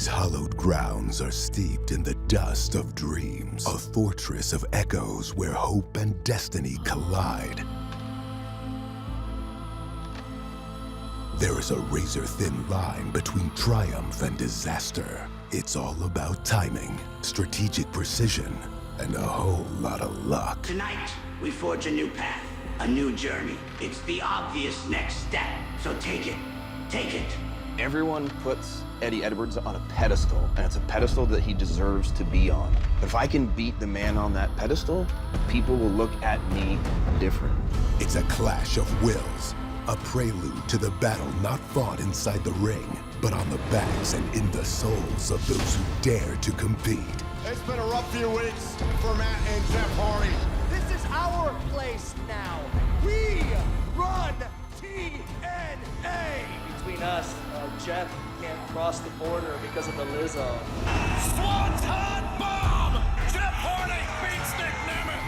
These hallowed grounds are steeped in the dust of dreams, a fortress of echoes where hope and destiny collide. There is a razor-thin line between triumph and disaster. It's all about timing, strategic precision, and a whole lot of luck. Tonight, we forge a new path, a new journey. It's the obvious next step, so take it. Take it. Everyone puts Eddie Edwards on a pedestal, and it's a pedestal that he deserves to be on. But if I can beat the man on that pedestal, people will look at me different. It's a clash of wills, a prelude to the battle not fought inside the ring, but on the backs and in the souls of those who dare to compete. It's been a rough few weeks for Matt and Jeff Hardy. This is our place now. We run TNA. Between us, Jeff can't cross the border because of the Lizzo. Swanton bomb! Jeff Hardy beats Nick Nemeth.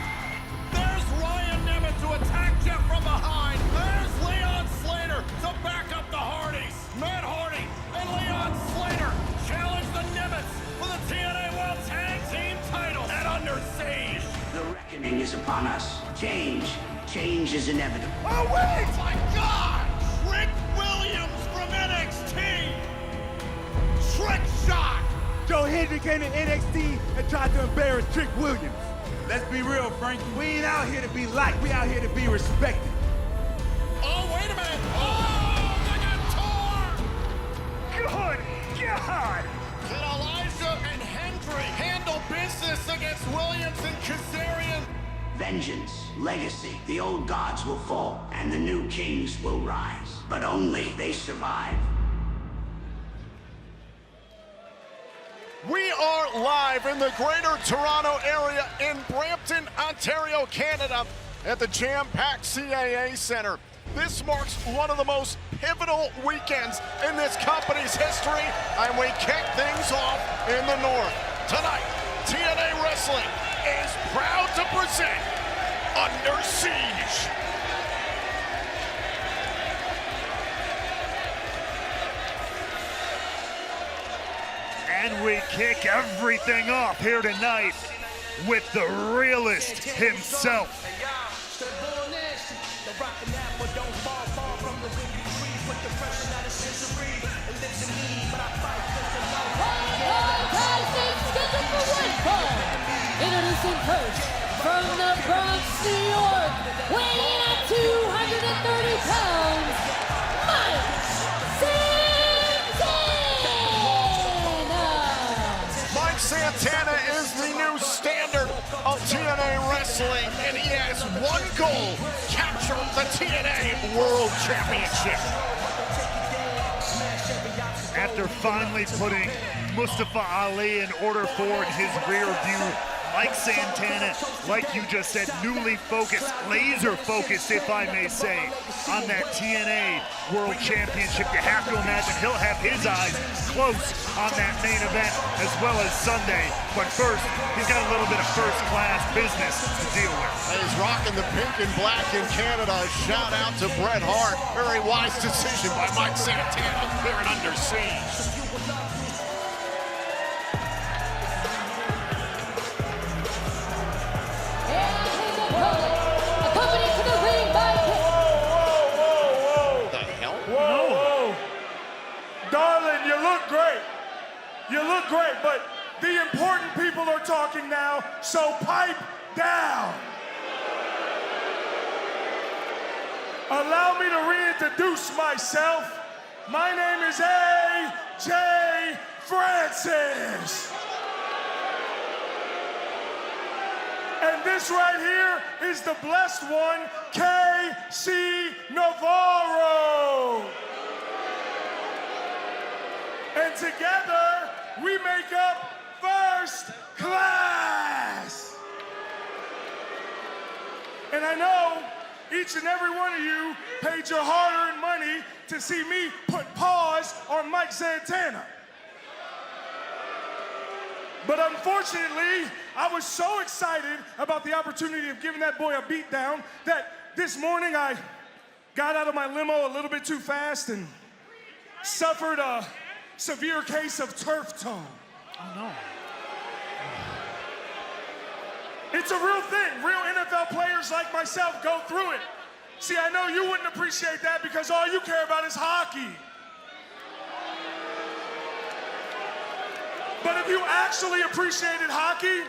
There's Ryan Nemeth to attack Jeff from behind. There's Leon Slater to back up the Hardys. Matt Hardy and Leon Slater challenge the Nemeths for the TNA World Tag Team titles and Under Siege. The reckoning is upon us. Change is inevitable. Oh wait! Oh my God! Trick Williams from NXT! Trick shot! Joe Hendry came to NXT and tried to embarrass Trick Williams. Let's be real, Frankie. We ain't out here to be liked. We out here to be respected. Oh, wait a minute! Oh, they got torn! Good God! Can Elijah and Hendry handle business against Williams and Kazarian? Vengeance, legacy, the old gods will fall, and the new kings will rise. But only they survive. We are live in the Greater Toronto area in Brampton, Ontario, Canada, at the jam-packed CAA Centre. This marks one of the most pivotal weekends in this company's history, and we kick things off in the north. Tonight, TNA Wrestling is proud to present Under Siege. And we kick everything off here tonight with the realist himself. Introducing first, from the Bronx, New York, weighing in at 230 pounds, Mike Santana! Mike Santana is the new standard of TNA Wrestling, and he has one goal: capture the TNA World Championship. After finally putting Mustafa Ali in order for in his rear view, Mike Santana, like you just said, newly focused, laser focused, if I may say, on that TNA World Championship. You have to imagine he'll have his eyes close on that main event as well as Sunday. But first, he's got a little bit of first-class business to deal with. He's rocking the pink and black in Canada. Shout out to Bret Hart. Very wise decision by Mike Santana here at Under Siege. Accompanied to the ring by... Whoa. The hell? Whoa. Darling, you look great. You look great, but the important people are talking now, so pipe down. Allow me to reintroduce myself. My name is A.J. Francis. And this right here is the blessed one, K.C. Navarro. And together, we make up First Class. And I know each and every one of you paid your hard-earned money to see me put pause on Mike Santana. But unfortunately, I was so excited about the opportunity of giving that boy a beatdown that this morning I got out of my limo a little bit too fast and suffered a severe case of turf toe. Oh, no. It's a real thing. Real NFL players like myself go through it. See, I know you wouldn't appreciate that because all you care about is hockey. But if you actually appreciated hockey,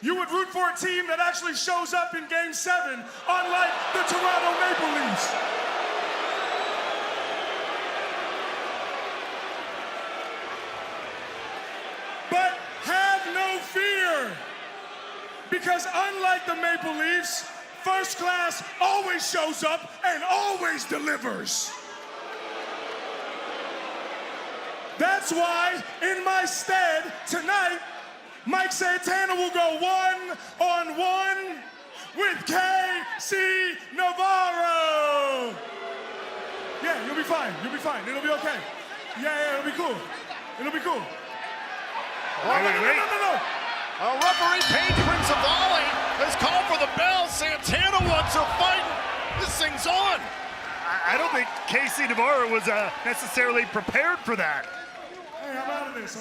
you would root for a team that actually shows up in Game 7, unlike the Toronto Maple Leafs. But have no fear, because unlike the Maple Leafs, first class always shows up and always delivers. That's why, in my stead, tonight, Mike Santana will go one-on-one with KC Navarro. Yeah, you'll be fine. You'll be fine. It'll be okay. Yeah, it'll be cool. It'll be cool. No. Referee Paige Principali has called for the bell. Santana wants a fight. This thing's on. I don't think KC Navarro was necessarily prepared for that. Hey, I'm out of this.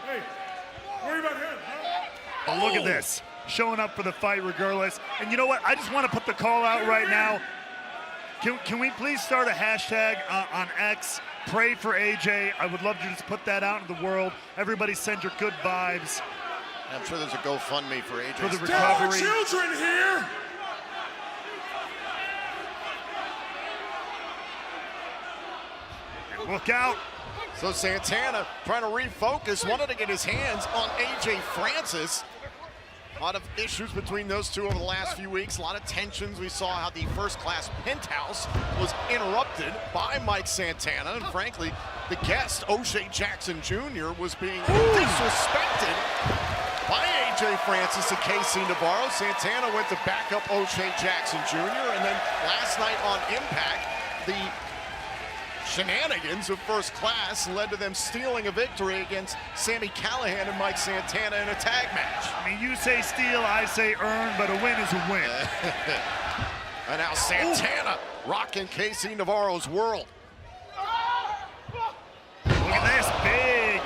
Hey, worry about him. But look at this. Showing up for the fight regardless. And you know what? I just want to put the call out right now. Can we please start a hashtag on X? Pray for AJ. I would love to just put that out in the world. Everybody send your good vibes. I'm sure there's a GoFundMe for AJ. For the There are recovery. children here. Look out. So Santana trying to refocus, wanted to get his hands on AJ Francis. A lot of issues between those two over the last few weeks, a lot of tensions. We saw how the first-class penthouse was interrupted by Mike Santana, and frankly, the guest, O'Shea Jackson Jr., was being disrespected by AJ Francis and KC Navarro. Santana went to back up O'Shea Jackson Jr., and then last night on Impact, the shenanigans of first class led to them stealing a victory against Sami Callihan and Mike Santana in a tag match. I mean, you say steal, I say earn, but a win is a win. And now Santana rocking KC Navarro's world. Look at this big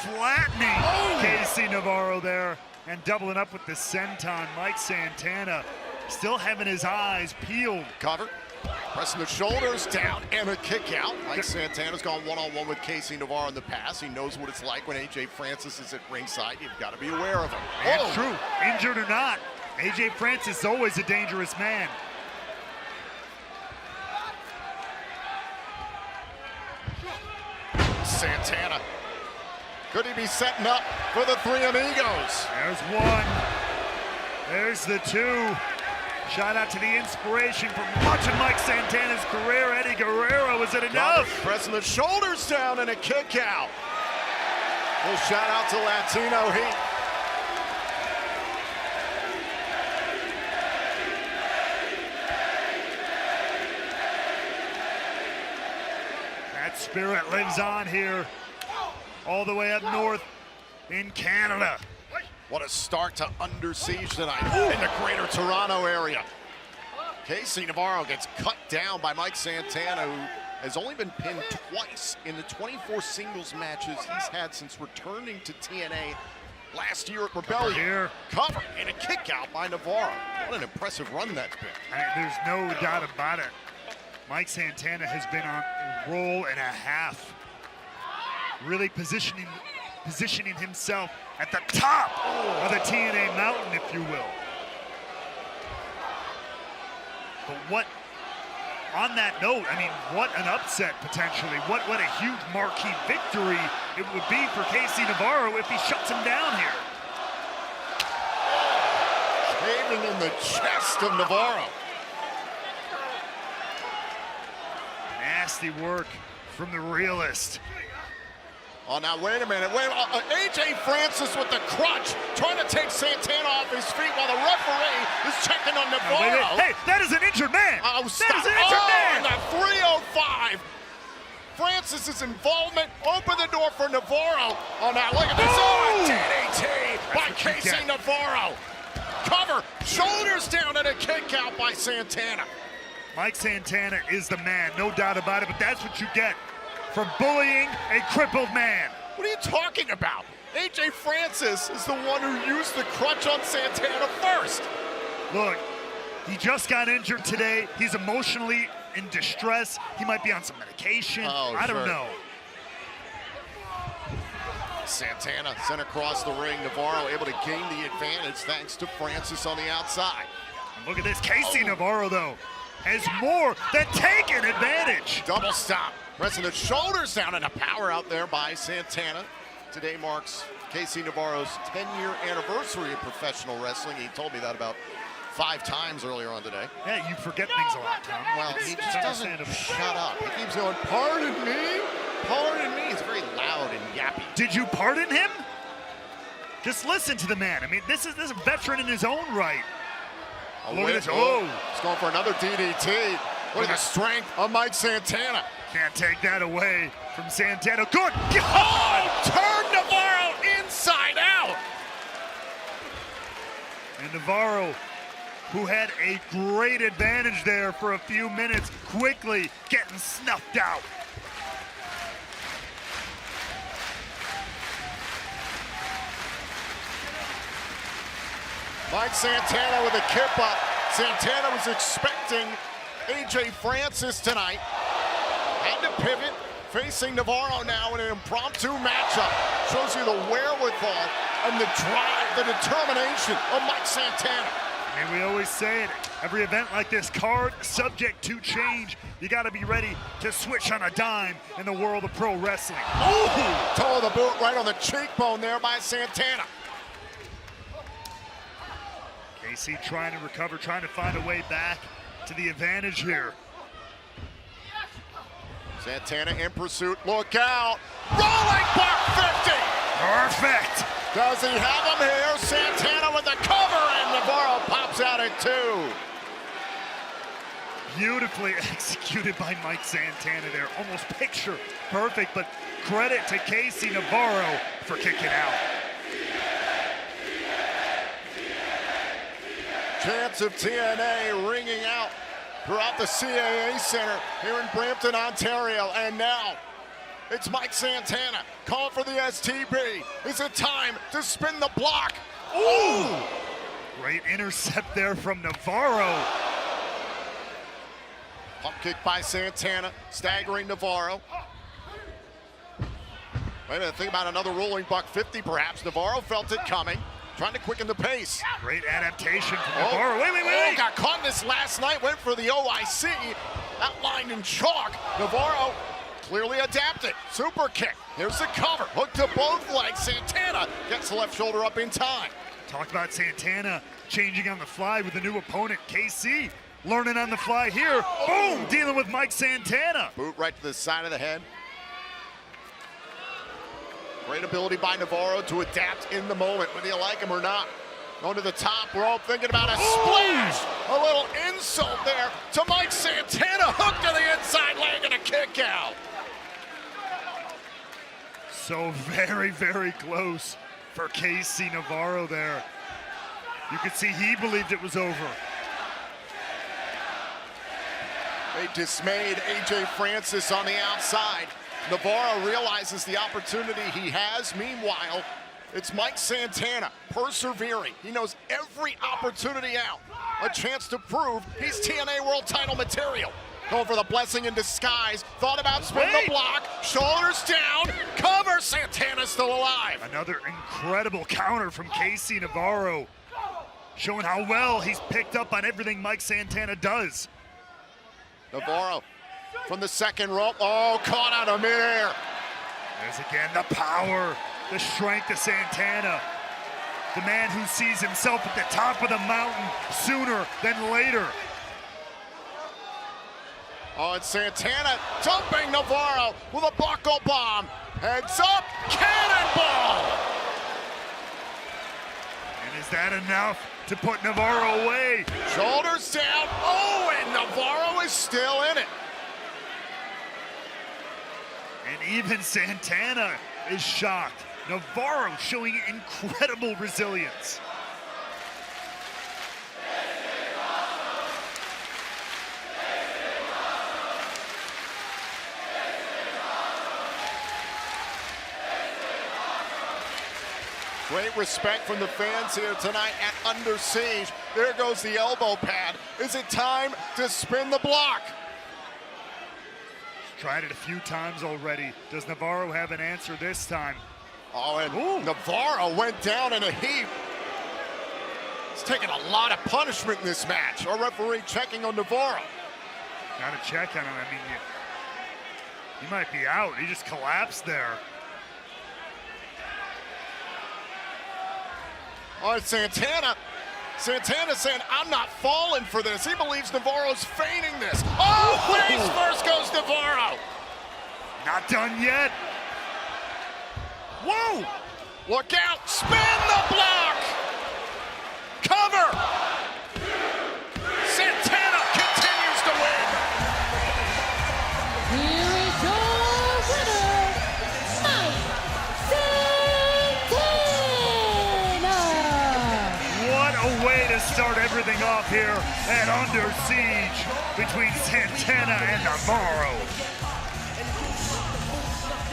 flattening KC Navarro there and doubling up with the senton. Mike Santana still having his eyes peeled. Cover. Pressing the shoulders down and a kick out. Mike Santana's gone one-on-one with KC Navarro in the past. He knows what it's like when AJ Francis is at ringside. You've got to be aware of him. That's true. Injured or not, AJ Francis is always a dangerous man. Santana. Could he be setting up for the three amigos? There's one. There's the two. Shout out to the inspiration from watching Mike Santana's career, Eddie Guerrero. Is it enough? Pressing the shoulders down and a kick out. Little shout out to Latino Heat. That spirit lives on here, all the way up north in Canada. What a start to Under Siege tonight in the greater Toronto area. KC Navarro gets cut down by Mike Santana, who has only been pinned twice in the 24 singles matches he's had since returning to TNA last year at Rebellion. Here. Cover and a kick out by Navarro. What an impressive run that's been. There's no doubt about it. Mike Santana has been on a roll and a half, really positioning himself at the top of the TNA mountain, if you will. But what, on that note, I mean, what an upset potentially. What a huge marquee victory it would be for KC Navarro if he shuts him down here. Caving in the chest of Navarro. Nasty work from the realist. Oh, now wait a minute. AJ Francis with the crutch, trying to take Santana off his feet while the referee is checking on Navarro. Hey, that is an injured man. Oh, stop. That is an injured man. And the 305. Francis's involvement opened the door for Navarro. Oh, now look at this. Oh, DDT by KC Navarro. Cover, shoulders down, and a kick out by Santana. Mike Santana is the man, no doubt about it, but that's what you get for bullying a crippled man. What are you talking about? AJ Francis is the one who used the crutch on Santana first. Look, he just got injured today. He's emotionally in distress. He might be on some medication. I don't know. Santana sent across the ring. Navarro able to gain the advantage thanks to Francis on the outside. And look at this. Casey Navarro, though, has more than taken advantage. Double stop. Pressing the shoulders down and a power out there by Santana. Today marks Casey Navarro's 10-year anniversary of professional wrestling. He told me that about 5 times earlier on today. Yeah, you forget things a lot, Tom. Well, he just doesn't shut up. He keeps going, pardon me, pardon me. He's very loud and yappy. Did you pardon him? Just listen to the man. I mean, this is a veteran in his own right. Oh, look at this. He's going for another DDT. Look at the strength of Mike Santana. Can't take that away from Santana. Good God! Oh, turn Navarro inside out. And Navarro, who had a great advantage there for a few minutes, quickly getting snuffed out. Mike Santana with a kip up. Santana was expecting AJ Francis tonight. Had to pivot, facing Navarro now in an impromptu matchup. Shows you the wherewithal and the drive, the determination of Mike Santana. I mean, we always say it, every event like this, card subject to change. You gotta be ready to switch on a dime in the world of pro wrestling. Ooh, toe of the boot right on the cheekbone there by Santana. KC trying to recover, trying to find a way back to the advantage here. Santana in pursuit, look out. Rolling buck 50. Perfect. Does he have him here? Santana with the cover, and Navarro pops out at 2. Beautifully executed by Mike Santana there. Almost picture perfect, but credit to Casey Navarro for kicking out. Chants of TNA ringing out throughout the CAA Centre here in Brampton, Ontario. And now it's Mike Santana calling for the STB. Is it time to spin the block? Ooh! Great intercept there from Navarro. Pump kick by Santana, staggering Navarro. Wait a minute, think about another rolling buck 50 perhaps. Navarro felt it coming. Trying to quicken the pace. Great adaptation from Navarro. Wait. Got caught in this last night, went for the OIC. Outlined in chalk. Navarro clearly adapted. Super kick. Here's the cover. Hook to both legs. Santana gets the left shoulder up in time. Talk about Santana changing on the fly with a new opponent. KC learning on the fly here. Boom! Dealing with Mike Santana. Boot right to the side of the head. Great ability by Navarro to adapt in the moment, whether you like him or not. Going to the top rope, thinking about a splash. A little insult there to Mike Santana. Hook to the inside leg and a kick out. So very, very close for Casey Navarro there. You could see he believed it was over. They dismayed AJ Francis on the outside. Navarro realizes the opportunity he has. Meanwhile, it's Mike Santana persevering. He knows every opportunity out. A chance to prove he's TNA World Title material. Going for the blessing in disguise. Thought about spinning the block. Shoulders down. Cover. Santana's still alive. Another incredible counter from Casey Navarro. Showing how well he's picked up on everything Mike Santana does. Navarro from the second rope. Oh, caught out of midair. There's again the power, the strength of Santana. The man who sees himself at the top of the mountain sooner than later. Oh, and Santana dumping Navarro with a buckle bomb. Heads up, cannonball! And is that enough to put Navarro away? Shoulders down. Oh, and Navarro is still in it. And even Santana is shocked. Navarro showing incredible resilience. Great respect from the fans here tonight at Under Siege. There goes the elbow pad. Is it time to spin the block? Tried it a few times already. Does Navarro have an answer this time? Oh, and Navarro went down in a heap. He's taking a lot of punishment in this match. Our referee checking on Navarro. Got to check on him. I mean, he might be out. He just collapsed there. Oh, it's Santana. Santana saying, I'm not falling for this. He believes Navarro's feigning this. Oh, face first goes Navarro. Not done yet. Whoa! Look out, spin the block! Cover! Santana continues to win. Here is your winner, Mike Santana. What a way to start everything off here at Under Siege between Santana and Navarro.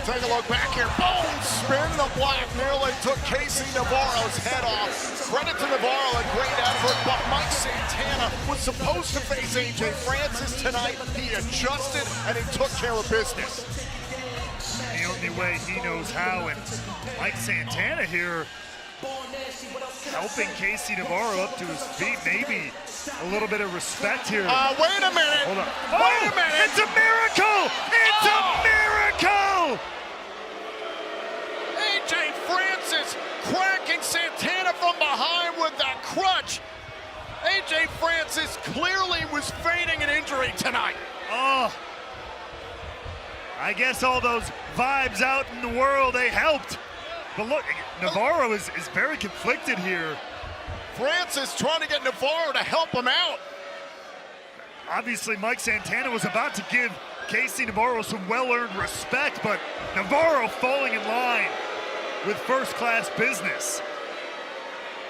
Take a look back here. Boom! Spin the block. Nearly took Casey Navarro's head off. Credit to Navarro, a great effort, but Mike Santana was supposed to face AJ Francis tonight. He adjusted and he took care of business. The only way he knows how, and Mike Santana here helping Casey Navarro up to his feet. Maybe a little bit of respect here. Wait a minute. Hold on. Wait a minute. It's a miracle! It's a miracle! AJ Francis cracking Santana from behind with that crutch. AJ Francis clearly was feigning an injury tonight. Oh, I guess all those vibes out in the world, they helped. But look, Navarro is very conflicted here. Francis trying to get Navarro to help him out. Obviously, Mike Santana was about to give Casey Navarro some well-earned respect, but Navarro falling in line with first-class business.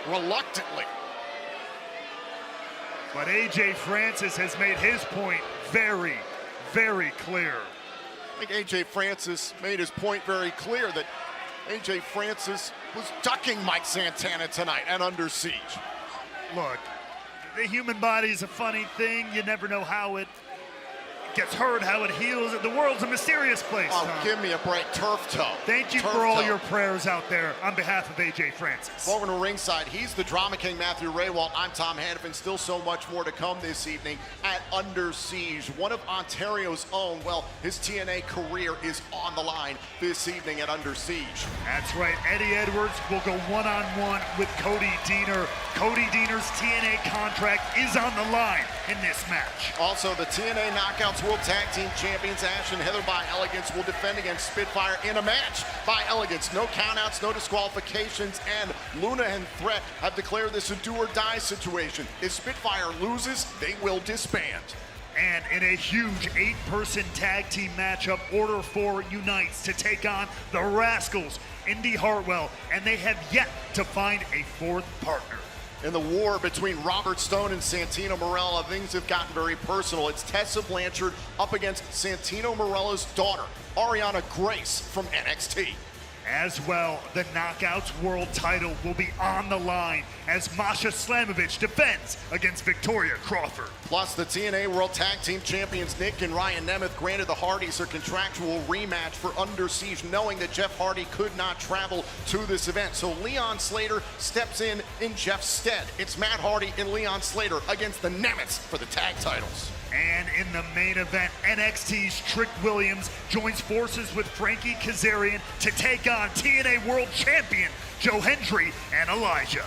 Reluctantly. But AJ Francis has made his point very, very clear. I think AJ Francis made his point very clear that AJ Francis was ducking Mike Santana tonight at Under Siege. Look, the human body is a funny thing. You never know how it gets hurt, how it heals. The world's a mysterious place. Oh, Tom. give me a break. Turf toe. Thank you for all your prayers out there on behalf of AJ Francis. Over to ringside, he's the drama king, Matthew Raywalt. I'm Tom Hannafin. Still so much more to come this evening at Under Siege. One of Ontario's own, well, his TNA career is on the line this evening at Under Siege. That's right. Eddie Edwards will go one-on-one with Cody Deaner. Cody Deaner's TNA contract is on the line in this match. Also, the TNA Knockouts World Tag Team Champions Ash and Heather by Elegance will defend against Spitfire in a match by Elegance. No countouts, no disqualifications, and Luna and Threat have declared this a do-or-die situation. If Spitfire loses, they will disband. And in a huge 8-person tag team matchup, Order 4 unites to take on the Rascals, Indy Hartwell, and they have yet to find a fourth partner. In the war between Robert Stone and Santino Marella, things have gotten very personal. It's Tessa Blanchard up against Santino Marella's daughter, Ariana Grace from NXT. As well, the Knockouts World title will be on the line as Masha Slamovich defends against Victoria Crawford. Plus, the TNA World Tag Team Champions Nick and Ryan Nemeth granted the Hardys a contractual rematch for Under Siege, knowing that Jeff Hardy could not travel to this event. So Leon Slater steps in Jeff's stead. It's Matt Hardy and Leon Slater against the Nemeths for the tag titles. And in the main event, NXT's Trick Williams joins forces with Frankie Kazarian to take on TNA World Champion Joe Hendry and Elijah.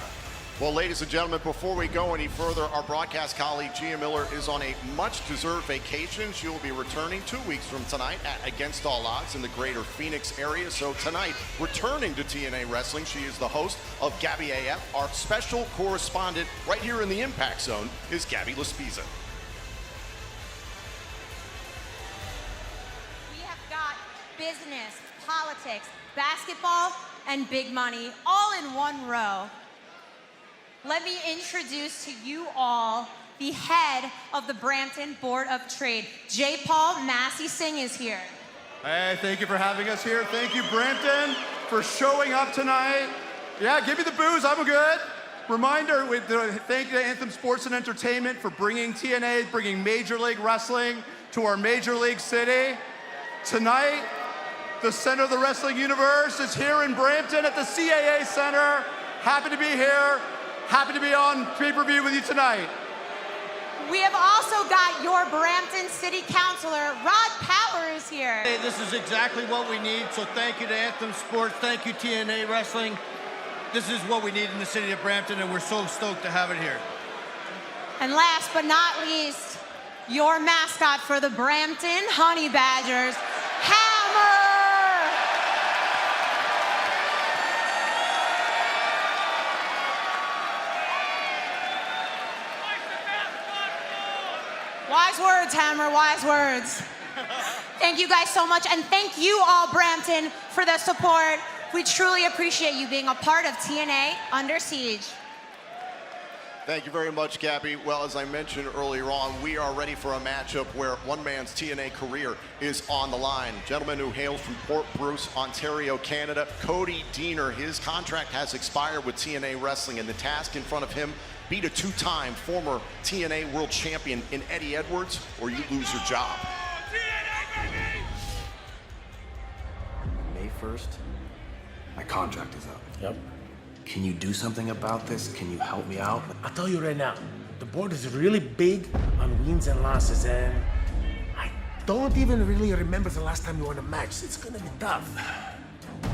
Well, ladies and gentlemen, before we go any further, our broadcast colleague Gia Miller is on a much-deserved vacation. She will be returning 2 weeks from tonight at Against All Odds in the greater Phoenix area. So tonight, returning to TNA Wrestling, she is the host of Gabby AF. Our special correspondent right here in the Impact Zone is Gabby Laspiza. Business, politics, basketball, and big money all in one row. Let me introduce to you all the head of the Brampton Board of Trade. J. Paul Massey Singh is here. Hey, thank you for having us here. Thank you, Brampton, for showing up tonight. Yeah, give me the booze, I'm good. Reminder, thank you to Anthem Sports and Entertainment for bringing TNA, bringing Major League Wrestling to our Major League city. Tonight, the center of the wrestling universe is here in Brampton at the CAA Centre. Happy to be here. Happy to be on pay-per-view with you tonight. We have also got your Brampton City Councilor, Rod Power, is here. Hey, this is exactly what we need, so thank you to Anthem Sports, thank you TNA Wrestling. This is what we need in the city of Brampton, and we're so stoked to have it here. And last but not least, your mascot for the Brampton Honey Badgers, Hammer! Wise words, Hammer, wise words. Thank you guys so much, and thank you all, Brampton, for the support. We truly appreciate you being a part of TNA Under Siege. Thank you very much, Gabby. Well, as I mentioned earlier on, we are ready for a matchup where one man's TNA career is on the line. Gentleman who hails from Port Bruce, Ontario, Canada, Cody Deaner. His contract has expired with TNA Wrestling, and the task in front of him, beat a two-time former TNA world champion in Eddie Edwards, or you lose your job. May 1st, my contract is up. Yep. Can you do something about this? Can you help me out? I'll tell you right now, the board is really big on wins and losses, and I don't even really remember the last time you won a match. It's gonna be tough.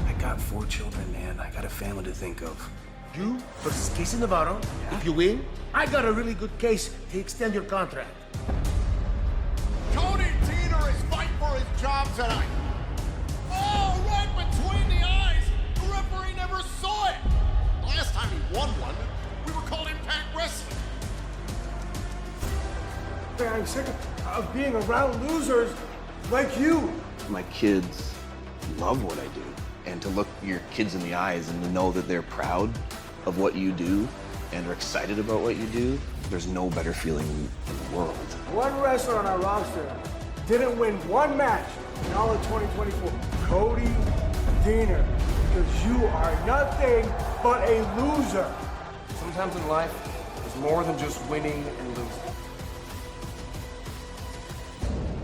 I got 4 children, man. I got a family to think of. You versus Casey Navarro. Yeah. If you win, I got a really good case to extend your contract. Cody Deaner is fighting for his job tonight. Oh, right between the eyes. The referee never saw it. Last time he won one, we were called Impact Wrestling. I'm sick of being around losers like you. My kids love what I do. And to look your kids in the eyes and to know that they're proud of what you do and are excited about what you do, there's no better feeling in the world. One wrestler on our roster didn't win one match in all of 2024. Cody Deaner, because you are nothing but a loser. Sometimes in life, there's more than just winning and losing.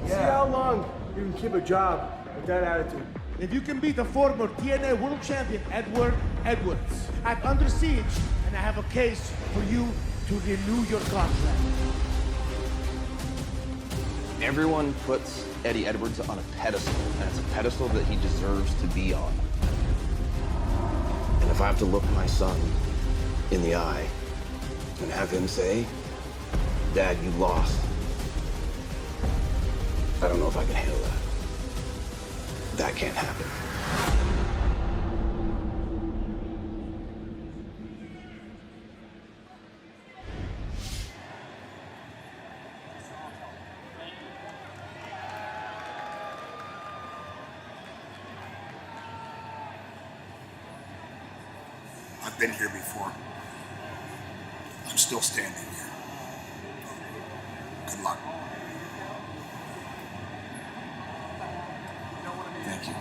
See how long you can keep a job with that attitude. If you can beat the former TNA World Champion Edward Edwards at Under Siege, and I have a case for you to renew your contract. Everyone puts Eddie Edwards on a pedestal, and it's a pedestal that he deserves to be on. And if I have to look my son in the eye and have him say, "Dad, you lost," I don't know if I can handle that. That can't happen. I've been here before. I'm still standing here. Good luck. Thank you.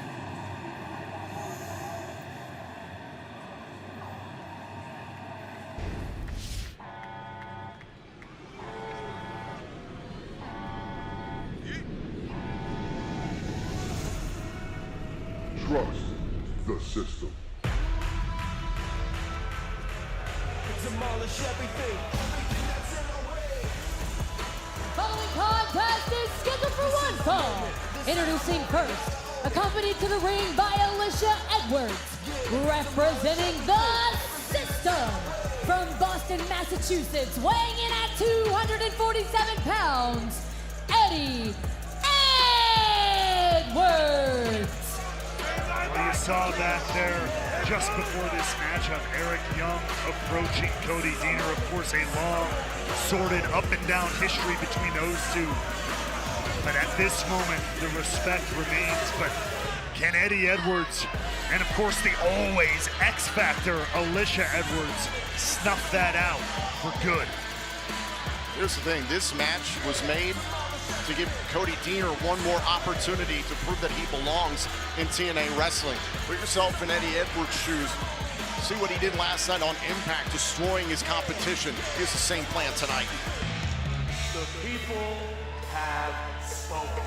Trust the system. Demolish everything. Following contest is scheduled for one fall. Introducing first, accompanied to the ring by Alicia Edwards, representing the System from Boston, Massachusetts, weighing in at 247 pounds, Eddie Edwards. Well, you saw that there just before this matchup. Eric Young approaching Cody Deaner. Of course, a long, sordid up and down history between those two. But at this moment, the respect remains. But can Eddie Edwards, and of course the always X Factor, Alicia Edwards, snuff that out for good? Here's the thing, this match was made to give Cody Deaner one more opportunity to prove that he belongs in TNA Wrestling. Put yourself in Eddie Edwards' shoes. See what he did last night on Impact, destroying his competition. Here's the same plan tonight. The people have spoken.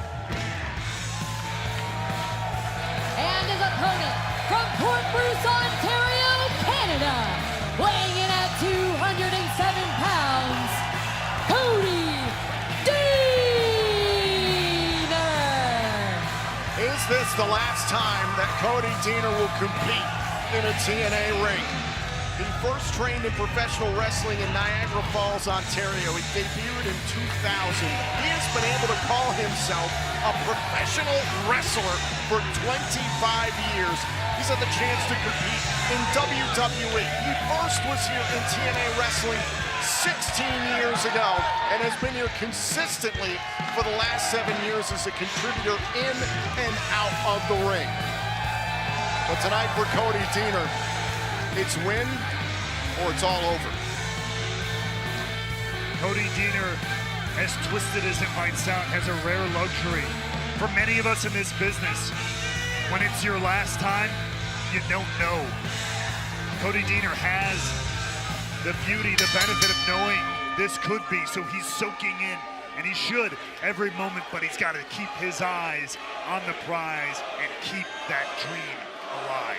And his opponent from Port Bruce, Ontario, Canada, weighing in at 207 pounds, Cody Deaner. Is this the last time that Cody Deaner will compete in a TNA ring? He first trained in professional wrestling in Niagara Falls, Ontario. He debuted in 2000. He has been able to call himself a professional wrestler for 25 years. He's had the chance to compete in WWE. He first was here in TNA Wrestling 16 years ago and has been here consistently for the last 7 years as a contributor in and out of the ring. But tonight for Cody Deaner, it's win or it's all over. Cody Deaner, as twisted as it might sound, has a rare luxury. For many of us in this business, when it's your last time, you don't know. Cody Deaner has the beauty, the benefit of knowing this could be, so he's soaking in, and he should every moment, but he's got to keep his eyes on the prize and keep that dream alive.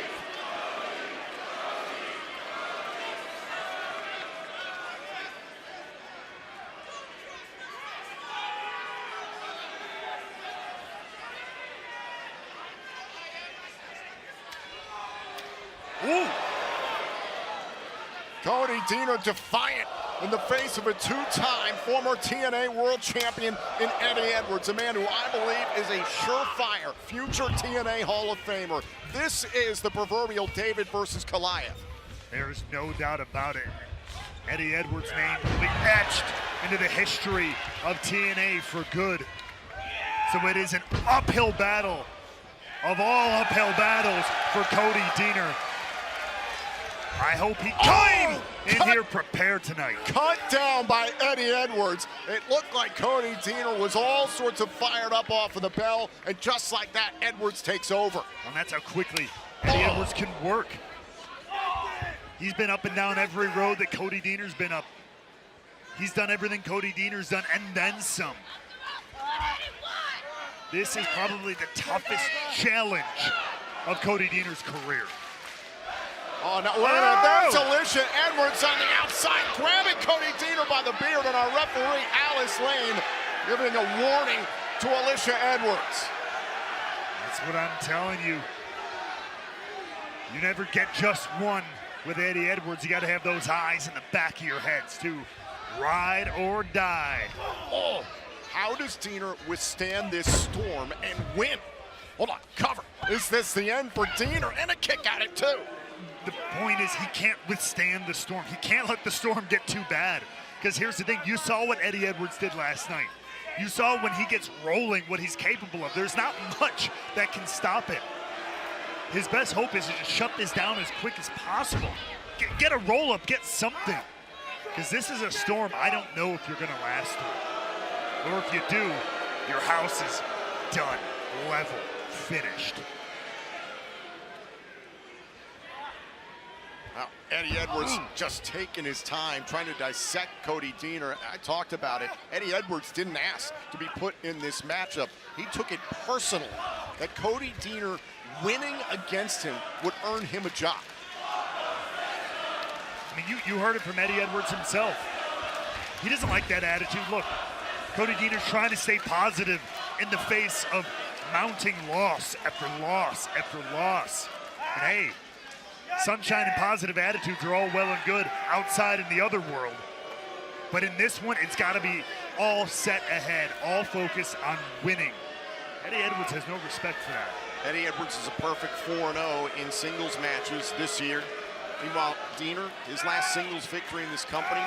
Ooh. Cody Deaner defiant in the face of a two-time former TNA World Champion in Eddie Edwards, a man who I believe is a surefire future TNA Hall of Famer. This is the proverbial David versus Goliath. There's no doubt about it. Eddie Edwards' name will be etched into the history of TNA for good. So it is an uphill battle of all uphill battles for Cody Deaner. I hope he came in here prepared tonight. Cut down by Eddie Edwards. It looked like Cody Deaner was all sorts of fired up off of the bell, and just like that, Edwards takes over. And that's how quickly Eddie Edwards can work. He's been up and down every road that Cody Deaner's been up. He's done everything Cody Deaner's done, and then some. This is probably the toughest challenge of Cody Deaner's career. Oh, no, wait a minute. There's Alicia Edwards on the outside, grabbing Cody Deaner by the beard, and our referee, Alice Lane, giving a warning to Alicia Edwards. That's what I'm telling you. You never get just one with Eddie Edwards. You got to have those eyes in the back of your heads, too. Ride or die. Oh, how does Deaner withstand this storm and win? Hold on, cover. Is this the end for Deaner? And a kick at it, too. The point is he can't withstand the storm. He can't let the storm get too bad. Because here's the thing, you saw what Eddie Edwards did last night. You saw when he gets rolling what he's capable of. There's not much that can stop it. His best hope is to just shut this down as quick as possible. Get a roll up, get something. Because this is a storm I don't know if you're gonna last through. Or if you do, your house is done, level, finished. Now, Eddie Edwards just taking his time, trying to dissect Cody Deaner. I talked about it. Eddie Edwards didn't ask to be put in this matchup. He took it personal that Cody Deaner winning against him would earn him a job. I mean, you heard it from Eddie Edwards himself. He doesn't like that attitude. Look, Cody Deaner's trying to stay positive in the face of mounting loss after loss after loss. And hey, sunshine and positive attitudes are all well and good outside in the other world. But in this one, it's got to be all set ahead, all focus on winning. Eddie Edwards has no respect for that. Eddie Edwards is a perfect 4-0 in singles matches this year. Meanwhile, Deaner, his last singles victory in this company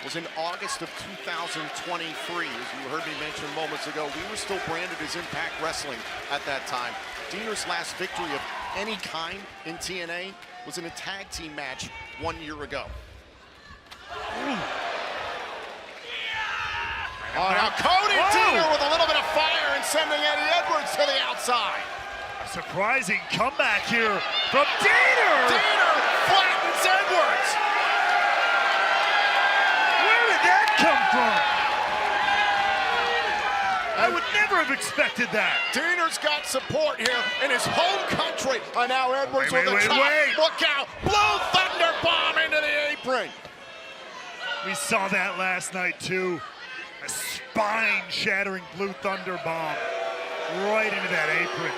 was in August of 2023. As you heard me mention moments ago, we were still branded as Impact Wrestling at that time. Deaner's last victory of any kind in TNA was in a tag team match 1 year ago. Oh, now Cody Deaner with a little bit of fire and sending Eddie Edwards to the outside. A surprising comeback here from Deaner! Deaner flattened It's Edwards. Where did that come from? I would never have expected that. Diener's got support here in his home country. And now Edwards with a chop. Look out. Blue Thunder bomb into the apron. We saw that last night too. A spine-shattering Blue Thunder bomb right into that apron.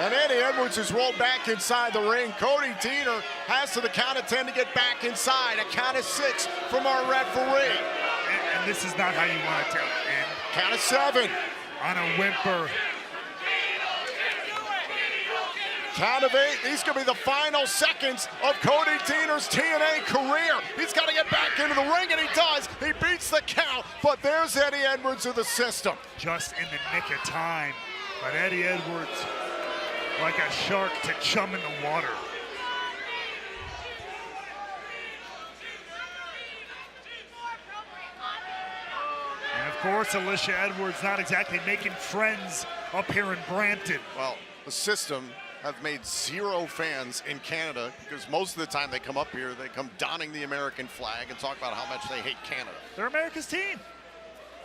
And Eddie Edwards is rolled back inside the ring. Cody Diener has to the count of 10 to get back inside. A count of 6 from our referee. And this is not how you want it to end. Count of 7. On a whimper. Count of 8. These could be the final seconds of Cody Diener's TNA career. He's got to get back into the ring, and he does. He beats the count, but there's Eddie Edwards of the system. Just in the nick of time. But Eddie Edwards, like a shark to chum in the water. And of course, Alicia Edwards not exactly making friends up here in Brampton. Well, the system have made 0 fans in Canada because most of the time they come up here, they come donning the American flag and talk about how much they hate Canada. They're America's team.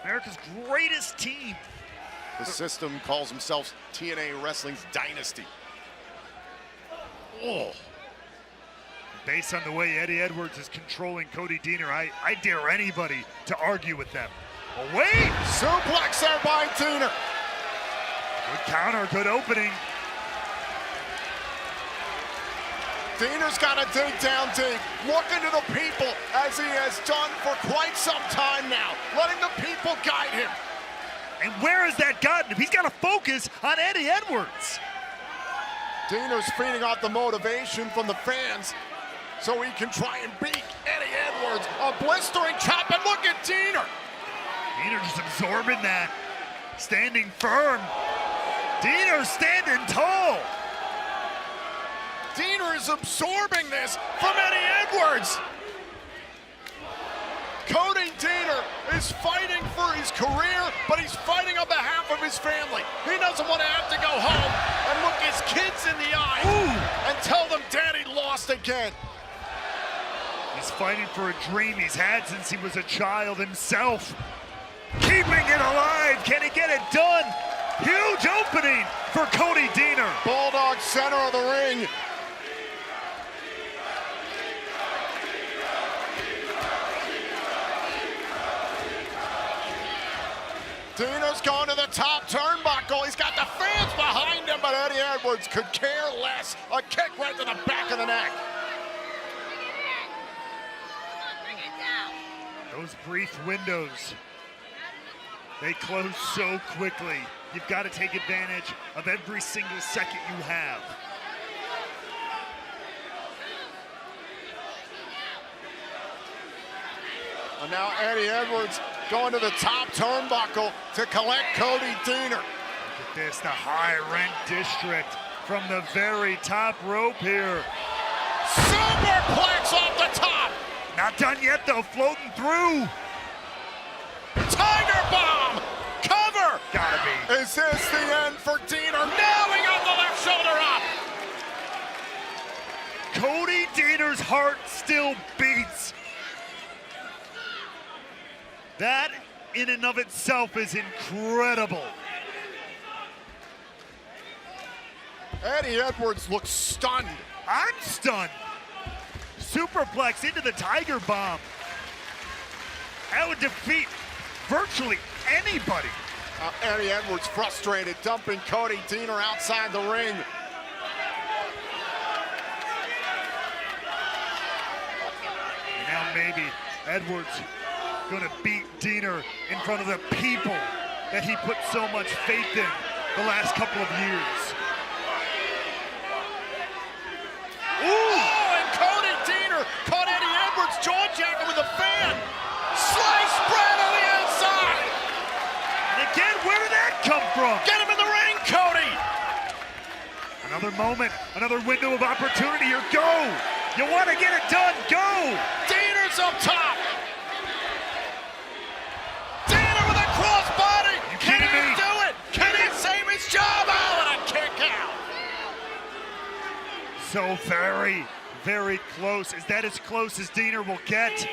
America's greatest team. The system calls themselves TNA Wrestling's Dynasty. Oh. Based on the way Eddie Edwards is controlling Cody Diener, I dare anybody to argue with them. Oh, wait! Suplex there by Diener. Good counter, good opening. Diener's got to dig down deep, looking to the people as he has done for quite some time now, letting the people guide him. And where has that gotten him? He's got to focus on Eddie Edwards. Diener's feeding off the motivation from the fans so he can try and beat Eddie Edwards. A blistering chop, and look at Diener. Diener just absorbing that, standing firm. Diener standing tall. Diener is absorbing this from Eddie Edwards. Cody Diener is fighting for his career, but he's fighting on behalf of his family. He doesn't want to have to go home and look his kids in the eye and tell them Daddy lost again. He's fighting for a dream he's had since he was a child himself. Keeping it alive. Can he get it done? Huge opening for Cody Diener. Bulldog center of the ring. Diener's going to the top turnbuckle. He's got the fans behind him, but Eddie Edwards could care less. A kick right to the back of the neck. Those brief windows, they close so quickly. You've got to take advantage of every single second you have. And now Eddie Edwards going to the top turnbuckle to collect Cody Diener. Look at this, the high rent district from the very top rope here. Superplex off the top. Not done yet though, floating through. Tiger bomb, cover. Gotta be. Is this the end for Diener? Now he got the left shoulder up. Cody Diener's heart still beats. That in and of itself is incredible. Eddie Edwards looks stunned. I'm stunned. Superplex into the Tiger bomb. That would defeat virtually anybody. Eddie Edwards frustrated, dumping Cody Diener outside the ring. And now maybe Edwards gonna beat Diener in front of the people that he put so much faith in the last couple of years. Ooh! Oh, and Cody Diener caught Eddie Edwards jaw-jacking with a fan. Slice spread on the inside. And again, where did that come from? Get him in the ring, Cody. Another moment, another window of opportunity here. Go! You want to get it done, go! Diener's up top. Diener with a crossbody. Can he do it? Can he save his job? Oh, and a kick out. So very, very close. Is that as close as Diener will get?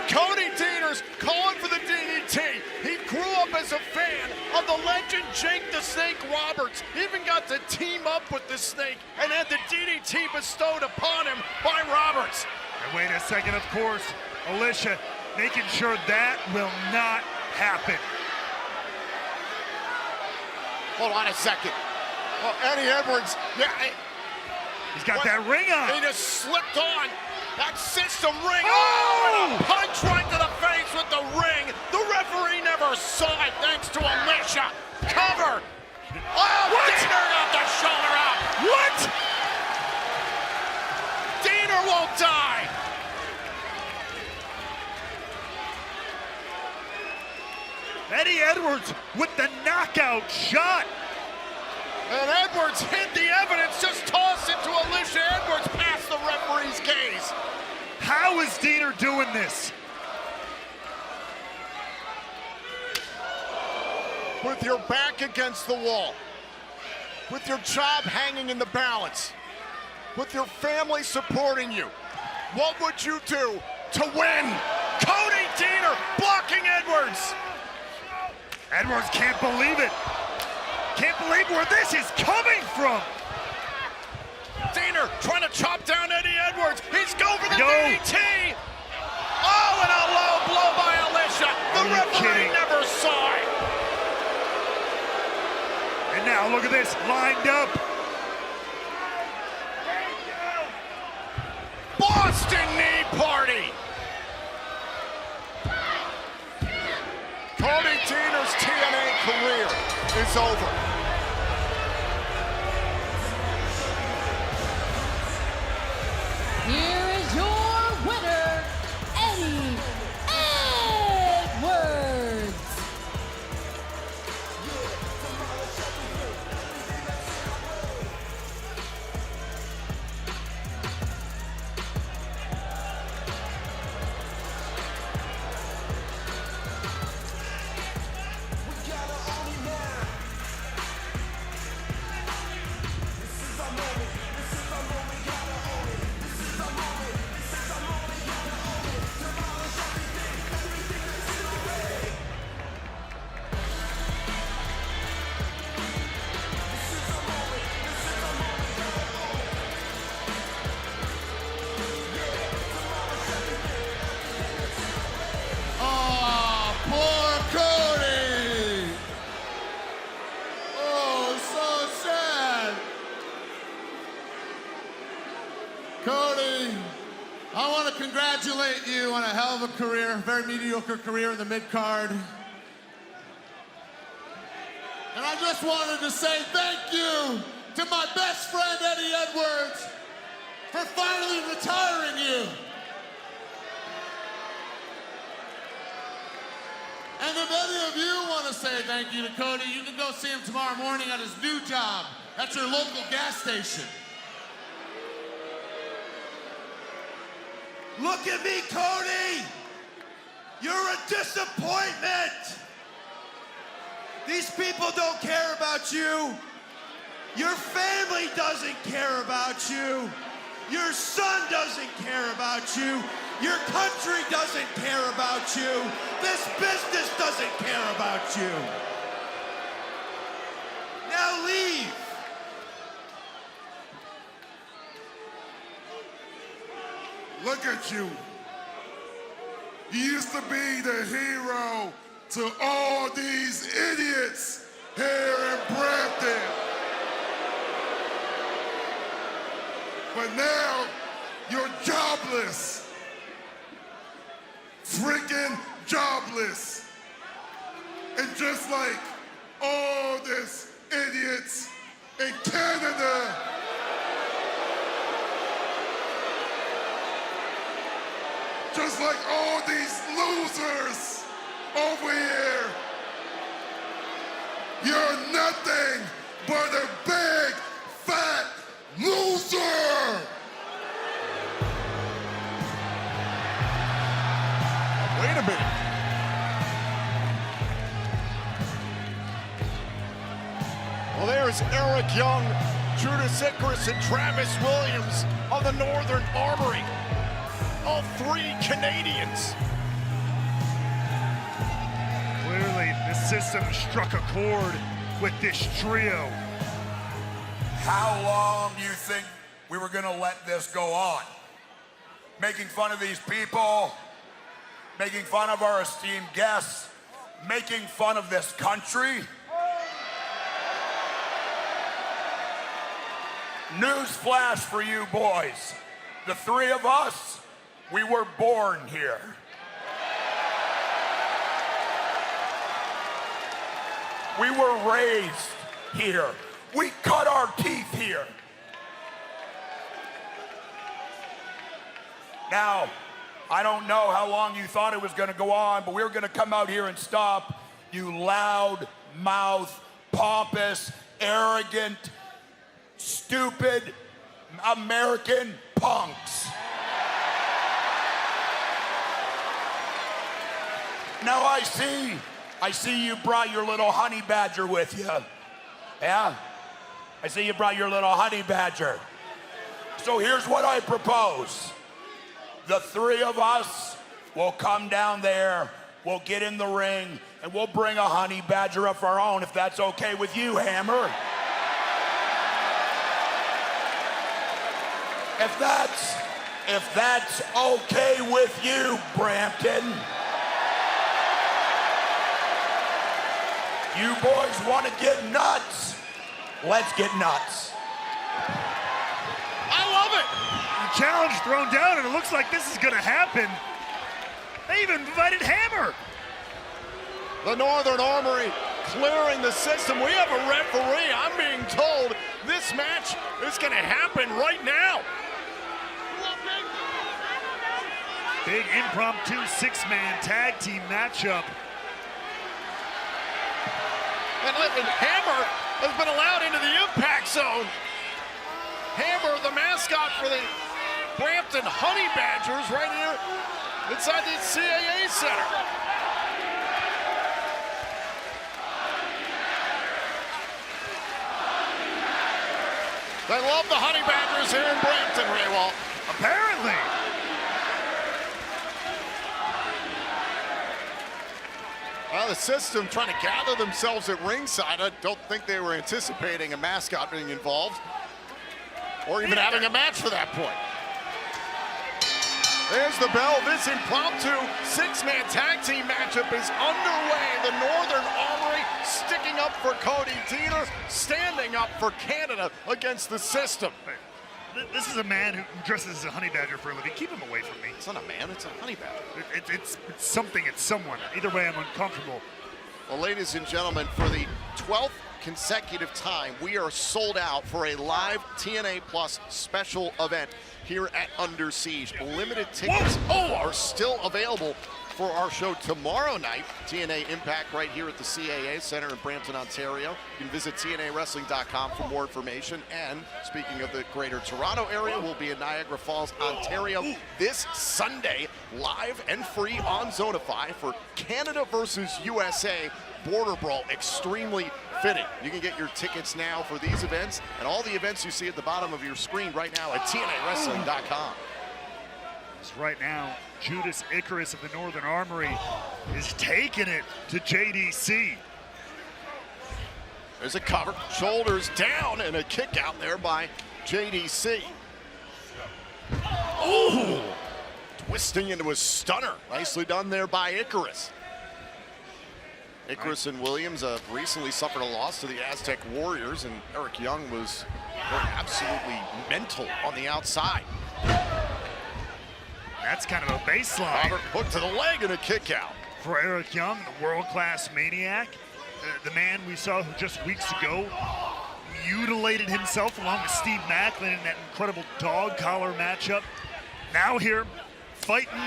Cody Diener's calling for the DDT. He grew up as a fan of the legend Jake the Snake Roberts. Even got to team up with the Snake and had the DDT bestowed upon him by Roberts. And wait a second, of course, Alicia making sure that will not happen. Hold on a second. Oh, Eddie Edwards, yeah. He's got that ring on. He just slipped on that system ring. Oh! And a punch right to the face with the ring. The referee never saw it thanks to Alicia. Cover. Oh, what? Diener got the shoulder up. What? Diener won't die. Eddie Edwards with the knockout shot. And Edwards hid the evidence, just tossed it to Alicia Edwards past the referee's gaze. How is Diener doing this? With your back against the wall, with your job hanging in the balance, with your family supporting you, what would you do to win? Cody Diener blocking Edwards. Edwards can't believe it. Can't believe where this is coming from. Diener trying to chop down Eddie Edwards. He's going for the DDT. Oh, and a low blow by Alicia. The referee never saw it. And now look at this, lined up. Boston knee party. Cody Diener's TNA career is over. Here is your winner, Eddie Edwards. Cody, I want to congratulate you on a hell of a career, very mediocre career in the mid-card. And I just wanted to say thank you to my best friend, Eddie Edwards, for finally retiring you. And if any of you want to say thank you to Cody, you can go see him tomorrow morning at his new job at your local gas station. Look at me, Cody! You're a disappointment! These people don't care about you. Your family doesn't care about you. Your son doesn't care about you. Your country doesn't care about you. This business doesn't care about you. Now leave. Look at you. You used to be the hero to all these idiots here in Brampton. But now you're jobless. Freaking jobless. And just like all these idiots in Canada, just like all these losers over here, you're nothing but a big, fat loser! Wait a minute. Well, there's Eric Young Judas Icarus and Travis Williams of the Northern Armory. All three Canadians. Clearly, the system struck a chord with this trio. How long do you think we were gonna let this go on? Making fun of these people, making fun of our esteemed guests, making fun of this country. Newsflash for you boys. The three of us, we were born here. We were raised here. We cut our teeth here. Now, I don't know how long you thought it was going to go on, but we were going to come out here and stop you loud mouth, pompous, arrogant, stupid American punks. Now I see you brought your little honey badger with you. Yeah? I see you brought your little honey badger. So here's what I propose. The three of us will come down there, we'll get in the ring, and we'll bring a honey badger of our own, if that's okay with you, Hammer. If that's okay with you, Brampton. You boys want to get nuts? Let's get nuts. I love it. The challenge thrown down, and it looks like this is going to happen. They even invited Hammer. The Northern Armory clearing the system. We have a referee. I'm being told this match is going to happen right now. Big impromptu six-man tag team matchup. And Hammer has been allowed into the impact zone. Hammer, the mascot for the Brampton Honey Badgers, right here inside the CAA Centre. They love the Honey Badgers here in Brampton, Raywalt. Apparently. Well, the system trying to gather themselves at ringside. I don't think they were anticipating a mascot being involved or even having a match for that point. There's the bell. This impromptu six-man tag team matchup is underway. The Northern Armory sticking up for Cody Deaner, standing up for Canada against the system. This is a man who dresses as a honey badger for a living. Keep him away from me. It's not a man, it's a honey badger. It's something, it's someone. Either way, I'm uncomfortable. Well, ladies and gentlemen, for the 12th consecutive time, we are sold out for a live TNA Plus special event here at Under Siege. Limited tickets are still available for our show tomorrow night, TNA Impact, right here at the CAA Centre in Brampton, Ontario. You can visit TNAWrestling.com for more information. And speaking of the Greater Toronto area, we'll be in Niagara Falls, Ontario this Sunday, live and free on Zonify for Canada versus USA Border Brawl. Extremely fitting. You can get your tickets now for these events and all the events you see at the bottom of your screen right now at TNAWrestling.com. Right now, Judas Icarus of the Northern Armory is taking it to JDC. There's a cover, shoulders down, and a kick out there by JDC. Ooh! Twisting into a stunner. Nicely done there by Icarus. Icarus and Williams recently suffered a loss to the Aztec Warriors, and Eric Young was absolutely mental on the outside. That's kind of a baseline. Hook to the leg and a kick out. For Eric Young, the world-class maniac, the man we saw who just weeks ago mutilated himself along with Steve Macklin in that incredible dog collar matchup. Now here, fighting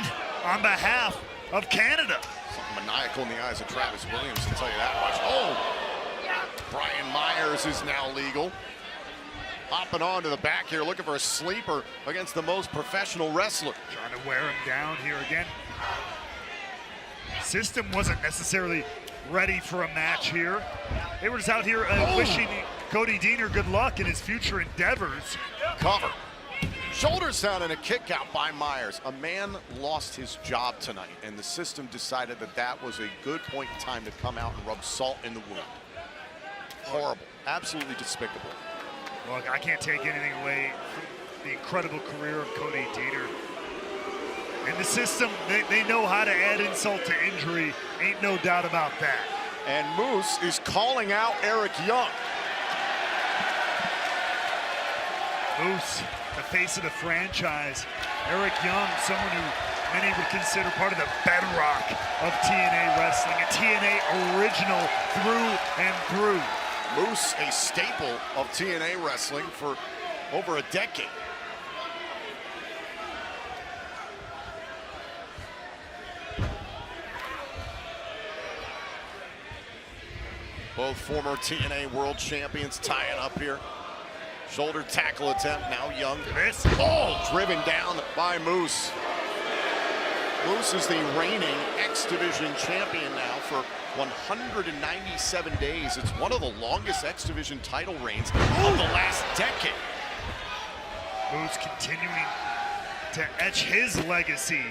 on behalf of Canada. Something maniacal in the eyes of Travis Williams, I'll tell you that much. Oh! Brian Myers is now legal. Hopping on to the back here, looking for a sleeper against the most professional wrestler. Trying to wear him down here again. System wasn't necessarily ready for a match here. They were just out here wishing Cody Deaner good luck in his future endeavors. Cover. Shoulders down and a kick out by Myers. A man lost his job tonight, and the system decided that that was a good point in time to come out and rub salt in the wound. Horrible. Absolutely despicable. Look, I can't take anything away from the incredible career of Cody Deaner. And the system, they know how to add insult to injury. Ain't no doubt about that. And Moose is calling out Eric Young. Moose, the face of the franchise. Eric Young, someone who many would consider part of the bedrock of TNA Wrestling, a TNA original through and through. Moose, a staple of TNA Wrestling for over a decade. Both former TNA World Champions tying up here. Shoulder tackle attempt, now Young. This driven down by Moose. Moose is the reigning X Division champion now for 197 days. It's one of the longest X Division title reigns of the last decade. Moose continuing to etch his legacy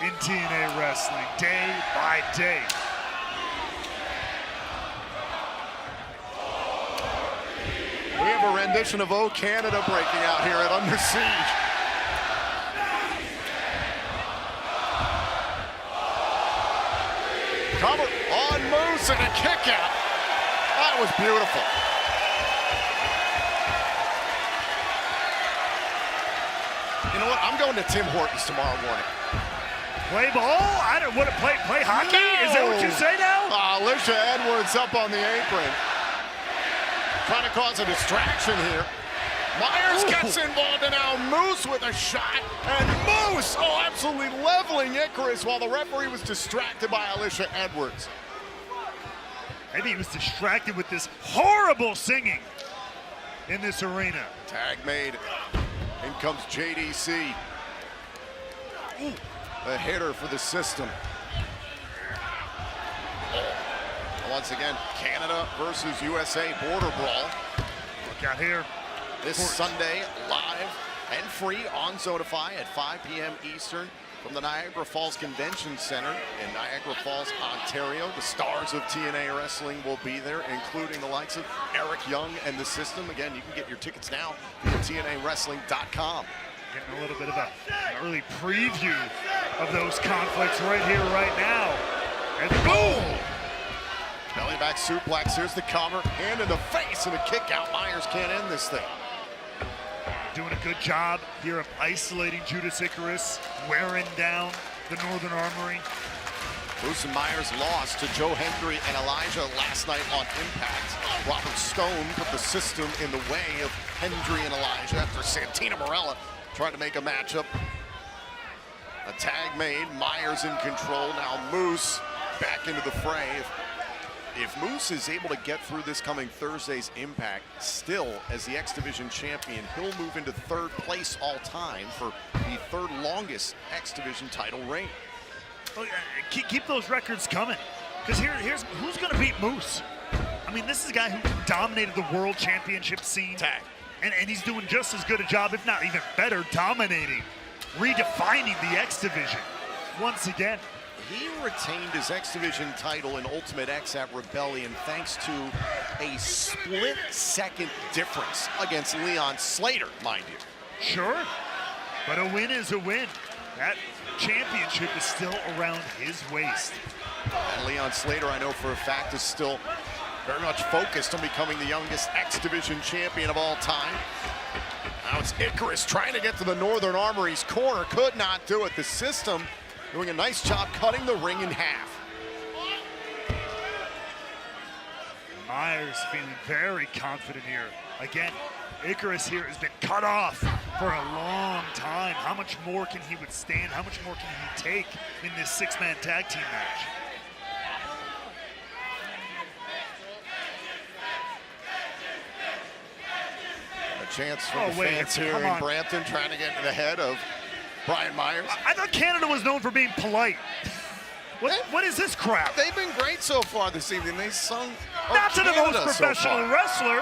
in TNA Wrestling day by day. We have a rendition of O Canada breaking out here at Under Siege. Cover on Moose and a kick out. That was beautiful. You know what? I'm going to Tim Hortons tomorrow morning. Play ball? I don't want to play hockey? No. Is that what you say now? Alicia Edwards up on the apron. Trying to cause a distraction here. Myers gets involved, and now Moose with a shot. And Moose, absolutely leveling Icarus while the referee was distracted by Alicia Edwards. Maybe he was distracted with this horrible singing in this arena. Tag made. In comes JDC. The hitter for the system. Once again, Canada versus USA border brawl. Look out here. This Sunday, live and free on Zonify at 5 p.m. Eastern from the Niagara Falls Convention Center in Niagara Falls, Ontario. The stars of TNA Wrestling will be there, including the likes of Eric Young and the system. Again, you can get your tickets now via TNAWrestling.com. Getting a little bit of an early preview of those conflicts right here, right now. And boom! Belly back suplex, here's the cover, hand in the face and a kick out. Myers can't end this thing. Doing a good job here of isolating Judas Icarus, wearing down the Northern Armory. Moose and Myers lost to Joe Hendry and Elijah last night on Impact. Robert Stone put the system in the way of Hendry and Elijah after Santana Morella tried to make a matchup. A tag made, Myers in control, now Moose back into the fray. If Moose is able to get through this coming Thursday's Impact, still as the X Division champion, he'll move into third place all time for the third longest X Division title reign. Oh, keep those records coming, because here's who's going to beat Moose. I mean, this is a guy who dominated the World Championship scene. Tag. And he's doing just as good a job, if not even better, dominating, redefining the X Division once again. He retained his X Division title in Ultimate X at Rebellion thanks to a split-second difference against Leon Slater, mind you. Sure, but a win is a win. That championship is still around his waist. And Leon Slater, I know for a fact, is still very much focused on becoming the youngest X Division champion of all time. Now it's Icarus trying to get to the Northern Armory's corner, could not do it. The system doing a nice job cutting the ring in half. Myers feeling very confident here. Again, Icarus here has been cut off for a long time. How much more can he withstand? How much more can he take in this six-man tag team match? A chance for the fans here in Brampton trying to get into the head of Brian Myers. I thought Canada was known for being polite. What is this crap? They've been great so far this evening. They sung not to the Canada most professional wrestler.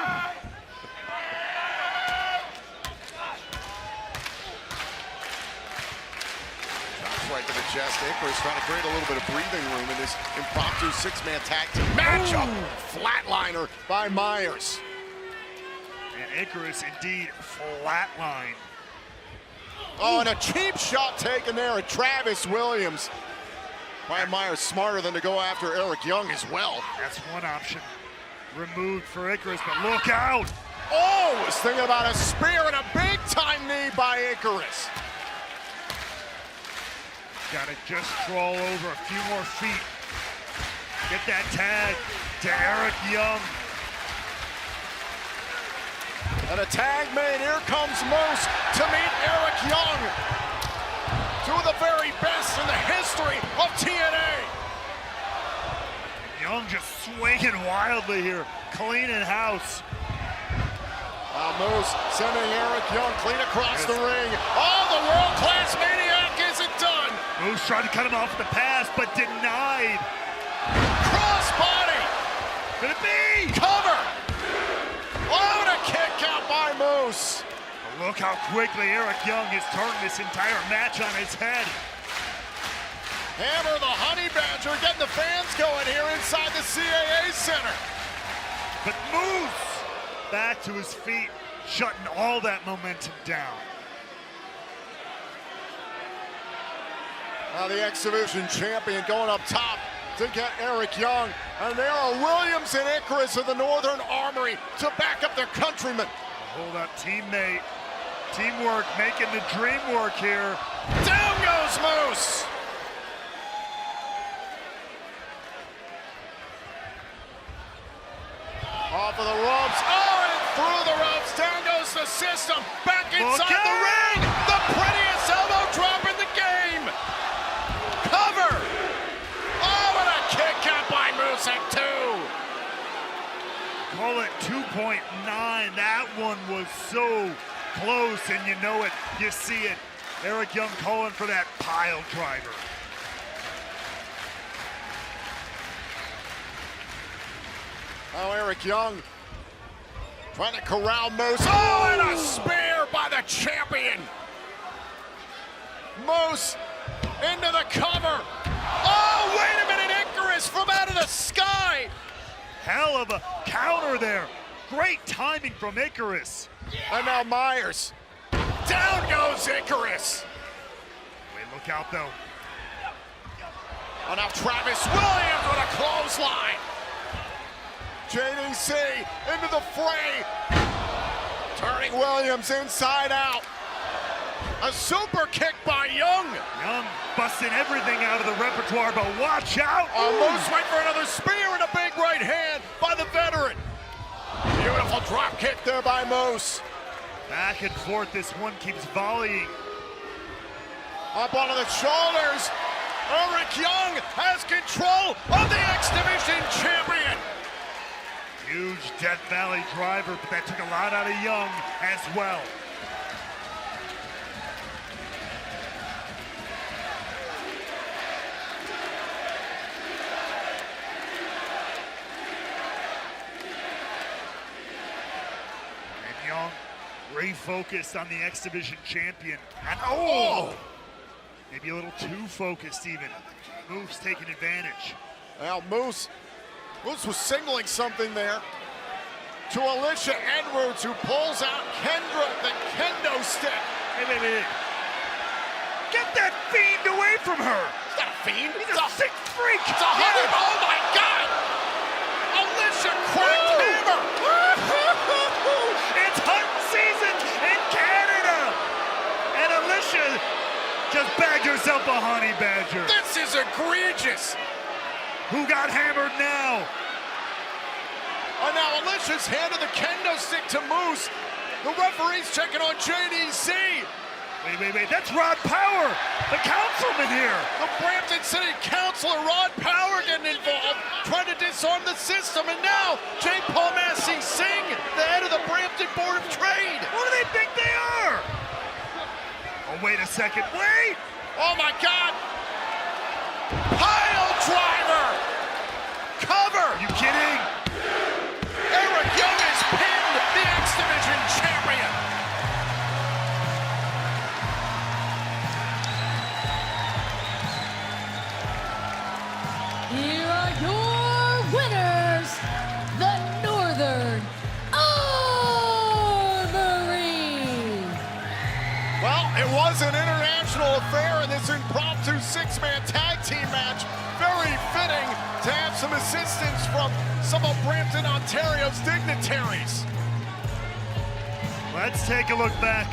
right to the chest. Icarus trying to create a little bit of breathing room in this impromptu six-man tag team matchup. Flatliner by Myers. And Icarus indeed flatlined. Oh, and a cheap shot taken there at Travis Williams. Brian Myers smarter than to go after Eric Young as well. That's one option removed for Icarus, but look out! Oh, was thinking about a spear and a big-time knee by Icarus. Gotta just crawl over a few more feet. Get that tag to Eric Young. And a tag made. Here comes Moose to meet Eric Young. Two of the very best in the history of TNA. Young just swinging wildly here, cleaning house. Moose sending Eric Young clean across the ring. Oh, the world-class maniac isn't done. Moose tried to cut him off with the pass, but denied. Crossbody. Could it be? Cover. Oh, and a kick out by Moose. But look how quickly Eric Young has turned this entire match on its head. Hammer the Honey Badger getting the fans going here inside the CAA Centre. But Moose back to his feet, shutting all that momentum down. Now the X Division champion going up top to get Eric Young. And there are Williams and Icarus of the Northern Armory to back up their countrymen. Hold up, teammate. Teamwork making the dream work here. Down goes Moose. Off of the ropes. Oh, and through the ropes. Down goes the system. Back inside the ring. The prettiest elbow drop in the game. Cover. Oh, and a kick out by Moose at 2. Call it 2.9. That one was so close, and you know it. You see it. Eric Young calling for that pile driver. Oh, Eric Young trying to corral Moose. Oh, and a spear by the champion. Moose into the cover. Oh, wait a minute, Icarus from out of the sky. Hell of a counter there. Great timing from Icarus. And now Myers. Down goes Icarus. Wait, look out though. Oh, now Travis Williams with a clothesline. JDC into the fray. Turning Williams inside out. A super kick by Young. Young busting everything out of the repertoire, but watch out. Moose wait for another spear and a big right hand by the veteran. Beautiful drop kick there by Moose. Back and forth, this one keeps volleying. Up onto the shoulders. Eric Young has control of the X Division champion. Huge Death Valley driver, but that took a lot out of Young as well. And Young refocused on the X Division champion. And maybe a little too focused even. Moose taking advantage. Well, Moose was signaling something there to Alicia Edwards, who pulls out Kendra, the kendo stick. Hey. Get that fiend away from her. He's not a fiend. He's a sick freak. It's a hundred. Oh my God. Alicia cracked hammer. It's hunting season in Canada. And Alicia just bagged herself a honey badger. This is egregious. Who got hammered now? And now Alicia's handed the kendo stick to Moose. The referee's checking on JDC. Wait, that's Rod Power, the councilman here. The Brampton City Councilor, Rod Power, getting involved, trying to disarm the system. And now, J. Paul Massey Singh, the head of the Brampton Board of Trade. Who do they think they are? Oh, wait a second, wait! Oh my God! Pile driver! Cover! Are you kidding? Eric Young has pinned the X Division champion. It was an international affair in this impromptu six-man tag team match. Very fitting to have some assistance from some of Brampton, Ontario's dignitaries. Let's take a look back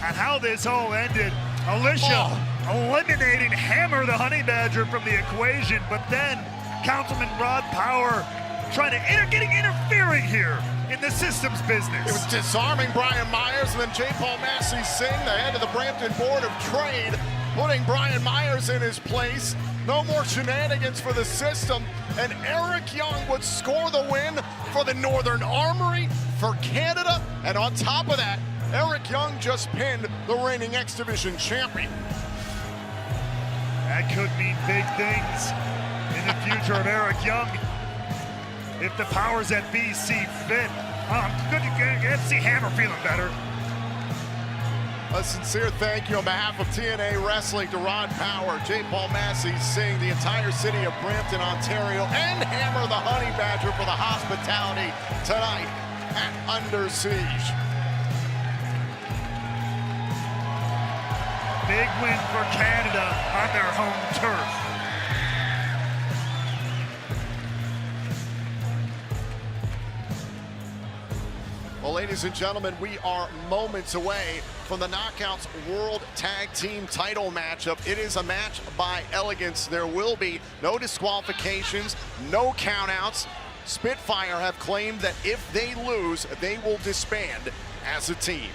at how this all ended. Alicia eliminating Hammer the Honey Badger from the equation, but then Councilman Rod Power trying to interfering here in the systems business. It was disarming Brian Myers, and then J. Paul Massey Singh, the head of the Brampton Board of Trade, putting Brian Myers in his place. No more shenanigans for the system, and Eric Young would score the win for the Northern Armory, for Canada, and on top of that, Eric Young just pinned the reigning X Division champion. That could mean big things in the future of Eric Young if the powers that be see fit. Good to see Hammer feeling better. A sincere thank you on behalf of TNA Wrestling to Rod Power, J. Paul Massey Singh, the entire city of Brampton, Ontario, and Hammer the Honey Badger for the hospitality tonight at Under Siege. Big win for Canada on their home turf. Well, ladies and gentlemen, we are moments away from the Knockouts World Tag Team title matchup. It is a match by elegance. There will be no disqualifications, no countouts. Spitfire have claimed that if they lose, they will disband as a team.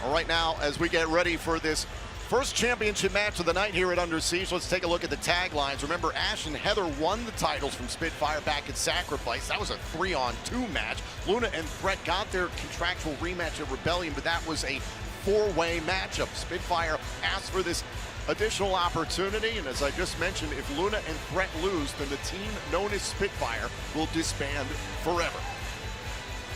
All right, now, as we get ready for this first championship match of the night here at Under Siege, let's take a look at the taglines. Remember, Ash and Heather won the titles from Spitfire back at Sacrifice. That was a 3-on-2 match. Luna and Threat got their contractual rematch at Rebellion, but that was a four-way matchup. Spitfire asked for this additional opportunity, and as I just mentioned, if Luna and Threat lose, then the team known as Spitfire will disband forever.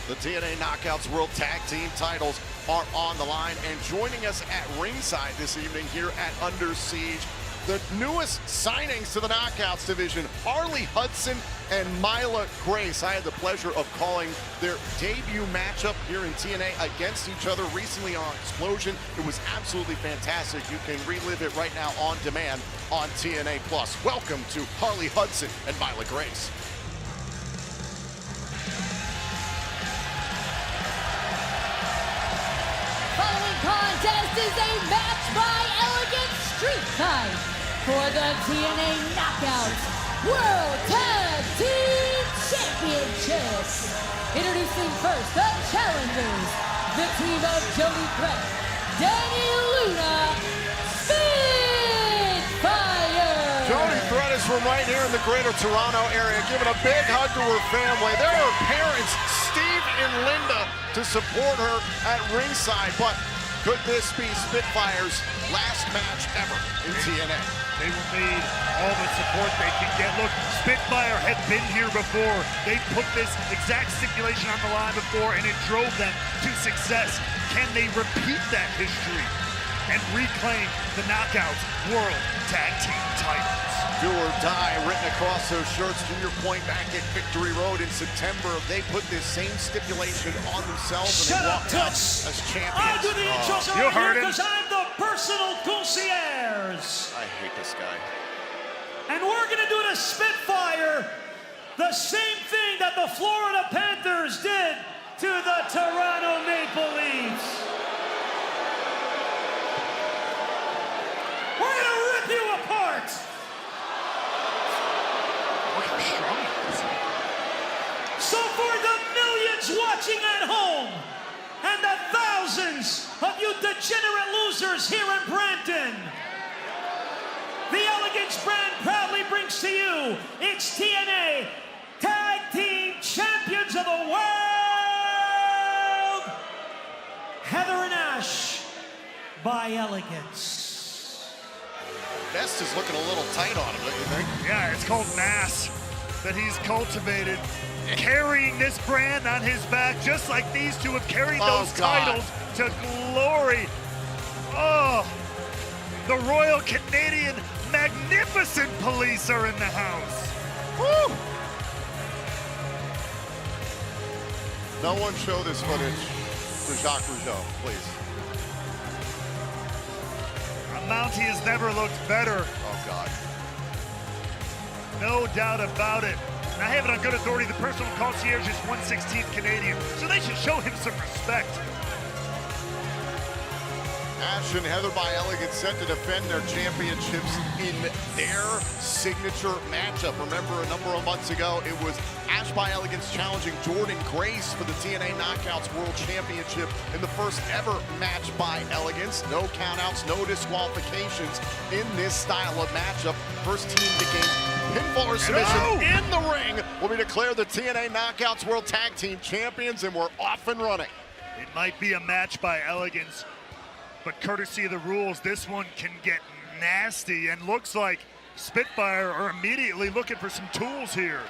The TNA Knockouts World Tag Team titles are on the line, and joining us at ringside this evening here at Under Siege, the newest signings to the Knockouts division, Harley Hudson and Mila Grace. I had the pleasure of calling their debut matchup here in TNA against each other recently on Explosion. It was absolutely fantastic. You can relive it right now on demand on TNA+. Welcome to Harley Hudson and Mila Grace. Contest is a match by Elegant Street Fight for the TNA Knockouts World Tag Team Championships. Introducing first the challengers, the team of Jody Threat, Danny Luna, Spitfire. Jody Threat is from right here in the Greater Toronto area, giving a big hug to her family. There are her parents, Steve and Linda, to support her at ringside, but could this be Spitfire's last match ever in TNA? They will need all the support they can get. Look, Spitfire had been here before. They put this exact stipulation on the line before, and it drove them to success. Can they repeat that history and reclaim the Knockouts World Tag Team titles? Do or die written across those shirts. To your point, back at Victory Road in September, they put this same stipulation on themselves and they walked out as champions. I do the intros you heard him. because I'm the personal concierge. I hate this guy. And we're going to do to Spitfire the same thing that the Florida Panthers did to the Toronto Maple Leafs. We're going to rip you apart. So for the millions watching at home and the thousands of you degenerate losers here in Brampton, the Elegance brand proudly brings to you its TNA Tag Team Champions of the World, Heather and Ash by Elegance. Vest is looking a little tight on him, don't you think? Yeah, it's called mass that he's cultivated, carrying this brand on his back, just like these two have carried those titles to glory. Oh, the Royal Canadian Magnificent Police are in the house. Woo! No one show this footage to Jacques Rougeau, please. Mountie has never looked better. Oh, God. No doubt about it. And I have it on good authority, the personal concierge is 1/16th Canadian, so they should show him some respect. Ash and Heather by Elegance set to defend their championships in their signature matchup. Remember, a number of months ago, it was Ash by Elegance challenging Jordan Grace for the TNA Knockouts World Championship in the first ever match by Elegance. No countouts, no disqualifications in this style of matchup. First team to gain pinfall or submission in the ring will be declared the TNA Knockouts World Tag Team Champions, and we're off and running. It might be a match by Elegance, but courtesy of the rules, this one can get nasty, and looks like Spitfire are immediately looking for some tools here.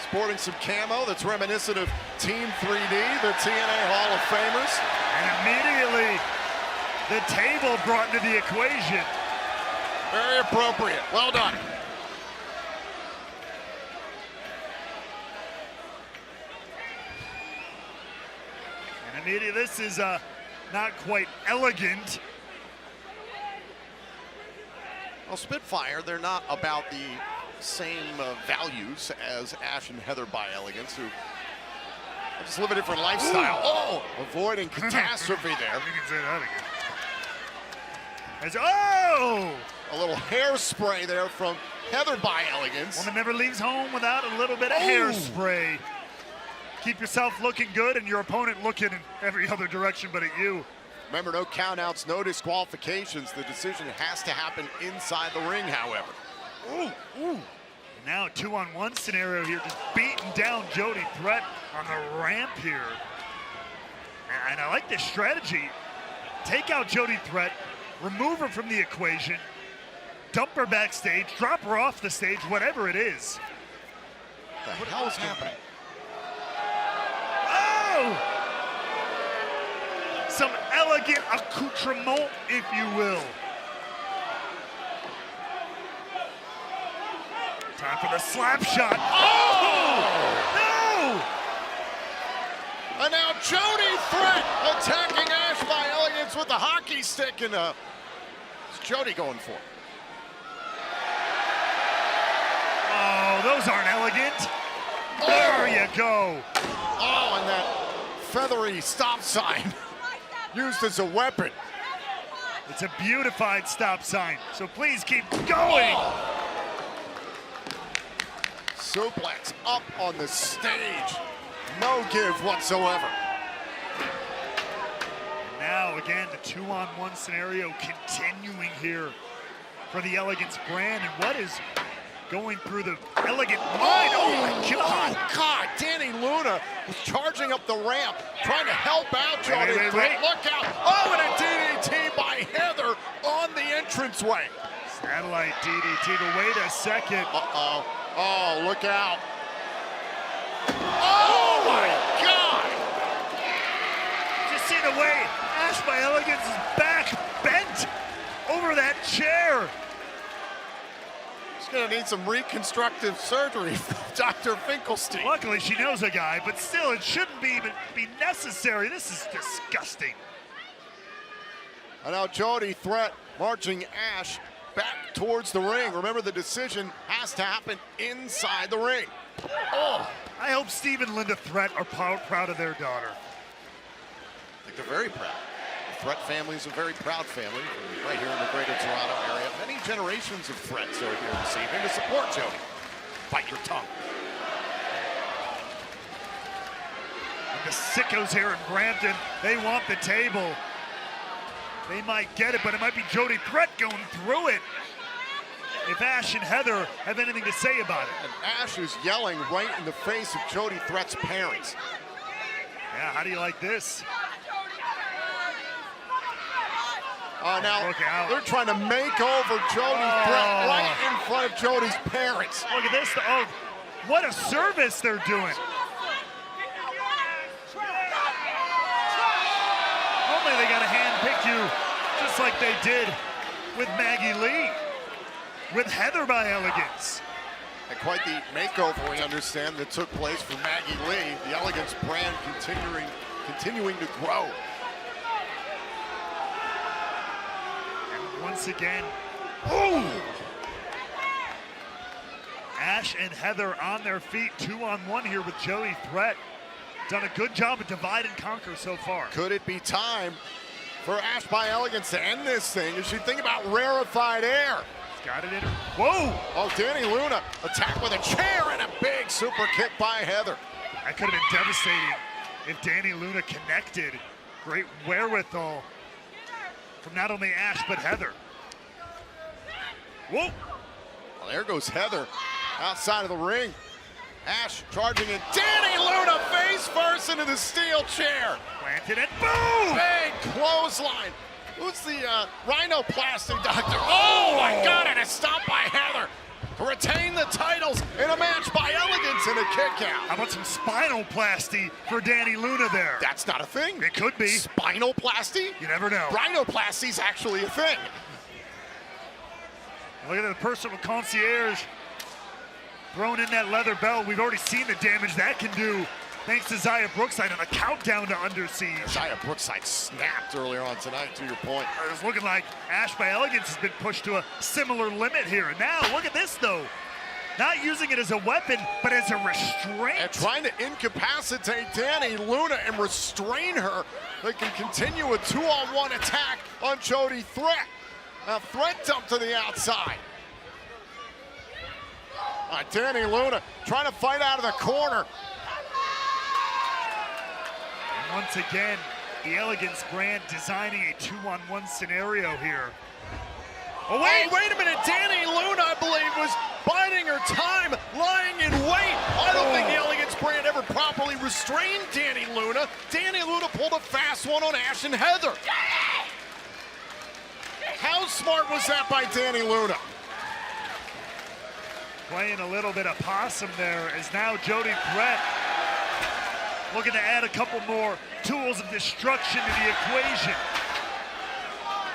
Sporting some camo that's reminiscent of Team 3D, the TNA Hall of Famers. And immediately, the table brought into the equation. Very appropriate. Well done. And immediately, this is not quite elegant. Well, Spitfire, they're not about the same values as Ash and Heather by Elegance, who just live a different lifestyle. Ooh. Oh, avoiding catastrophe there. You can say that again. As, oh! A little hairspray there from Heather by Elegance. Woman never leaves home without a little bit of hairspray. Keep yourself looking good and your opponent looking in every other direction but at you. Remember, no countouts, no disqualifications. The decision has to happen inside the ring, however. Ooh, ooh. Now a 2-on-1 scenario here, just beating down Jody Threat on the ramp here. And I like this strategy. Take out Jody Threat, remove her from the equation, dump her backstage, drop her off the stage, whatever it is. What the hell is happening? Oh! Some elegant accoutrement, if you will. Time for the slap shot. Oh! No! And now Jody Threat attacking Ash by Elegance with the hockey stick, and what's Jody going for? Oh, those aren't elegant. There you go. Oh, and that feathery stop sign used as a weapon. It's a beautified stop sign, so please keep going. Oh. Suplex up on the stage. No give whatsoever. And now, again, the 2-on-1 scenario continuing here for the Elegance brand. And what is going through the Elegant mind? Oh, my God. Oh, God. Danny Luna was charging up the ramp, trying to help out Jody Threat. Look out. Oh, and a DDT by Heather on the entranceway. Satellite DDT, but wait a second. Uh-oh. Oh, look out. Oh, my God. Just see the way Ash by Elegance's back bent over that chair. She's going to need some reconstructive surgery from Dr. Finkelstein. Luckily, she knows a guy, but still, it shouldn't be necessary. This is disgusting. And now Jody Threat marching Ash back towards the ring. Remember, the decision has to happen inside the ring. Oh, I hope Steve and Linda Threat are proud of their daughter. I think they're very proud. The Threat family is a very proud family right here in the greater Toronto area. Many generations of Threats are here this evening to support Jody. Bite your tongue. And the sickos here in Brampton, they want the table. They might get it, but it might be Jody Threat going through it. If Ash and Heather have anything to say about it. And Ash is yelling right in the face of Jody Threat's parents. Yeah, how do you like this? Now they're trying to make over Jody Threat right in front of Jody's parents. Look at this. Oh, what a service they're doing. Hopefully they got to handpick you just like they did with Maggie Lee, with Heather by Elegance. And quite the makeover, we understand, that took place for Maggie Lee. The Elegance brand continuing to grow. once again. Ooh! Ash and Heather on their feet, 2-on-1 here with Jody Threat. Done a good job of divide and conquer so far. Could it be time for Ash by Elegance to end this thing? Is she thinking about rarefied air? She's got it in her. Whoa! Oh, Danny Luna attacked with a chair and a big super kick by Heather. That could have been devastating if Danny Luna connected. Great wherewithal from not only Ash, but Heather. Whoa! Well, there goes Heather outside of the ring. Ash charging in. Danny Luna face first into the steel chair. Planted it. Boom! Big clothesline. Who's the rhinoplasty doctor? Oh my God, and a stop by Heather to retain the titles in a match by Elegance and a kick out. How about some spinoplasty for Danny Luna there? That's not a thing. It could be. Spinoplasty? You never know. Rhinoplasty's actually a thing. Look at the personal concierge throwing in that leather belt. We've already seen the damage that can do thanks to Zaya Brookside on a countdown to Under Siege. Zaya Brookside snapped earlier on tonight, to your point. It's looking like Ash by Elegance has been pushed to a similar limit here. And now, look at this though. Not using it as a weapon, but as a restraint. And trying to incapacitate Danny Luna and restrain her. They can continue a 2-on-1 attack on Jody Threat. A threat dump to the outside. Danny Luna trying to fight out of the corner. And once again, the Elegance brand designing a 2-on-1 scenario here. Oh, wait a minute. Danny Luna, I believe, was biding her time, lying in wait. I don't think the Elegance brand ever properly restrained Danny Luna. Danny Luna pulled a fast one on Ash and Heather. How smart was that by Danny Luna? Playing a little bit of possum there as now Jody Threat looking to add a couple more tools of destruction to the equation.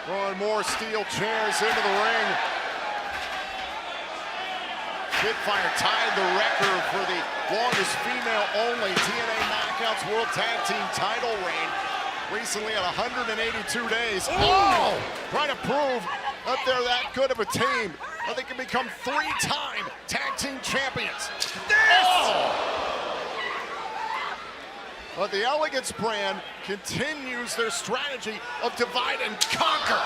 Throwing more steel chairs into the ring. Spitfire tied the record for the longest female-only TNA Knockouts World Tag Team title reign. Recently at 182 days. Oh! Trying to prove that they're that good of a team. That they can become 3-time tag team champions. But the Elegance brand continues their strategy of divide and conquer.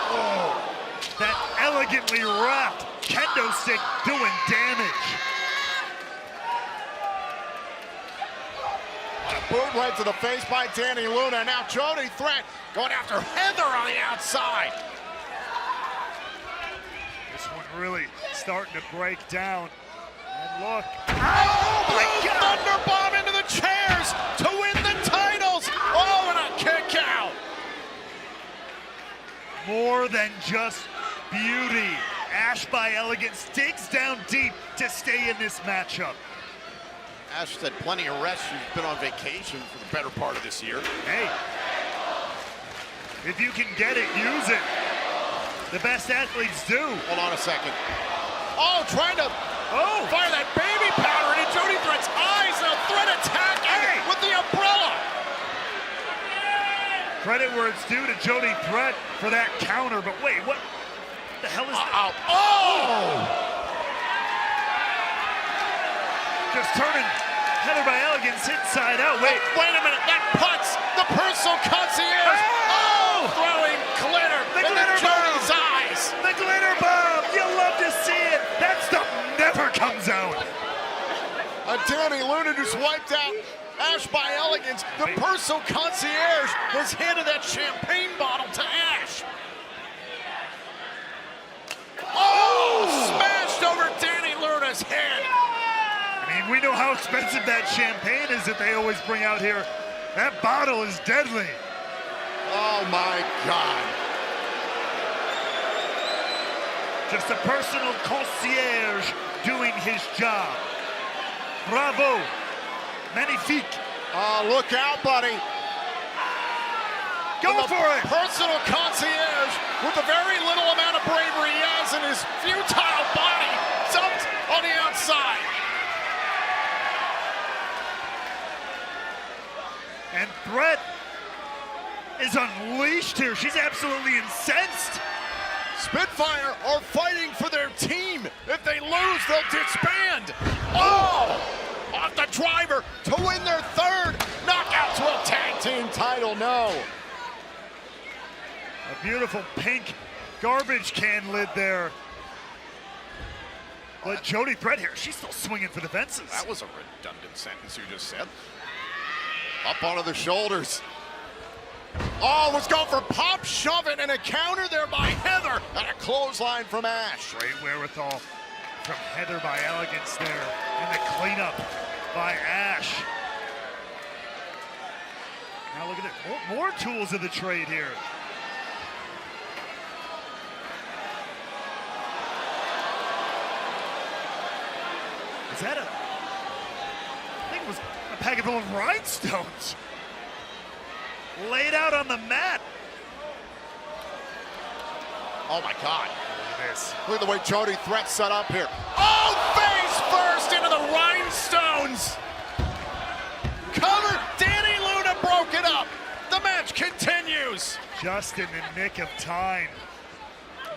That elegantly wrapped kendo stick doing damage. A boot right to the face by Danny Luna. Now Jody Threat going after Heather on the outside. This one really starting to break down. And look. Oh my God! Thunderbomb into the chairs to win the titles. Oh, and a kick out. More than just beauty. Ash by Elegance digs down deep to stay in this matchup. Ash said plenty of rest. She's been on vacation for the better part of this year. Hey, if you can get it, use it. The best athletes do. Hold on a second. Oh, trying to fire that baby powder into Jody Threat's eyes. A Threat attacking with the umbrella. Credit where it's due to Jody Threat for that counter, but wait, what the hell is that? Oh! Just turning Heather by Elegance inside out. Wait a minute. That puts the personal concierge. Oh! Throwing glitter into Jody's eyes. The glitter bomb. You love to see it. That stuff never comes out. Danny Luna just wiped out Ash by Elegance. The personal concierge has handed that champagne bottle to Ash. Oh! Smashed over Danny Luna's head. I mean, we know how expensive that champagne is that they always bring out here. That bottle is deadly. Oh my God. Just a personal concierge doing his job. Bravo. Magnifique. Look out, buddy. Go for it. Personal concierge with the very little amount of bravery he has in his futile body dumped on the outside. And Threat is unleashed here. She's absolutely incensed. Spitfire are fighting for their team. If they lose, they'll disband. Oh! Off the driver to win their third. Knockout to a tag team title, no. A beautiful pink garbage can lid there. But Jody Threat here, she's still swinging for the fences. That was a redundant sentence you just said. Up onto the shoulders. Oh, was going for pop shoving and a counter there by Heather and a clothesline from Ash. Great wherewithal from Heather by Elegance there, and the cleanup by Ash. Now look at it, more tools of the trade here. Is that I think it was a packet full of rhinestones laid out on the mat. Oh my God. Look at this. Look at the way Jody Threat set up here. Oh, face first into the rhinestones. Cover. Danny Luna broke it up. The match continues. Just in the nick of time.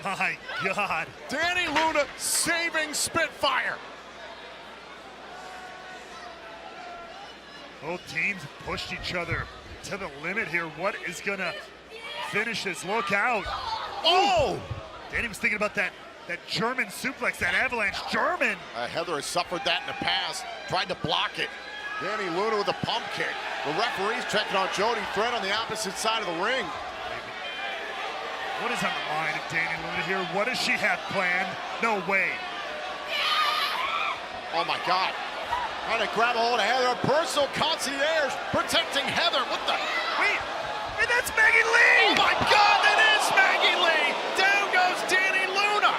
My God. Danny Luna saving Spitfire. Both teams pushed each other to the limit here. What is gonna finish this? Look out. Oh! Danny was thinking about that German suplex, that avalanche German. Heather has suffered that in the past, tried to block it. Danny Luna with a pump kick. The referee's checking on Jody Threat on the opposite side of the ring. What is on the mind of Danny Luna here? What does she have planned? No way. Oh my God. Trying to grab a hold of Heather. Personal concierge protecting Heather. What the? Wait, and that's Maggie Lee! Oh my God, that is Maggie Lee! Down goes Danny Luna!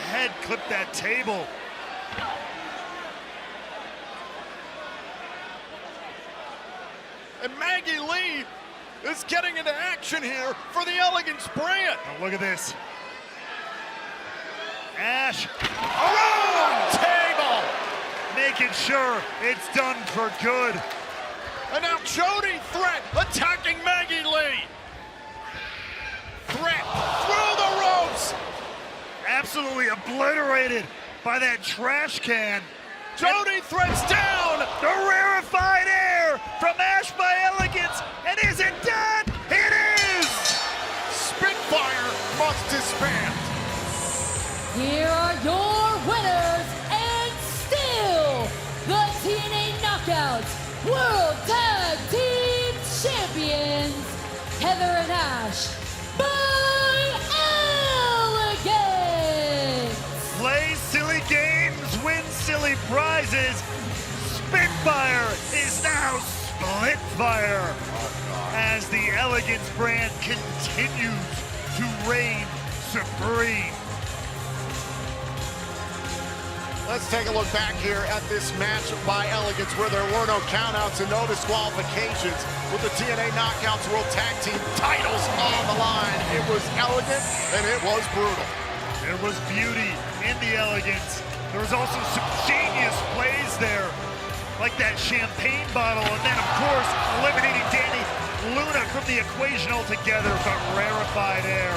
Head clipped that table. And Maggie Lee is getting into action here for the Elegance brand. Now look at this. Ash, around table, making sure it's done for good. And now Jody Threat attacking Maggie Lee. Threat through the ropes. Absolutely obliterated by that trash can. Jody Threat's down. The rarefied air from Ash by Elegance. And is it done? It is! Spitfire must disband. Here are your winners and still the TNA Knockouts World Tag Team Champions, Heather and Ash by Elegance. Play silly games, win silly prizes. Spitfire is now Splitfire as the Elegance brand continues to reign supreme. Let's take a look back here at this match by Elegance where there were no countouts and no disqualifications with the TNA Knockouts World Tag Team titles on the line. It was elegant and it was brutal. There was beauty in the Elegance. There was also some genius plays there, like that champagne bottle, and then of course eliminating Danny Luna from the equation altogether, but rarefied air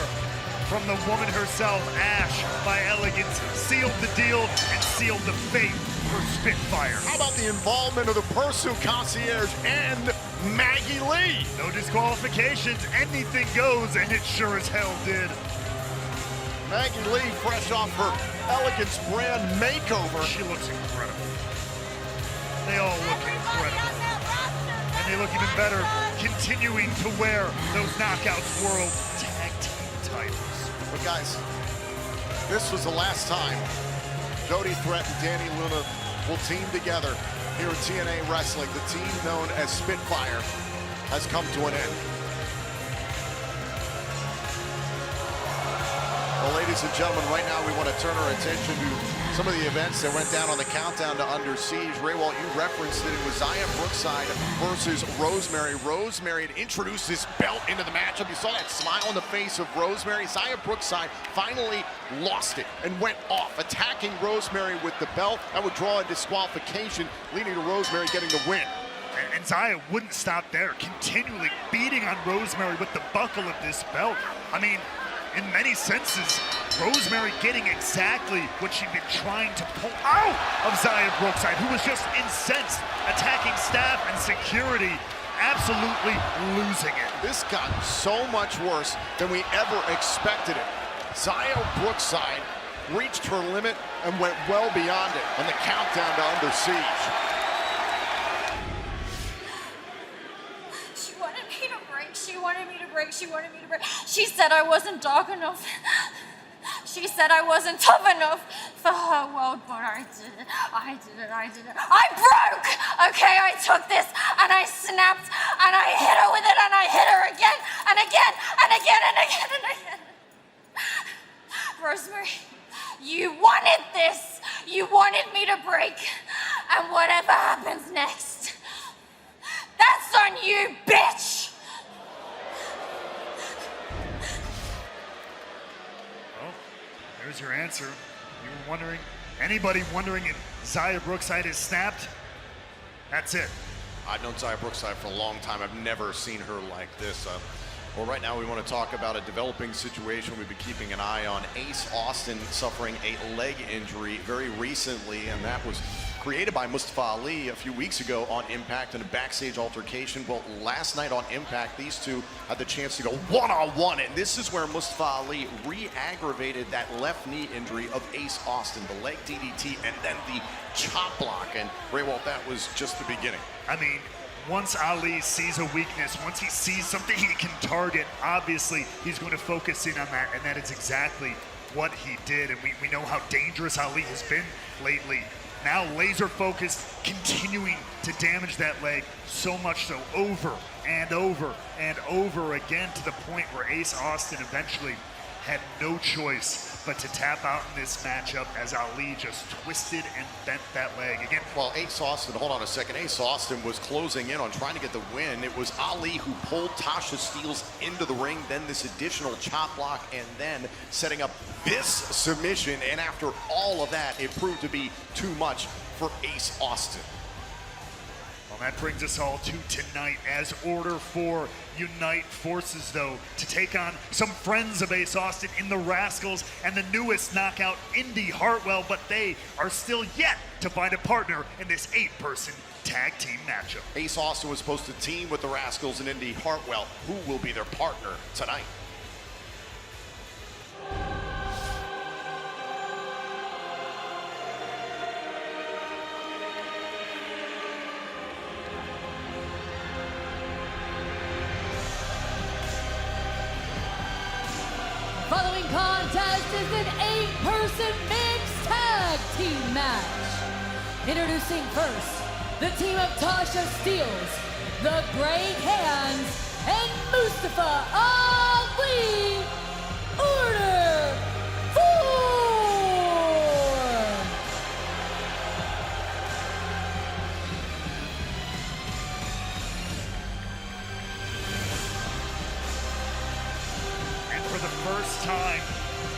from the woman herself. Ash by Elegance sealed the deal and sealed the fate for Spitfire. How about the involvement of the Pursuit Concierge and Maggie Lee? No disqualifications, anything goes, and it sure as hell did. Maggie Lee fresh off her Elegance brand makeover. She looks incredible. They all look incredible. And they look even better continuing to wear those Knockouts World Tag Team titles. But guys, this was the last time Jody Threat and Danny Luna will team together here at TNA Wrestling. The team known as Spitfire has come to an end. Well, ladies and gentlemen, right now we want to turn our attention to some of the events that went down on the countdown to Under Siege. Ray Walt, you referenced it. It was Zaya Brookside versus Rosemary. Rosemary had introduced this belt into the matchup. You saw that smile on the face of Rosemary. Zaya Brookside finally lost it and went off, attacking Rosemary with the belt. That would draw a disqualification, leading to Rosemary getting the win. And Zaya wouldn't stop there, continually beating on Rosemary with the buckle of this belt. I mean, in many senses, Rosemary getting exactly what she'd been trying to pull out of Zaya Brookside, who was just incensed, attacking staff and security, absolutely losing it. This got so much worse than we ever expected it. Zaya Brookside reached her limit and went well beyond it, and the countdown to Under Siege. She wanted me to break, she wanted me to break, she wanted me to break. She said I wasn't dark enough. She said I wasn't tough enough for her world, but I did it. I did it, I did it. I broke! Okay, I took this and I snapped and I hit her with it and I hit her again and again and again and again and again. Rosemary, you wanted this. You wanted me to break. And whatever happens next, that's on you, bitch! Well, there's your answer. You were wondering, anybody wondering if Zaya Brookside is snapped? That's it. I've known Zaya Brookside for a long time. I've never seen her like this. Well, right now we want to talk about a developing situation we've been keeping an eye on. Ace Austin suffering a leg injury very recently, and that was created by Mustafa Ali a few weeks ago on Impact in a backstage altercation. Well, last night on Impact, these two had the chance to go one-on-one, and this is where Mustafa Ali re-aggravated that left knee injury of Ace Austin, the leg DDT, and then the chop block. And Ray Walt, that was just the beginning. I mean, once Ali sees a weakness, once he sees something he can target, obviously he's going to focus in on that, and that is exactly what he did. And we know how dangerous Ali has been lately. Now laser focused, continuing to damage that leg, so much so over and over and over again, to the point where Ace Austin eventually had no choice but to tap out in this matchup as Ali just twisted and bent that leg again. Well, Ace Austin, hold on a second. Ace Austin was closing in on trying to get the win. It was Ali who pulled Tasha Steelz into the ring, then this additional chop block, and then setting up this submission. And after all of that, it proved to be too much for Ace Austin. Well, that brings us all to tonight, as Order 4 unite forces, though, to take on some friends of Ace Austin in the Rascals and the newest knockout, Indy Hartwell, but they are still yet to find a partner in this 8-person tag team matchup. Ace Austin was supposed to team with the Rascals and Indy Hartwell. Who will be their partner tonight? Following contest is an 8-person mixed tag team match. Introducing first, the team of Tasha Steelz, the Great Hands, and Mustafa Ali. Order 4. And for the first time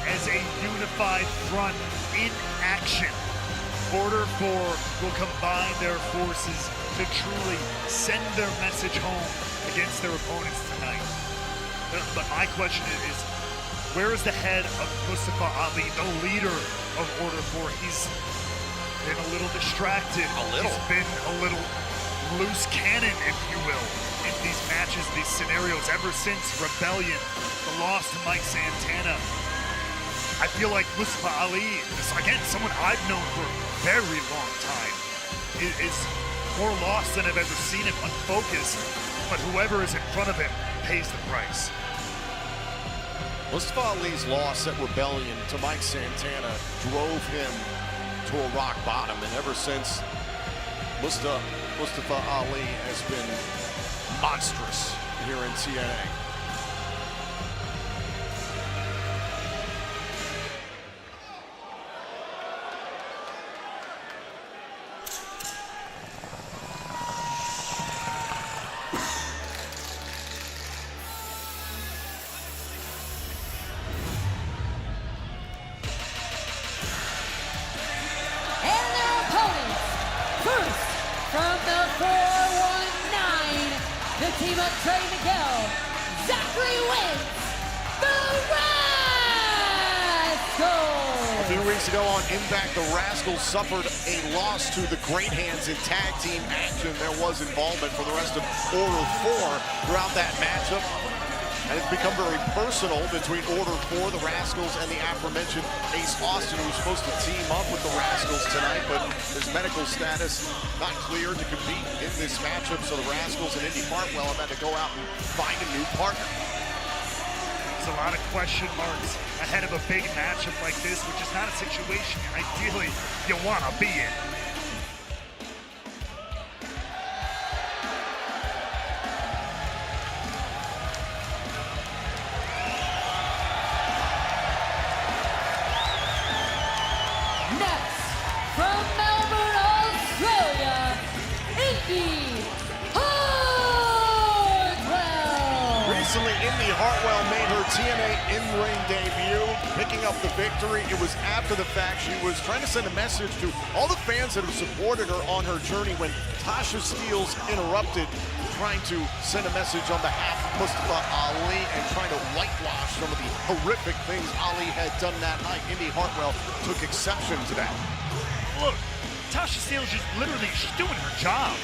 as a unified front in action, Order 4 will combine their forces to truly send their message home against their opponents tonight. But my question is, where is the head of Mustafa Ali, the leader of Order 4? He's been a little distracted. He's been a little loose cannon, if you will, in these matches, these scenarios, ever since Rebellion, the loss to Mike Santana. I feel like Mustafa Ali is, again, someone I've known for a very long time, is more lost than I've ever seen him, unfocused, but whoever is in front of him pays the price. Mustafa Ali's loss at Rebellion to Mike Santana drove him to a rock bottom, and ever since, Mustafa Ali has been monstrous here in TNA. And their opponents, first from the 4-1 team of Trey Miguel, Zachary Wentz, the Rascals. A few weeks ago on Impact, the Rascals suffered a loss to the Great Hands in tag team action. There was involvement for the rest of Order 4 throughout that matchup. And it's become very personal between Order 4, the Rascals, and the aforementioned Ace Austin, who was supposed to team up with the Rascals tonight, but his medical status not clear to compete in this matchup. So the Rascals and Indy Hartwell have had to go out and find a new partner. There's a lot of question marks ahead of a big matchup like this, which is not a situation ideally you want to be in. Next, from Melbourne, Australia, Indy Hartwell. Recently, Indy Hartwell made her TNA in-ring debut, picking up the victory. It was after the fact. She was trying to send a message to all the fans that have supported her on her journey when Tasha Steelz interrupted, trying to send a message on behalf of Mustafa Ali and trying to whitewash some of the horrific things Ali had done that night. Indy Hartwell took exception to that. Look, Tasha Steelz is literally, she's doing her job.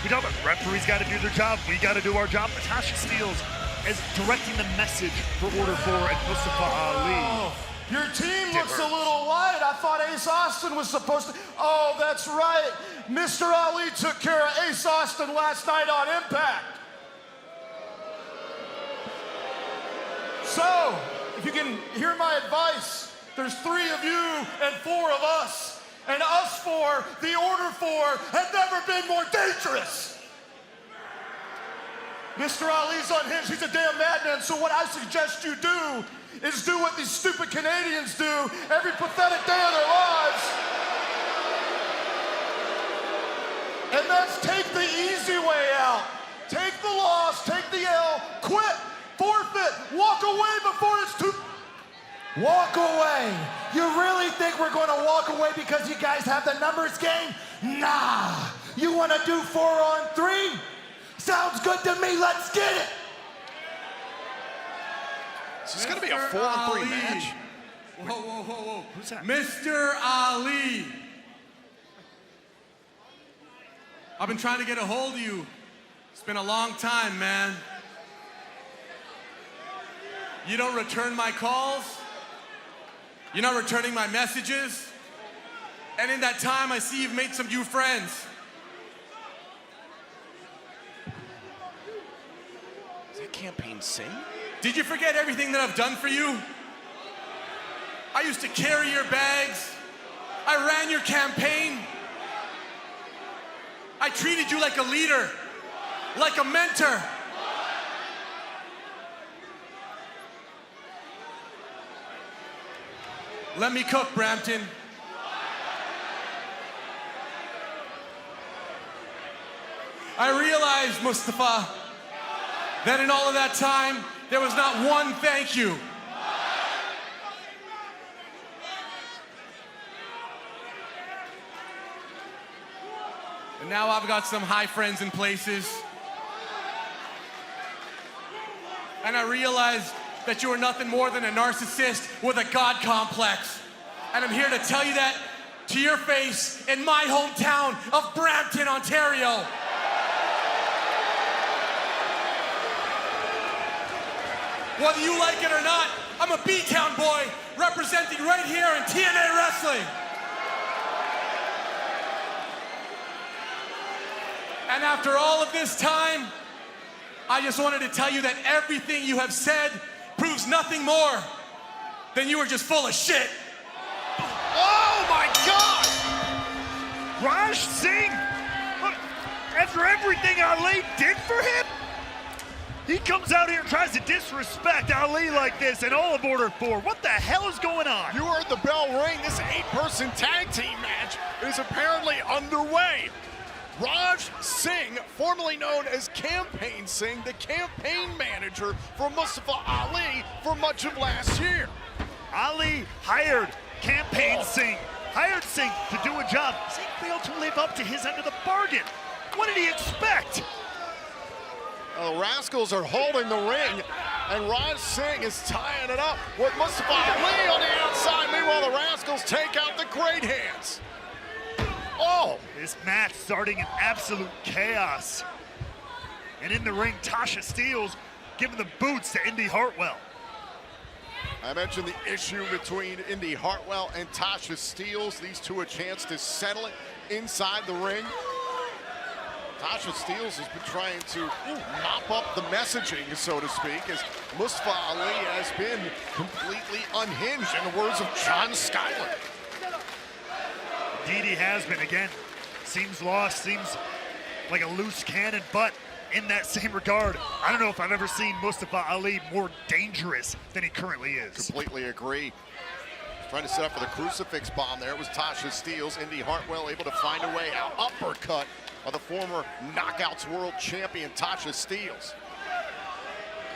We talk about referees got to do their job, we got to do our job, but Tasha Steelz is directing the message for Order 4 and Mustafa Ali. Your team looks a little light. I thought Ace Austin was supposed to. Oh, that's right. Mr. Ali took care of Ace Austin last night on Impact. So, if you can hear my advice, there's 3 of you and 4 of us. And us 4, the Order 4, have never been more dangerous. Mr. Ali's unhinged. He's a damn madman. So what I suggest you do is do what these stupid Canadians do every pathetic day of their lives. And that's take the easy way out. Take the loss, take the L, quit, forfeit, walk away before it's too... Walk away. You really think we're going to walk away because you guys have the numbers game? Nah. You want to do 4-on-3? Sounds good to me. Let's get it. This is going to be a 4-on-3 match. Whoa, whoa, whoa, whoa. Who's that? Mr. Ali. I've been trying to get a hold of you. It's been a long time, man. You don't return my calls. You're not returning my messages. And in that time, I see you've made some new friends. Is that Campaign Sing? Did you forget everything that I've done for you? I used to carry your bags. I ran your campaign. I treated you like a leader, like a mentor. Let me cook, Brampton. I realized, Mustafa, that in all of that time, there was not one thank you. And now I've got some high friends in places. And I realized that you are nothing more than a narcissist with a God complex. And I'm here to tell you that to your face in my hometown of Brampton, Ontario. Whether you like it or not, I'm a B-Town boy representing right here in TNA Wrestling. And after all of this time, I just wanted to tell you that everything you have said proves nothing more than you were just full of shit. Oh my God! Raj Singh, after everything Ali did for him, he comes out here and tries to disrespect Ali like this and all of Order 4. What the hell is going on? You heard the bell ring. This 8-person tag team match is apparently underway. Raj Singh, formerly known as Campaign Singh, the campaign manager for Mustafa Ali for much of last year. Ali hired Campaign Singh, hired Singh to do a job. Singh failed to live up to his end of the bargain. What did he expect? Well, the Rascals are holding the ring, and Raj Singh is tying it up with Mustafa Ali on the outside. Meanwhile, the Rascals take out the Great Hands. Oh! This match starting in absolute chaos. And in the ring, Tasha Steelz giving the boots to Indy Hartwell. I mentioned the issue between Indy Hartwell and Tasha Steelz. These two a chance to settle it inside the ring. Tasha Steelz has been trying to mop up the messaging, so to speak, as Mustafa Ali has been completely unhinged, in the words of John Skyler. Indeed he has been. Again, seems lost, seems like a loose cannon, but in that same regard, I don't know if I've ever seen Mustafa Ali more dangerous than he currently is. Completely agree. Trying to set up for the crucifix bomb there. It was Tasha Steelz. Indy Hartwell able to find a way out. Uppercut of the former Knockouts World Champion, Tasha Steelz.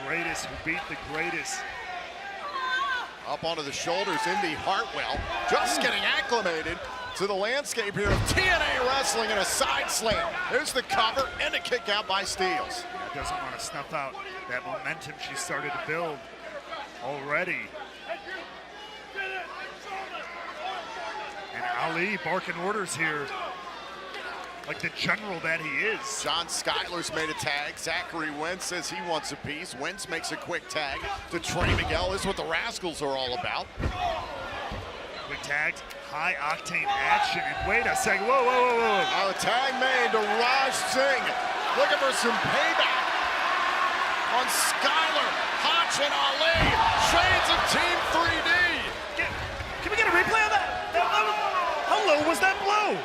Greatest who beat the greatest. Up onto the shoulders, Indy Hartwell just getting acclimated to the landscape here of TNA Wrestling, and a side slam. There's the cover and a kick out by Steelz. Doesn't want to snuff out that momentum she started to build already. And Ali barking orders here, like the general that he is. John Skyler's made a tag. Zachary Wentz says he wants a piece. Wentz makes a quick tag to Trey Miguel. This is what the Rascals are all about. Quick tags, high octane action, and wait a second, whoa, whoa, whoa, whoa. Now a tag made to Raj Singh. Looking for some payback on Skyler, Hotch, and Ali. Shades of Team 3D. Can we get a replay of that? How low was that blow?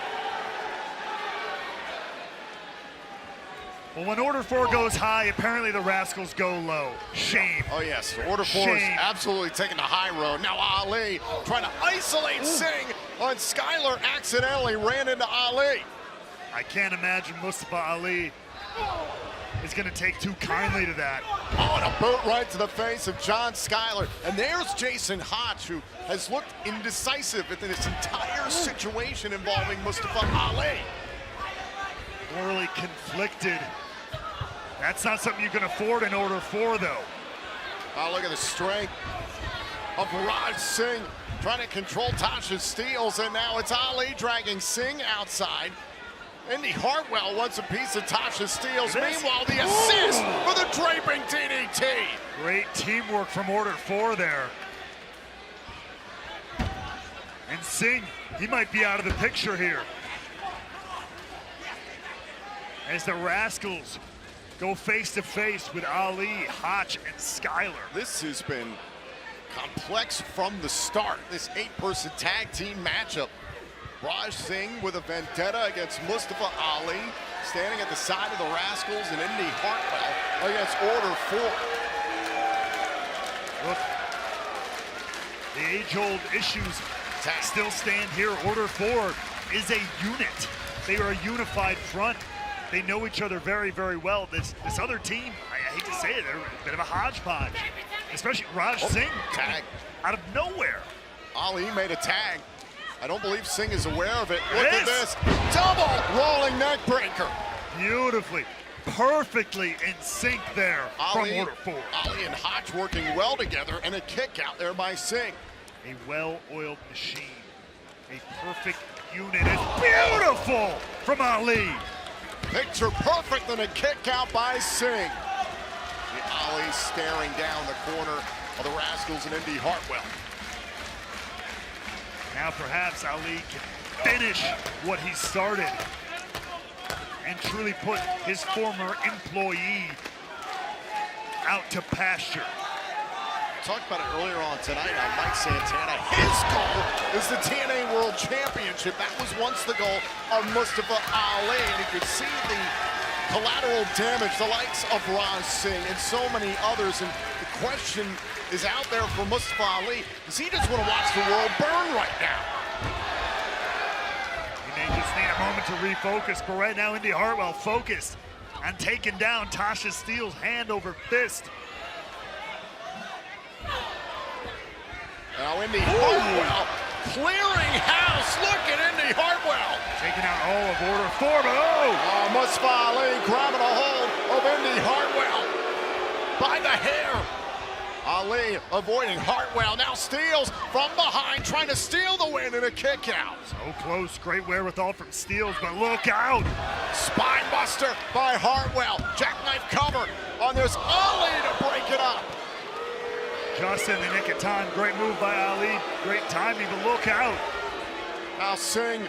Well, when Order 4 goes high, apparently the Rascals go low. Shame. Oh, yes. Order 4 is absolutely taking the high road. Now Ali trying to isolate Singh on Skyler. Accidentally ran into Ali. I can't imagine Mustafa Ali is going to take too kindly to that. Oh, and a boot right to the face of John Skyler. And there's Jason Hotch, who has looked indecisive in this entire situation involving Mustafa Ali. Morally conflicted. That's not something you can afford in Order 4, though. Oh, look at the strength of Raj Singh trying to control Tasha Steelz, and now it's Ali dragging Singh outside. Indy Hartwell wants a piece of Tasha Steelz. Meanwhile, the assist for the draping DDT. Great teamwork from Order 4 there. And Singh, he might be out of the picture here, as the Rascals go face-to-face with Ali, Hotch, and Skyler. This has been complex from the start, this 8-person tag team matchup. Raj Singh with a vendetta against Mustafa Ali, standing at the side of the Rascals, and Indy Hartwell against Order 4. Look, the age-old issues still stand here. Order 4 is a unit. They are a unified front. They know each other very, very well. This other team, I hate to say it, they're a bit of a hodgepodge. Especially Raj Singh, tag out of nowhere. Ali made a tag. I don't believe Singh is aware of it. Look at this, double rolling neck breaker. Beautifully, perfectly in sync there from Order 4. Ali and Hotch working well together, and a kick out there by Singh. A well-oiled machine, a perfect unit. It's beautiful from Ali. Picture perfect and a kick out by Singh. Ali staring down the corner of the Rascals and Indy Hartwell. Now perhaps Ali can finish what he started and truly put his former employee out to pasture. Talked about it earlier on tonight on Mike Santana. His goal is the TNA World Championship. That was once the goal of Mustafa Ali. And you could see the collateral damage, the likes of Raj Singh and so many others. And the question is out there for Mustafa Ali. Does he just want to watch the world burn right now? He may just need a moment to refocus, but right now Indy Hartwell focused on taking down Tasha Steelz hand over fist. Now Indy Hartwell clearing house. Look at Indy Hartwell. Taking out all of Order 4, but oh! Mustafa Ali grabbing a hold of Indy Hartwell. by the hair. Ali avoiding Hartwell, now steals from behind, trying to steal the win in a kick out. So close, great wherewithal from Steels, but look out. Spine buster by Hartwell, jackknife cover on this Ali to break it up. Just in the nick of time, great move by Ali, great timing, but look out. Now Singh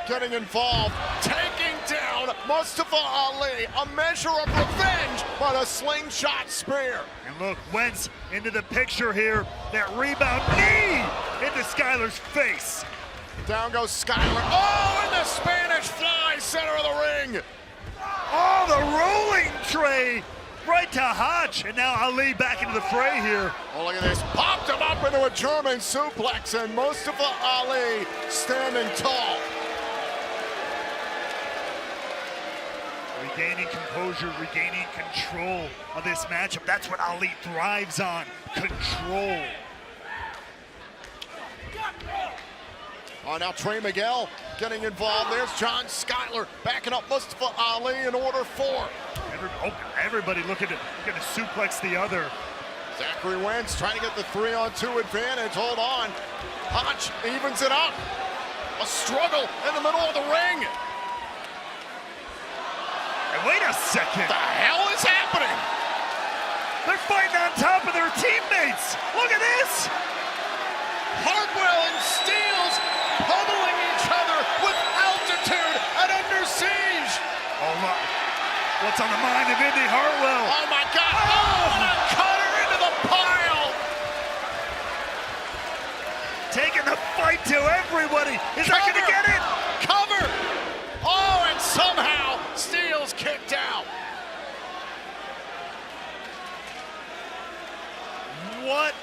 getting involved, taking down Mustafa Ali, a measure of revenge by the slingshot spear. And look, Wentz into the picture here, that rebound knee into Skyler's face. Down goes Skyler, oh, and the Spanish fly, center of the ring. Oh, the rolling tray, right to Hodge, and now Ali back into the fray here. Oh, look at this, popped him up into a German suplex, and Mustafa Ali standing tall. Regaining composure, regaining control of this matchup. That's what Ali thrives on, control. Oh, now Trey Miguel getting involved. There's John Skyler backing up Mustafa Ali in order 4. Everybody looking to suplex the other. Zachary Wentz trying to get the 3-on-2 advantage. Hold on. Hodge evens it up. A struggle in the middle of the ring. And wait a second. What the hell is happening? They're fighting on top of their teammates. Look at this. Hartwell and Steels pummeling each other with altitude and under siege. Oh, look. What's on the mind of Indy Hartwell? Oh, my God. Oh, and a cutter into the pile. Taking the fight to everybody. Is that going to get it? Cover. Oh, and somehow Steels kicked out. What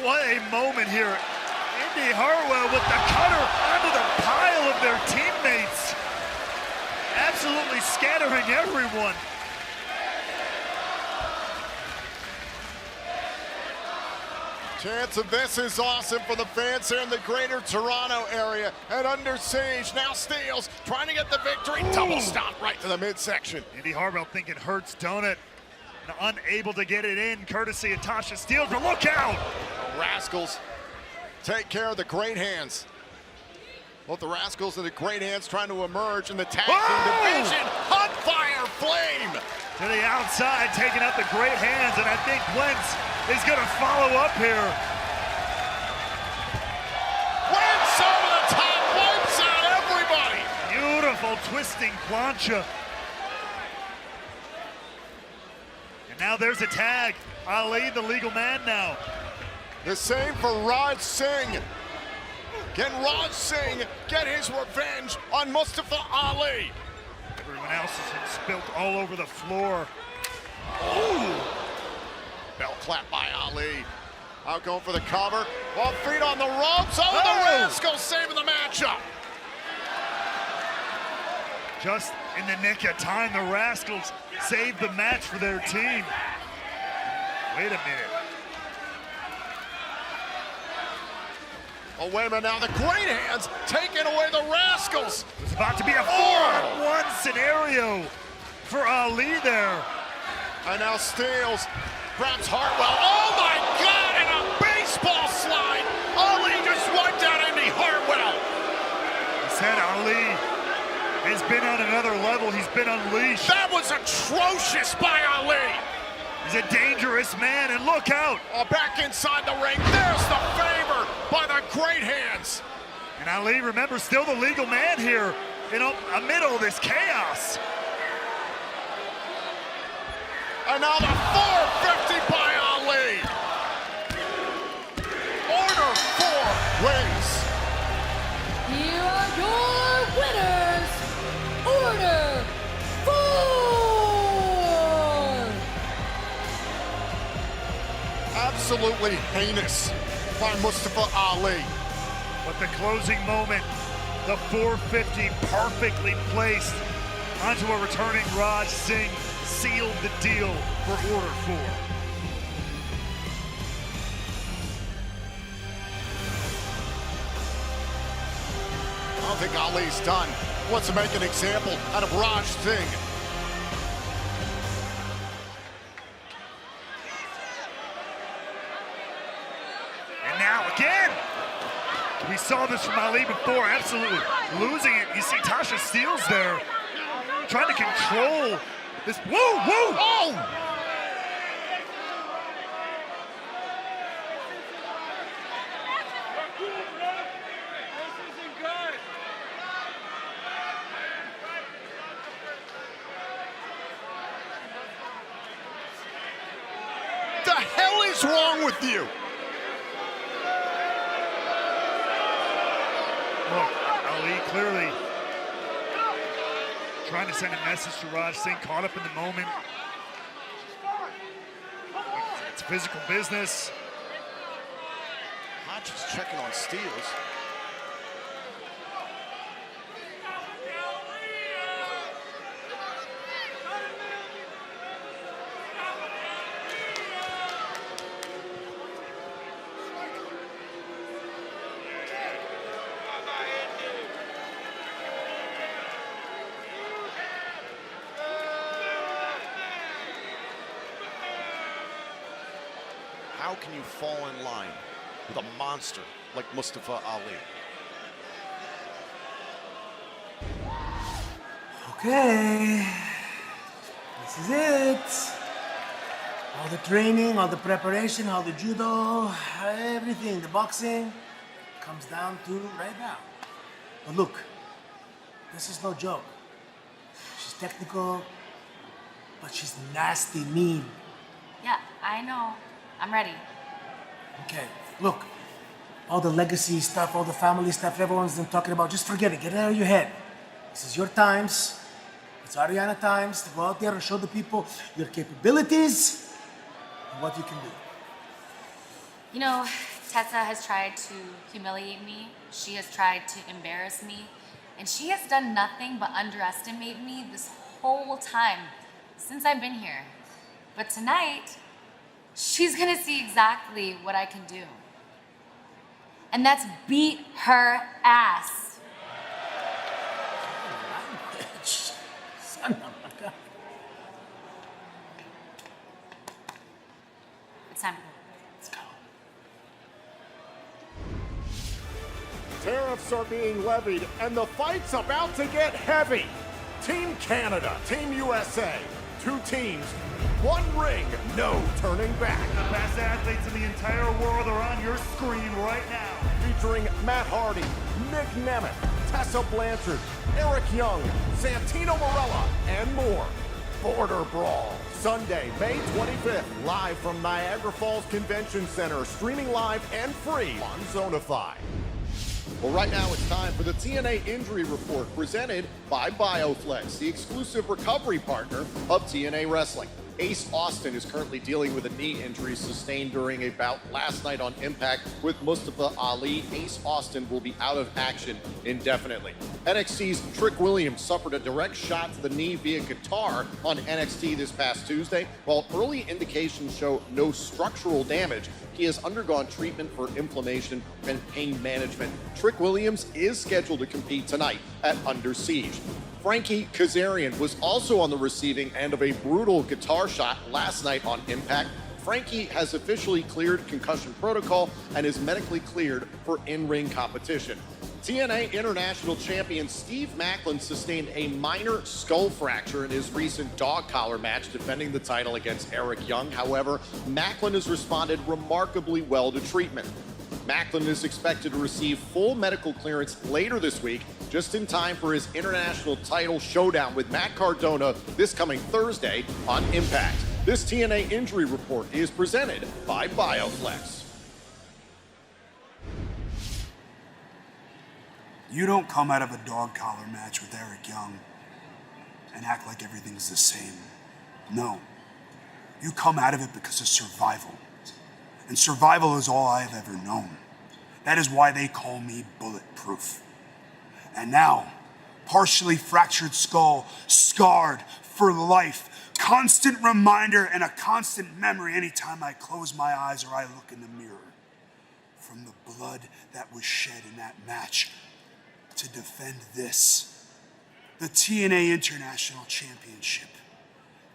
a moment here. Indy Hartwell with the cutter onto the pile of their teammates. Absolutely scattering everyone. Chance of this is awesome for the fans here in the greater Toronto area. And under siege, now Steels trying to get the victory. Double stop right to the midsection. Indy Hartwell thinking hurts, don't it? And unable to get it in, courtesy of Tasha Steels, but look out! The Rascals take care of the Great Hands. Both the Rascals and the Great Hands trying to emerge in the tag team division. On fire, flame! To the outside, taking out the Great Hands, and I think Wentz is going to follow up here. Wentz over the top, wipes out everybody! Beautiful twisting plancha. And now there's a tag. Ali, the legal man now. The same for Raj Singh. Can Raj Singh get his revenge on Mustafa Ali? Everyone else has been spilt all over the floor. Ooh! Bell clap by Ali. Out going for the cover. Off feet on the ropes. Oh, the Rascals saving the matchup. Just in the nick of time, the Rascals saved the match for their team. Wait a minute. Oh, wait a minute now. The Great Hands taking away the Rascals. It's about to be a 4-on-1 scenario for Ali there. And now Steels grabs Hartwell. Oh, my God, and a baseball slide. Ali just wiped out Indy Hartwell. He said Ali has been on another level. He's been unleashed. That was atrocious by Ali. He's a dangerous man, and look out. Oh, back inside the ring. There's the favor by the Great Hands. And Ali, remember, still the legal man here in the middle of this chaos. And now the 450 by Ali. Order 4 wins. Here are your winners. Order 4. Absolutely heinous by Mustafa Ali. But the closing moment, the 450 perfectly placed onto a returning Raj Singh, sealed the deal for Order 4. I don't think Ali's done. Wants to make an example out of Raj Singh. Now again. We saw this from Ali before, absolutely losing it. You see Tasha Steelz there, trying to control this. Whoa, whoa! Oh! The hell is wrong with you? Look, Ali clearly trying to send a message to Raj Singh, caught up in the moment. It's physical business. Hodge is checking on Steelz. How can you fall in line with a monster like Mustafa Ali? Okay, this is it. All the training, all the preparation, all the judo, everything, the boxing, comes down to right now. But look, this is no joke. She's technical, but she's nasty, mean. Yeah, I know. I'm ready. Okay, look, all the legacy stuff, all the family stuff everyone's been talking about, just forget it, get it out of your head. This is your times, it's Ariana times to go out there and show the people your capabilities and what you can do. You know, Tessa has tried to humiliate me. She has tried to embarrass me. And she has done nothing but underestimate me this whole time since I've been here. But tonight, she's gonna see exactly what I can do. And that's beat her ass. Bitch. Son of a gun. It's time to go. Let's go. Tariffs are being levied, and the fight's about to get heavy. Team Canada, Team USA, 2 teams, 1 ring, no turning back. The best athletes in the entire world are on your screen right now. Featuring Matt Hardy, Nick Nemeth, Tessa Blanchard, Eric Young, Santino Marella, and more. Border Brawl, Sunday, May 25th, live from Niagara Falls Convention Center, streaming live and free on Zonify. Well, right now it's time for the TNA Injury Report presented by BioFlex, the exclusive recovery partner of TNA Wrestling. Ace Austin is currently dealing with a knee injury sustained during a bout last night on Impact with Mustafa Ali. Ace Austin will be out of action indefinitely. NXT's Trick Williams suffered a direct shot to the knee via guitar on NXT this past Tuesday. While early indications show no structural damage, he has undergone treatment for inflammation and pain management. Trick Williams is scheduled to compete tonight at Under Siege. Frankie Kazarian was also on the receiving end of a brutal guitar shot last night on Impact. Frankie has officially cleared concussion protocol and is medically cleared for in-ring competition. TNA International Champion Steve Macklin sustained a minor skull fracture in his recent dog collar match defending the title against Eric Young. However, Macklin has responded remarkably well to treatment. Macklin is expected to receive full medical clearance later this week, just in time for his international title showdown with Matt Cardona this coming Thursday on Impact. This TNA Injury Report is presented by BioFlex. You don't come out of a dog collar match with Eric Young and act like everything's the same. No. You come out of it because of survival. And survival is all I have ever known. That is why they call me bulletproof. And now, partially fractured skull, scarred for life, constant reminder and a constant memory anytime I close my eyes or I look in the mirror. From the blood that was shed in that match to defend this, the TNA International Championship.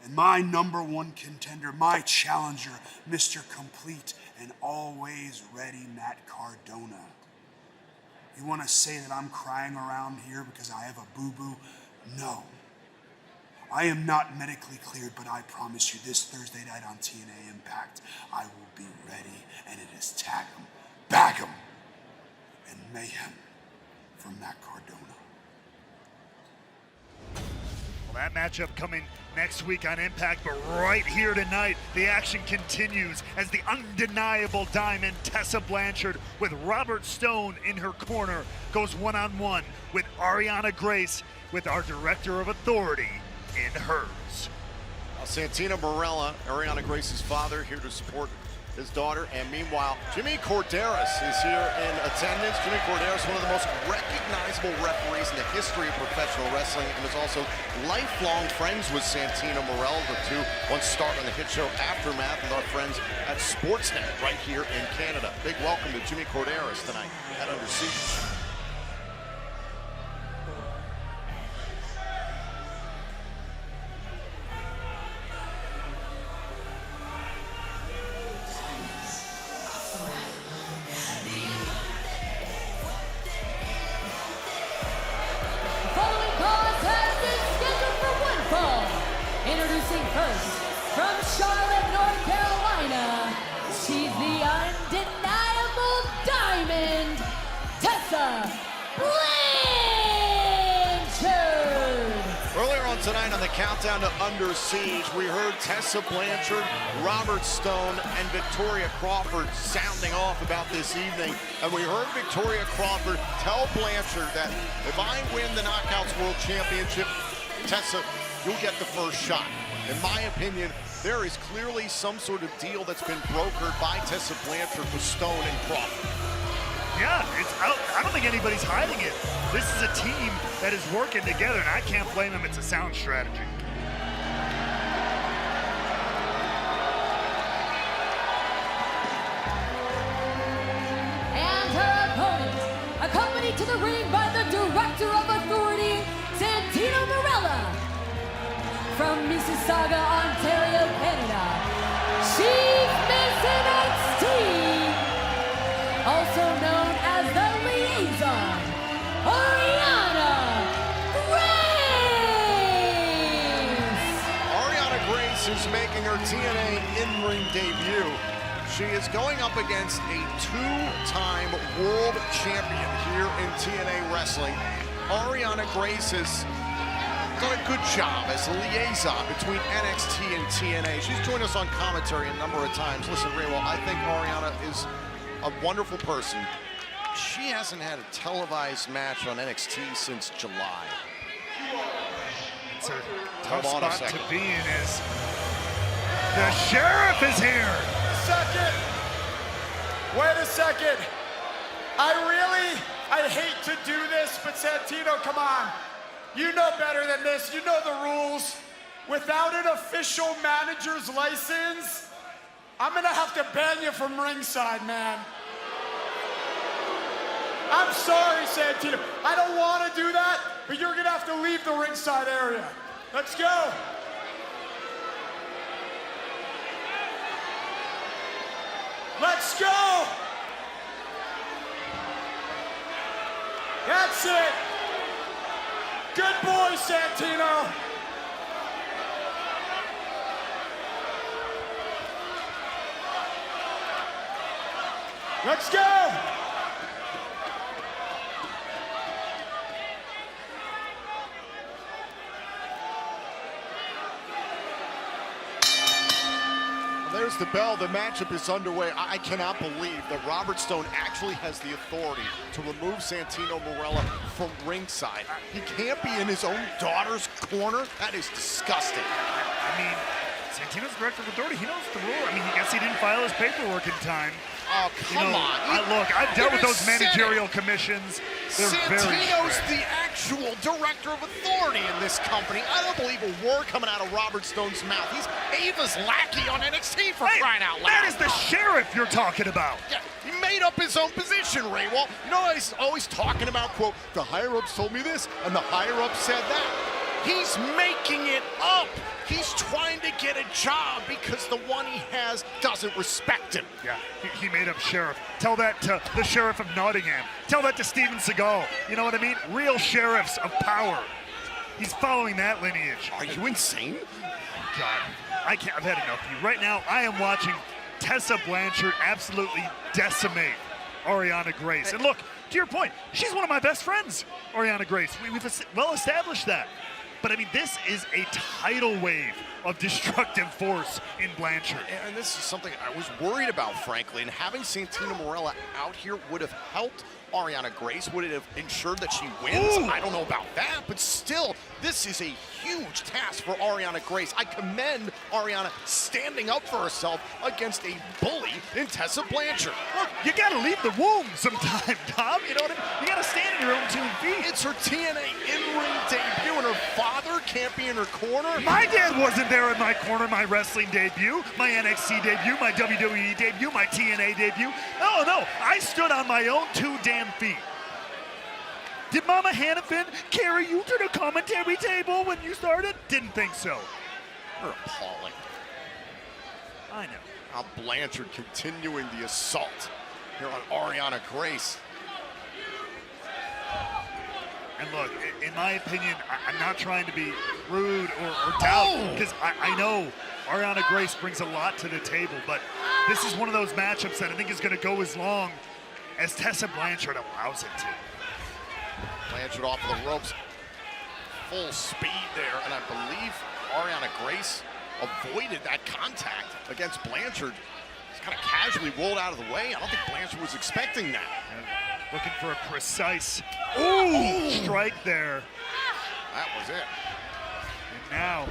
And my #1 contender, my challenger, Mr. Complete and always ready Matt Cardona. You want to say that I'm crying around here because I have a boo-boo? No. I am not medically cleared, but I promise you this Thursday night on TNA Impact, I will be ready, and it is tag 'em, bag 'em, and mayhem from Matt Cardona. Well, that matchup coming next week on Impact, but right here tonight, the action continues as the undeniable Diamond, Tessa Blanchard, with Robert Stone in her corner, goes one-on-one with Ariana Grace, with our Director of Authority in hers. Santana Morella, Ariana Grace's father, here to support his daughter. And meanwhile, Jimmy Corderas is here in attendance. Jimmy Corderas, one of the most recognizable referees in the history of professional wrestling, and is also lifelong friends with Santana Morella. The two once starred on the hit show Aftermath with our friends at Sportsnet right here in Canada. Big welcome to Jimmy Corderas tonight at Under Siege. Introducing first, from Charlotte, North Carolina, she's the undeniable Diamond, Tessa Blanchard. Earlier on tonight on the Countdown to Under Siege, we heard Tessa Blanchard, Robert Stone, and Victoria Crawford sounding off about this evening. And we heard Victoria Crawford tell Blanchard that if I win the Knockouts World Championship, Tessa, you'll get the first shot. In my opinion, there is clearly some sort of deal that's been brokered by Tessa Blanchard with Stone and Crawford. Yeah, I don't think anybody's hiding it. This is a team that is working together, and I can't blame them. It's a sound strategy. And her opponent, accompanied to the ring by the Director of Authority, Santana Morella. From Mississauga, Ontario, Canada, she's Miss NXT, also known as the Liaison, Ariana Grace. Ariana Grace is making her TNA in-ring debut. She is going up against a two-time world champion here in TNA Wrestling. Ariana Grace has done a good job as a liaison between NXT and TNA. She's joined us on commentary a number of times. Listen, Raywell, I think Ariana is a wonderful person. She hasn't had a televised match on NXT since July. It's a tough spot to be in as the Sheriff is here. Wait a second. I hate to do this, but Santino, come on. You know better than this. You know the rules. Without an official manager's license, I'm gonna have to ban you from ringside, man. I'm sorry, Santino. I don't want to do that, but you're gonna have to leave the ringside area. Let's go. Let's go. That's it. Good boy, Santino. Let's go. There's the bell. The matchup is underway. I cannot believe that Robert Stone actually has the authority to remove Santino Morella from ringside. He can't be in his own daughter's corner. That is disgusting. I mean, Santino's Director of Authority. He knows the rule. I mean, I guess he didn't file his paperwork in time. Oh, come on. Look, I've dealt with those managerial commissions. They're Santino's very the actual Director of Authority in this company. I don't believe a word coming out of Robert Stone's mouth. He's Ava's lackey on NXT for crying out loud. That is the Sheriff you're talking about. Yeah, he made up his own position, Raywell. You know, he's always talking about, quote, the higher-ups told me this, and the higher-ups said that. He's making it up. He's trying to get a job because the one he has doesn't respect him. Yeah, he made up sheriff. Tell that to the sheriff of Nottingham. Tell that to Steven Seagal. You know what I mean? Real sheriffs of power. He's following that lineage. Are you insane? God, I've had enough of you. Right now, I am watching Tessa Blanchard absolutely decimate Ariana Grace. And look, to your point, she's one of my best friends, Ariana Grace. We've well established that. But I mean, this is a tidal wave of destructive force in Blanchard. And this is something I was worried about, frankly, and having Santana Marella out here would have helped Ariana Grace. Would it have ensured that she wins? Ooh. I don't know about that, but still, this is a huge task for Ariana Grace. I commend Ariana standing up for herself against a bully in Tessa Blanchard. Look, you gotta leave the womb sometime, Tom. You know what I mean? You gotta stand on your own 2 feet. It's her TNA in-ring debut, and her father can't be in her corner. My dad wasn't there in my corner, my wrestling debut, my NXT debut, my WWE debut, my TNA debut. No, I stood on my own 2 damn feet. Did Mama Hannafin carry you to the commentary table when you started? Didn't think so. You're appalling. I know. Now Blanchard continuing the assault here on Ariana Grace. And look, in my opinion, I'm not trying to be rude or doubt, because I know Ariana Grace brings a lot to the table, but this is one of those matchups that I think is going to go as long as Tessa Blanchard allows it to. Blanchard off of the ropes, full speed there, and I believe Ariana Grace avoided that contact against Blanchard. Just kind of casually rolled out of the way. I don't think Blanchard was expecting that. Looking for a precise strike there. That was it. And now,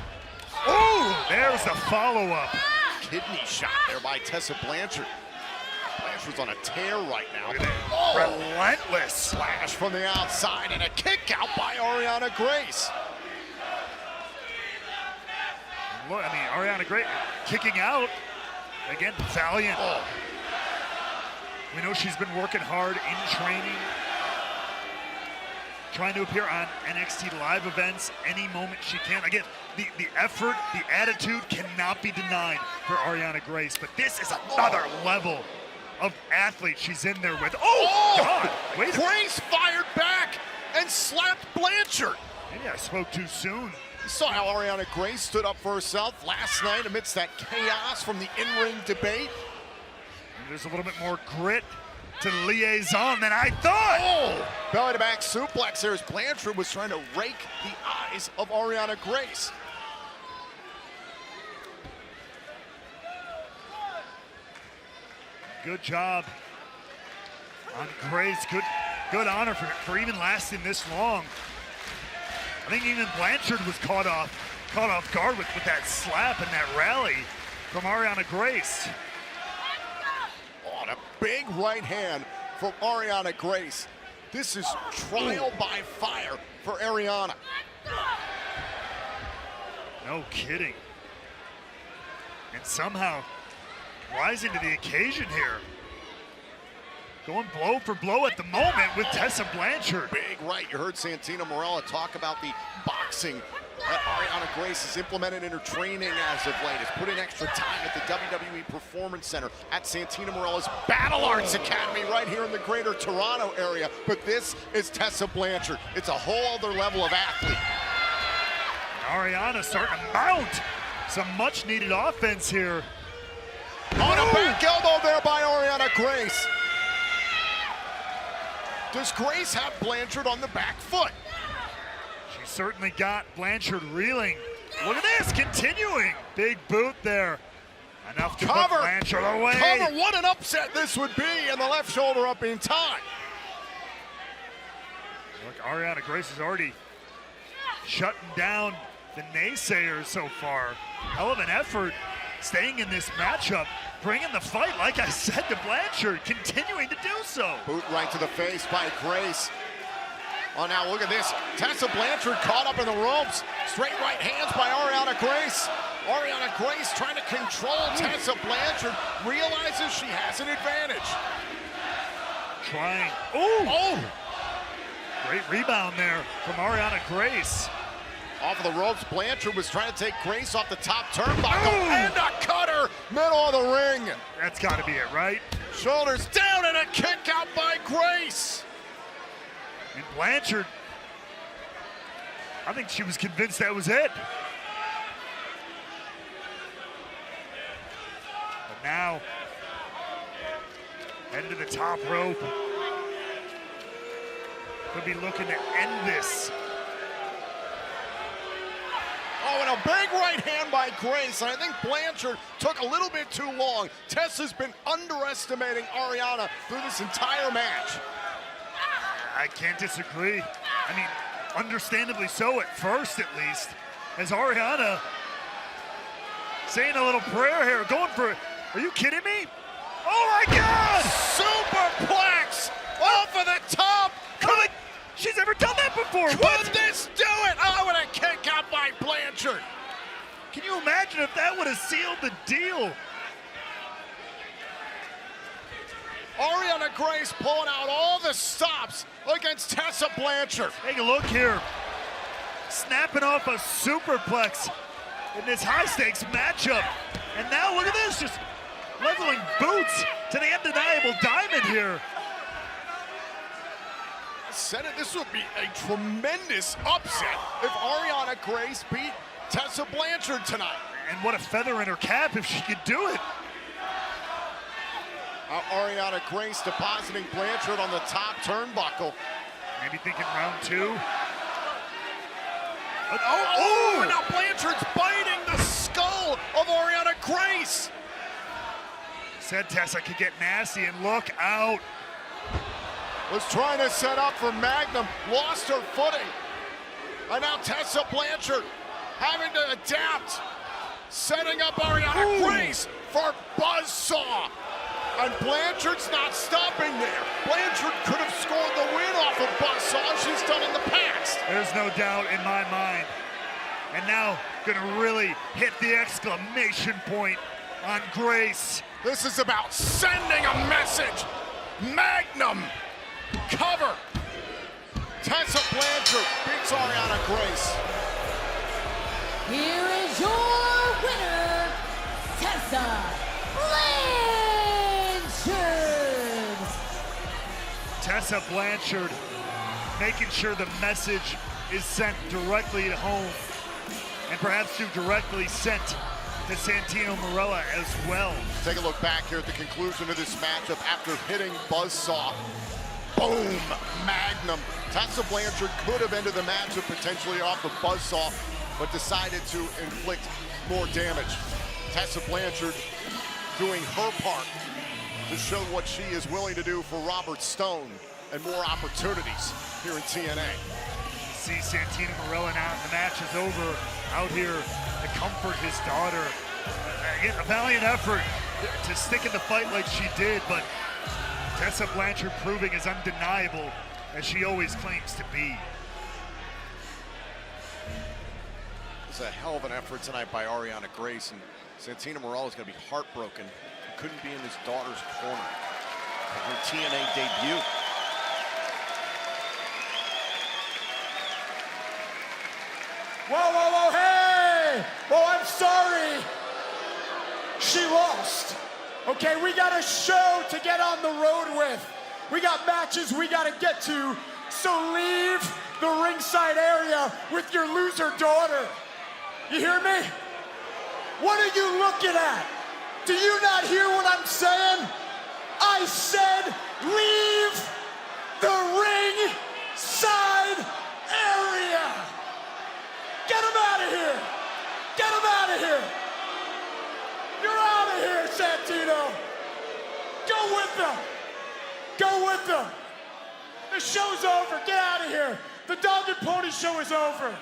there's the follow-up. Kidney shot there by Tessa Blanchard. Blanchard's on a tear right now. Relentless. Slash from the outside and a kick out by Ariana Grace. Look, I mean, Ariana Grace kicking out. Again, valiant. We know she's been working hard in training, trying to appear on NXT live events any moment she can. Again, the effort, the attitude cannot be denied for Ariana Grace, but this is another level of athlete she's in there with. God, wait. Grace fired back and slapped Blanchard. Maybe I spoke too soon. You saw how Ariana Grace stood up for herself last night amidst that chaos from the in-ring debate. And there's a little bit more grit to the liaison than I thought. Belly-to-back suplex there as Blanchard was trying to rake the eyes of Ariana Grace. Good job on Grace. Good honor for even lasting this long. I think even Blanchard was caught off guard with that slap and that rally from Ariana Grace. On a big right hand from Ariana Grace. This is trial by fire for Ariana. No kidding. And somehow rising to the occasion here. Going blow for blow at the moment with Tessa Blanchard. Big right. You heard Santana Marella talk about the boxing that Ariana Grace has implemented in her training as of late. Has put in extra time at the WWE Performance Center at Santana Marella's Battle Arts Academy right here in the greater Toronto area. But this is Tessa Blanchard. It's a whole other level of athlete. Ariana starting to mount some much needed offense here. On a back elbow there by Ariana Grace. Does Grace have Blanchard on the back foot? She certainly got Blanchard reeling. Look at this, continuing. Big boot there. Enough to put Blanchard away. Cover, what an upset this would be, and the left shoulder up in time. Look, Ariana Grace is already shutting down the naysayers so far. Hell of an effort staying in this matchup, bringing the fight, like I said, to Blanchard, continuing to do so. Boot right to the face by Grace. Oh, now look at this. Tessa Blanchard caught up in the ropes. Straight right hands by Ariana Grace. Ariana Grace trying to control Tessa Blanchard. Realizes she has an advantage. Trying. Great rebound there from Ariana Grace. Off of the ropes, Blanchard was trying to take Grace off the top turnbuckle, and a cutter, middle of the ring. That's got to be it, right? Shoulders down and a kick out by Grace. And Blanchard, I think she was convinced that was it. But now, heading to the top rope. Could be looking to end this. Oh, and a big right hand by Grace, and I think Blanchard took a little bit too long. Tessa's been underestimating Ariana through this entire match. I can't disagree. I mean, understandably so at first, at least. As Ariana saying a little prayer here, going for it. Are you kidding me? Oh my God! Superplex off of the top. She's never done that before. Could this do it? Oh, and a kick out by Blanchard. Can you imagine if that would have sealed the deal? Ariana Grace pulling out all the stops against Tessa Blanchard. Take a look here. Snapping off a superplex in this high-stakes matchup. And now look at this, just leveling boots to the undeniable diamond here. Said it, this would be a tremendous upset if Ariana Grace beat Tessa Blanchard tonight. And what a feather in her cap if she could do it. Ariana Grace depositing Blanchard on the top turnbuckle. Maybe thinking round two. But, and now Blanchard's biting the skull of Ariana Grace. Said Tessa could get nasty, and look out. Was trying to set up for Magnum, lost her footing. And now Tessa Blanchard having to adapt, setting up Ariana Grace for buzzsaw. And Blanchard's not stopping there. Blanchard could have scored the win off of buzzsaw she's done in the past. There's no doubt in my mind. And now gonna really hit the exclamation point on Grace. This is about sending a message. Magnum. Cover. Tessa Blanchard beats Ariana Grace. Here is your winner, Tessa Blanchard. Tessa Blanchard making sure the message is sent directly to home, and perhaps directly sent to Santino Marella as well. Take a look back here at the conclusion of this matchup after hitting buzzsaw. Boom! Magnum. Tessa Blanchard could have ended the matchup potentially off the buzzsaw, but decided to inflict more damage. Tessa Blanchard doing her part to show what she is willing to do for Robert Stone and more opportunities here in TNA. See Santino Marella now, the match is over, out here to comfort his daughter. Again, a valiant effort to stick in the fight like she did, but Tessa Blanchard proving as undeniable as she always claims to be. It's a hell of an effort tonight by Ariana Grace, and Santino Marella is going to be heartbroken. He couldn't be in his daughter's corner for her TNA debut. Whoa, hey! Oh, I'm sorry. She lost. Okay, we got a show to get on the road with. We got matches we got to get to, so leave the ringside area with your loser daughter. You hear me? What are you looking at? Do you not hear what I'm saying? I said leave the ringside area. Get him out of here. Get him out of here. You're out of here, Santino. Go with them. Go with them. The show's over. Get out of here. The Dog and Pony show is over.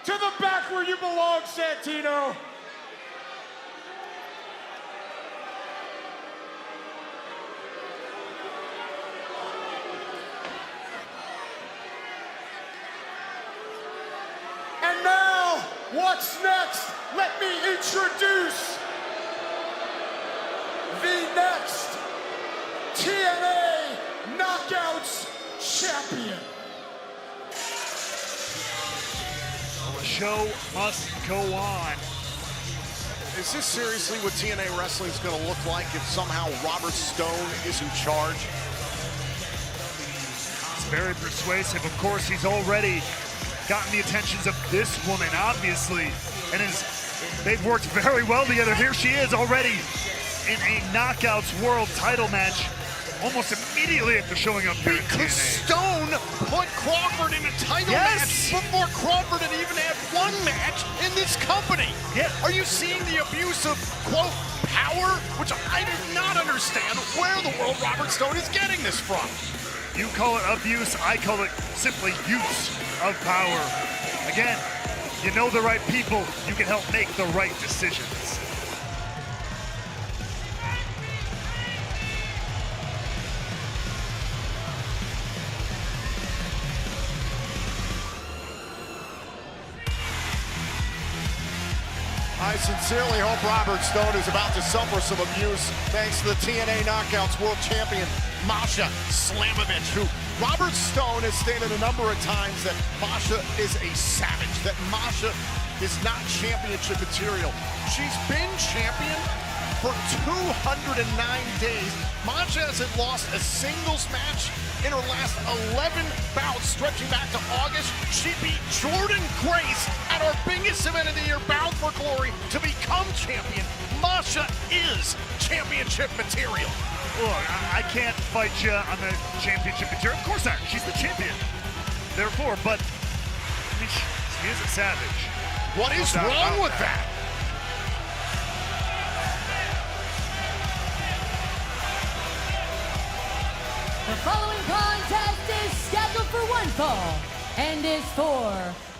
To the back where you belong, Santino. And now, what's next? Let me introduce the next TNA Knockouts champion. show must go on. Is this seriously what TNA Wrestling is going to look like if somehow Robert Stone is in charge? It's very persuasive. Of course, he's already gotten the attentions of this woman, obviously, and they've worked very well together. Here she is already in a Knockouts World title match almost immediately after showing up here at TNA. Stone put Crawford in a title match before Crawford had even had one match in this company. Yeah. Are you seeing the abuse of, quote, power? Which I do not understand where in the world Robert Stone is getting this from. You call it abuse, I call it simply use of power. Again, you know the right people, you can help make the right decisions. I sincerely hope Robert Stone is about to suffer some abuse thanks to the TNA Knockouts World Champion, Masha Slamovich, who Robert Stone has stated a number of times that Masha is a savage, that Masha is not championship material. She's been champion for 209 days. Masha hasn't lost a singles match in her last 11 bouts, stretching back to August. She beat Jordan Grace at our biggest event of the year, Bound for Glory, to become champion. Masha is championship material. Look, I can't fight you on the championship material. Of course not. She's the champion. Therefore, but I mean, she is a savage. What is wrong with that? The following contest is scheduled for one fall and is for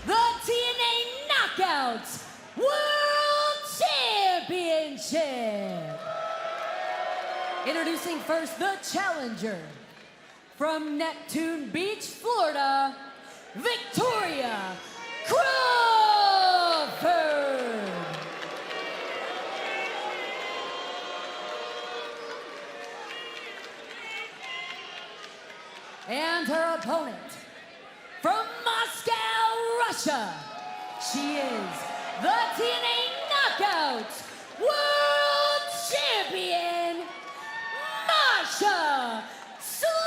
the TNA Knockouts World Championship. Introducing first the challenger from Neptune Beach, Florida, Victoria Crawford. And her opponent, from Moscow, Russia, she is the TNA Knockouts World Champion, Masha Slamovich.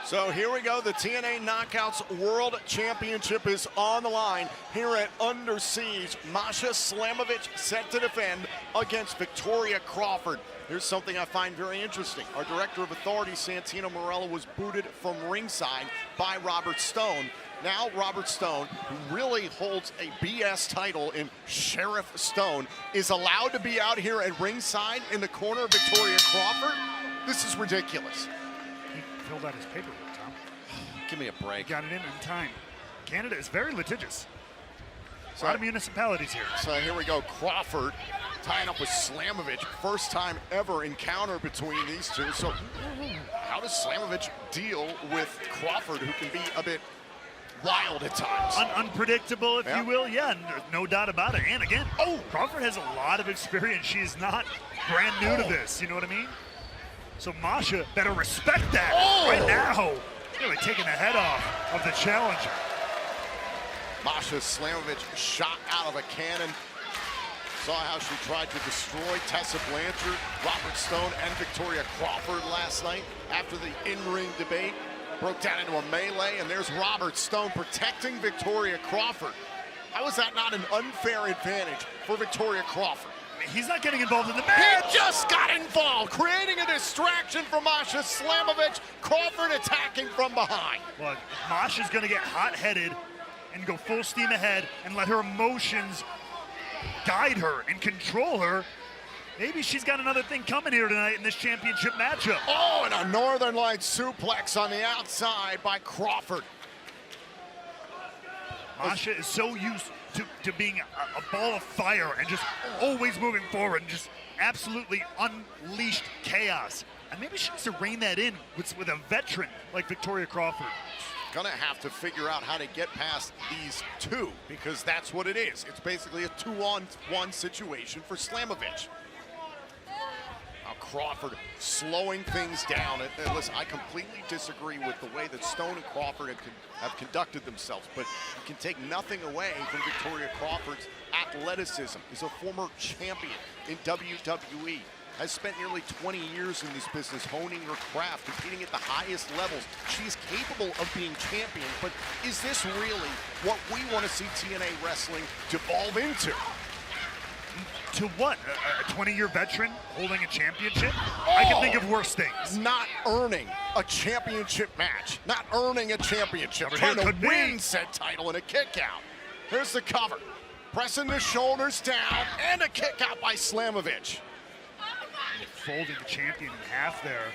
So here we go, the TNA Knockouts World Championship is on the line here at Under Siege. Masha Slamovich set to defend against Victoria Crawford. Here's something I find very interesting. Our Director of Authority, Santana Morello, was booted from ringside by Robert Stone. Now Robert Stone, who really holds a BS title in Sheriff Stone, is allowed to be out here at ringside in the corner of Victoria Crawford. This is ridiculous. He filled out his paperwork, Tom. Give me a break. Got it in time. Canada is very litigious. A lot of municipalities here. So here we go, Crawford tying up with Slamovich. First time ever encounter between these two. So how does Slamovich deal with Crawford, who can be a bit wild at times? Unpredictable, if you will. Yeah, no doubt about it. And again, Crawford has a lot of experience. She is not brand new to this, you know what I mean? So Masha better respect that right now. Really taking the head off of the challenger. Masha Slamovich shot out of a cannon. Saw how she tried to destroy Tessa Blanchard, Robert Stone, and Victoria Crawford last night after the in-ring debate. Broke down into a melee, and there's Robert Stone protecting Victoria Crawford. How is that not an unfair advantage for Victoria Crawford? He's not getting involved in the match. He just got involved, creating a distraction for Masha Slamovich. Crawford attacking from behind. Well, Masha's gonna get hot-headed and go full steam ahead and let her emotions guide her and control her. Maybe she's got another thing coming here tonight in this championship matchup. Oh, and a Northern Lights suplex on the outside by Crawford. Masha is so used to being a ball of fire and just always moving forward and just absolutely unleashed chaos. And maybe she needs to rein that in with a veteran like Victoria Crawford. Gonna have to figure out how to get past these two, because that's what it is. It's basically a 2-on-1 situation for Slamovich. Crawford slowing things down. And listen, I completely disagree with the way that Stone and Crawford have conducted themselves, but you can take nothing away from Victoria Crawford's athleticism. He's a former champion in WWE, has spent nearly 20 years in this business honing her craft, competing at the highest levels. She's capable of being champion, but is this really what we want to see TNA Wrestling devolve into? To what? A 20-year veteran holding a championship? I can think of worse things. Not earning a championship match. Not earning a championship. But Trying here to could be. win said title in a kick out. Here's the cover. Pressing the shoulders down and a kick out by Slamovich. Folding the champion in half there.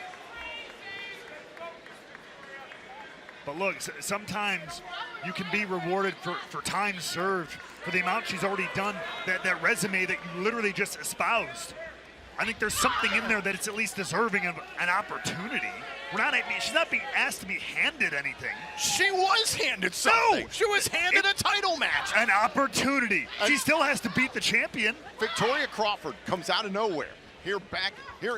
But look, sometimes you can be rewarded for time served, for the amount she's already done, that resume that you literally just espoused. I think there's something in there that it's at least deserving of an opportunity. She's not being asked to be handed anything. She was handed something. No! She was handed a title match. An opportunity. She still has to beat the champion. Victoria Crawford comes out of nowhere. Here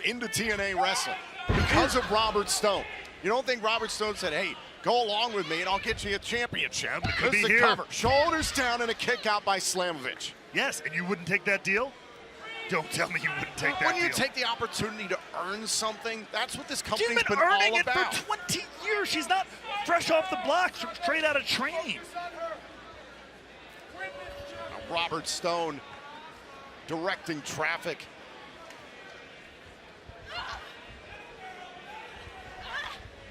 into TNA Wrestling because of Robert Stone. You don't think Robert Stone said, hey, go along with me and I'll get you a championship? Here's the cover. Shoulders down and a kick out by Slamovich. Yes, and you wouldn't take that deal? Don't tell me you wouldn't take that deal. When you take the opportunity to earn something, that's what this company's She's been been earning all it about. for 20 years. She's not fresh off the block, straight out of training. Now Robert Stone directing traffic.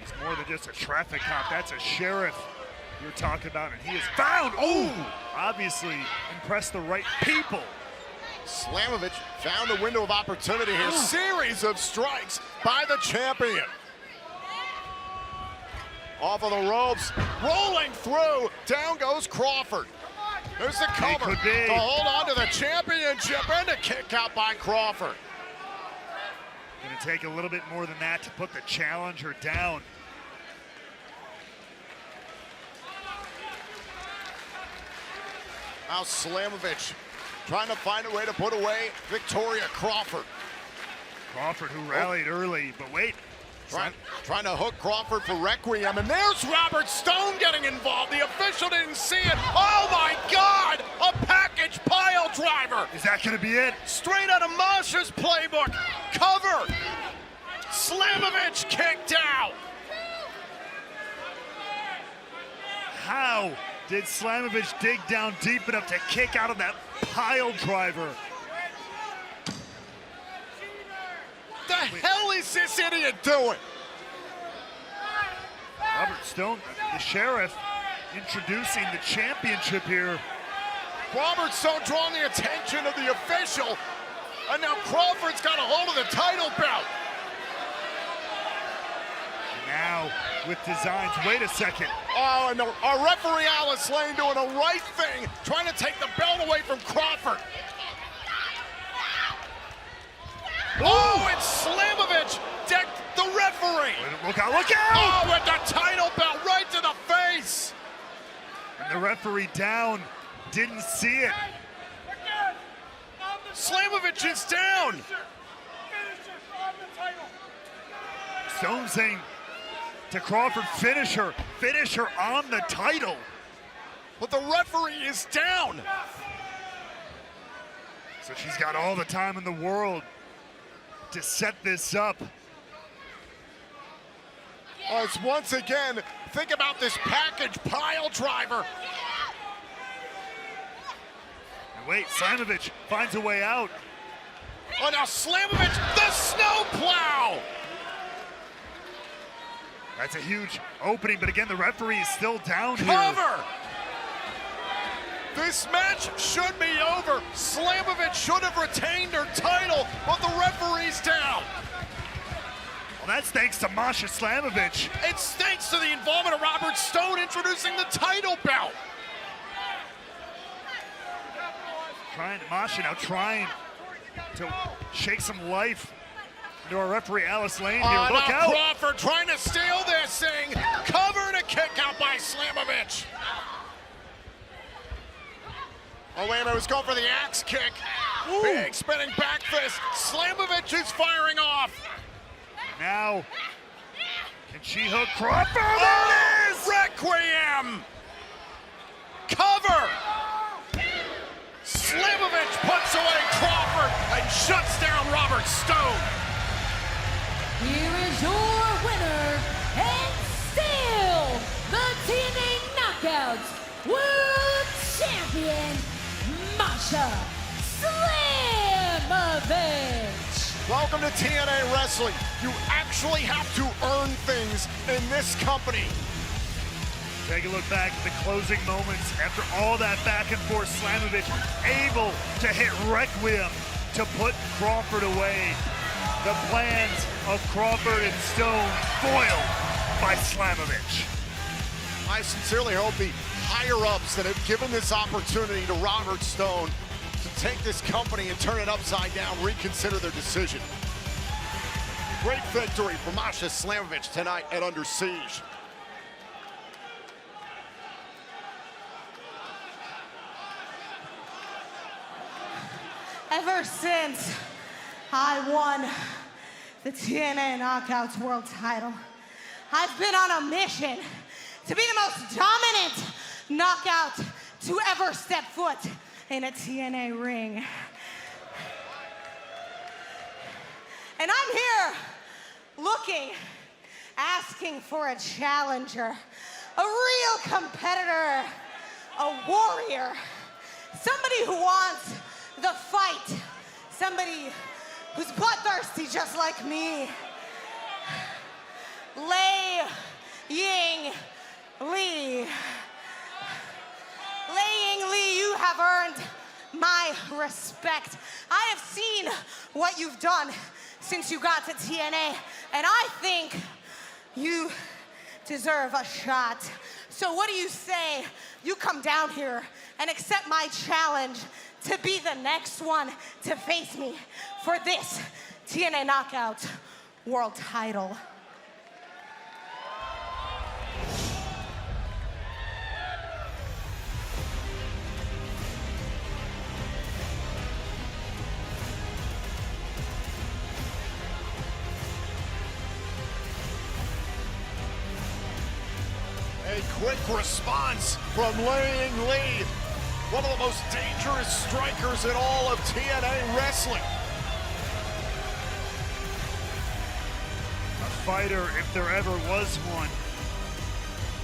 He's more than just a traffic cop. That's a sheriff you're talking about, and he is found. Oh, obviously impressed the right people. Slamovich found a window of opportunity here. Series of strikes by the champion. Off of the ropes, rolling through. Down goes Crawford. There's the cover to hold on to the championship and a kick out by Crawford. Going to take a little bit more than that to put the challenger down. Now Slamovich trying to find a way to put away Victoria Crawford. Crawford who rallied early, but wait. Trying to hook Crawford for Requiem, and there's Robert Stone getting involved. The official didn't see it. Oh my God, a package pile driver. Is that gonna be it? Straight out of Masha's playbook. Cover. Slamovich kicked out. How did Slamovich dig down deep enough to kick out of that pile driver? What the hell is this idiot doing? Robert Stone, the sheriff, introducing the championship here. Robert Stone drawing the attention of the official, and now Crawford's got a hold of the title belt. Now with designs, wait a second. Oh, and our referee Alice Lane doing the right thing, trying to take the belt away from Crawford. Oh, and Slamovich decked the referee. Look out, look out! Oh, with the title belt right to the face. And the referee down, didn't see it. Slamovich is down. Stone saying to Crawford, finish her on the title. But the referee is down. So she's got all the time in the world to set this up. Oh, it's once again, think about this package pile driver. And wait, Slamovich finds a way out. Oh, now Slamovich, the snowplow. That's a huge opening, but again, the referee is still down here. Cover! This match should be over. Slamovich should have retained her title, but the referee's down. Well, that's thanks to Masha Slamovich. It's thanks to the involvement of Robert Stone introducing the title belt. Masha now trying to shake some life into our referee Alice Lane here. Look now out! Crawford trying to steal this thing. Cover and a kick out by Slamovich. Oh, wait a minute, it was going for the axe kick. Big spinning back fist. Slamovic is firing off. Now, can she hook Crawford? There it is! Requiem! Cover! Slamovic puts away Crawford and shuts down Robert Stone. Here is your winner and still the TNA Knockouts World Champion, Masha Slamovic. Welcome to TNA Wrestling. You actually have to earn things in this company. Take a look back at the closing moments after all that back and forth. Slamovic able to hit Requiem to put Crawford away. The plans of Crawford and Stone foiled by Slamovic. I sincerely hope the higher-ups that have given this opportunity to Robert Stone to take this company and turn it upside down reconsider their decision. Great victory for Masha Slamovic tonight at Under Siege. Ever since I won the TNA Knockouts World title, I've been on a mission to be the most dominant knockout to ever step foot in a TNA ring. And I'm here looking, asking for a challenger, a real competitor, a warrior, somebody who wants the fight, somebody who's bloodthirsty just like me. Lei Ying Lee. Lei Ying Lee, you have earned my respect. I have seen what you've done since you got to TNA, and I think you deserve a shot. So what do you say? You come down here and accept my challenge to be the next one to face me for this TNA Knockout World title. A quick response from Lei Ying Lee, one of the most dangerous strikers in all of TNA Wrestling. A fighter, if there ever was one.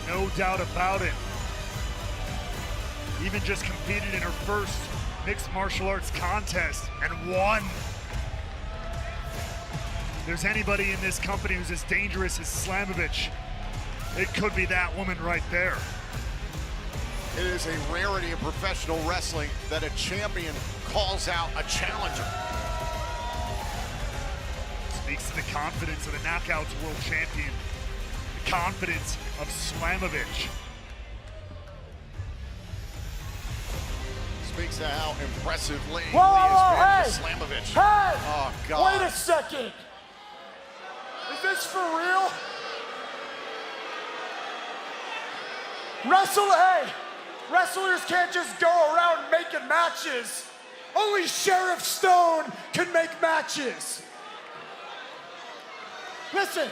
No doubt about it. Even just competed in her first mixed martial arts contest and won. If there's anybody in this company who's as dangerous as Slamovic, it could be that woman right there. It is a rarity in professional wrestling that a champion calls out a challenger. Speaks to the confidence of the Knockouts World Champion, the confidence of Slamovic. Speaks to how impressive Lei Ying Lee Whoa, has been hey! for Slamovic. Hey! Oh, God. Wait a second. Is this for real? Wrestlers can't just go around making matches. Only Sheriff Stone can make matches. Listen,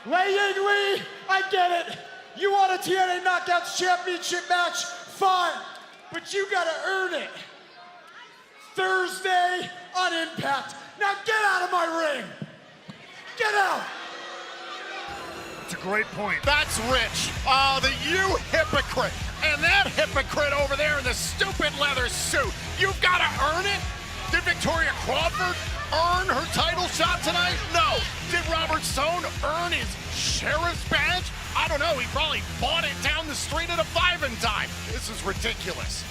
Lei Ying Lee, I get it. You want a TNA Knockouts Championship match? Fine, but you gotta earn it. Thursday on Impact. Now get out of my ring. Get out. It's a great point. That's Rich. You hypocrite. And that hypocrite over there in the stupid leather suit. You've got to earn it? Did Victoria Crawford earn her title shot tonight? No. Did Robert Stone earn his sheriff's badge? I don't know. He probably bought it down the street at a 5-and-dime. This is ridiculous.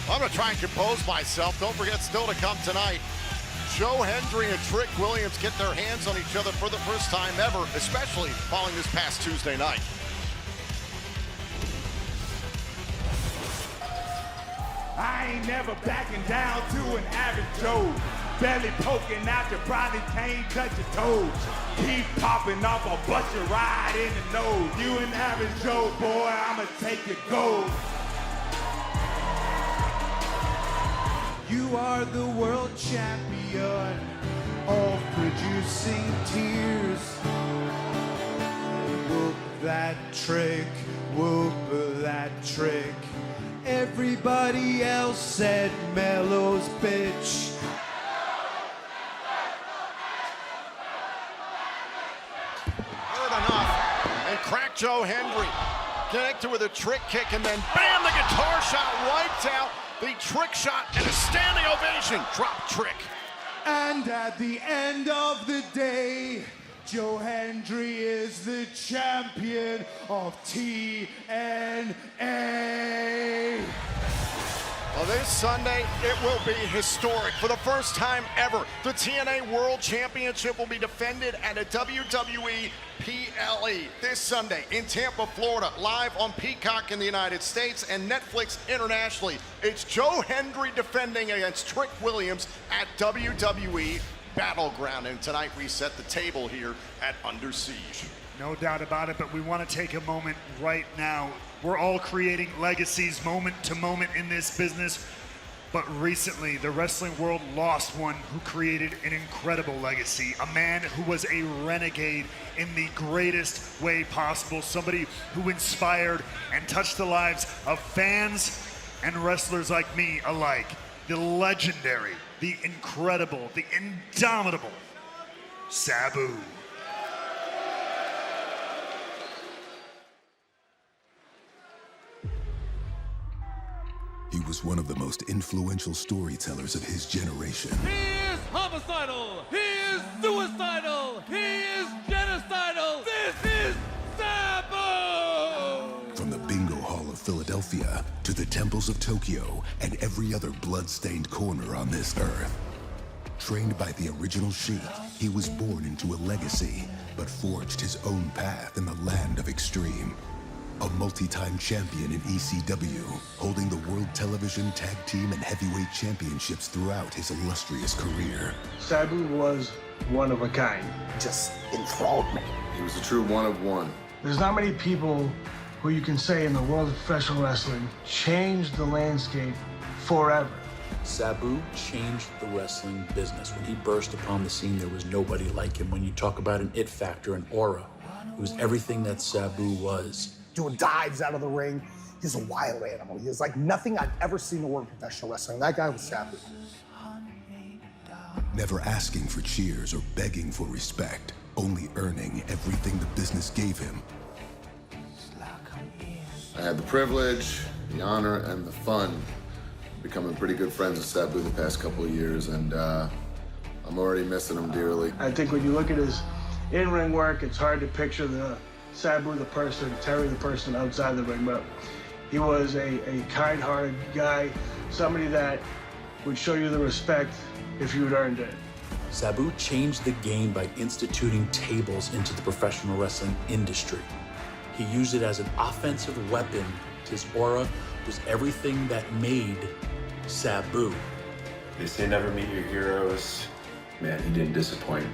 I'm going to try and compose myself. Don't forget, still to come tonight, Joe Hendry and Trick Williams get their hands on each other for the first time ever, especially following this past Tuesday night. I ain't never backing down to an average Joe. Belly poking out, you probably can't touch your toes. Keep popping off, I'll bust you right in the nose. You an average Joe, boy, I'ma take your gold. You are the world champion of producing tears. Whoop that trick, whoop that trick. Everybody else said Melo's bitch. Heard enough. And cracked Joe Hendry. Connected with a trick kick, and then bam, the guitar shot wiped out the trick shot and a standing ovation. Drop trick. And at the end of the day, Joe Hendry is the champion of TNA. Well, this Sunday, it will be historic. For the first time ever, the TNA World Championship will be defended at a WWE PLE this Sunday in Tampa, Florida, live on Peacock in the United States and Netflix internationally. It's Joe Hendry defending against Trick Williams at WWE Battleground. And tonight we set the table here at Under Siege. No doubt about it, but we want to take a moment right now. We're all creating legacies moment to moment in this business, but recently the wrestling world lost one who created an incredible legacy, a man who was a renegade in the greatest way possible, somebody who inspired and touched the lives of fans and wrestlers like me alike. The legendary, the incredible, the indomitable Sabu. He was one of the most influential storytellers of his generation. He is homicidal. He is suicidal. He is genocidal. This is Sabu! From the Bingo Hall of Philadelphia to the temples of Tokyo and every other blood-stained corner on this earth. Trained by the original Sheik, he was born into a legacy, but forged his own path in the land of extreme. A multi-time champion in ECW, holding the World Television Tag Team and Heavyweight Championships throughout his illustrious career. Sabu was one of a kind. Just enthralled me. He was a true one of one. There's not many people who you can say in the world of professional wrestling changed the landscape forever. Sabu changed the wrestling business. When he burst upon the scene, there was nobody like him. When you talk about an it factor, an aura, it was everything that Sabu was. Doing dives out of the ring. He's a wild animal. He is like nothing I've ever seen in the world of professional wrestling. That guy was Sabu. Never asking for cheers or begging for respect, only earning everything the business gave him. I had the privilege, the honor, and the fun of becoming pretty good friends with Sabu the past couple of years, and I'm already missing him dearly. I think when you look at his in-ring work, it's hard to picture the Sabu the person, Terry the person outside the ring, but he was a kind-hearted guy, somebody that would show you the respect if you had earned it. Sabu changed the game by instituting tables into the professional wrestling industry. He used it as an offensive weapon. His aura was everything that made Sabu. They say never meet your heroes. Man, he didn't disappoint.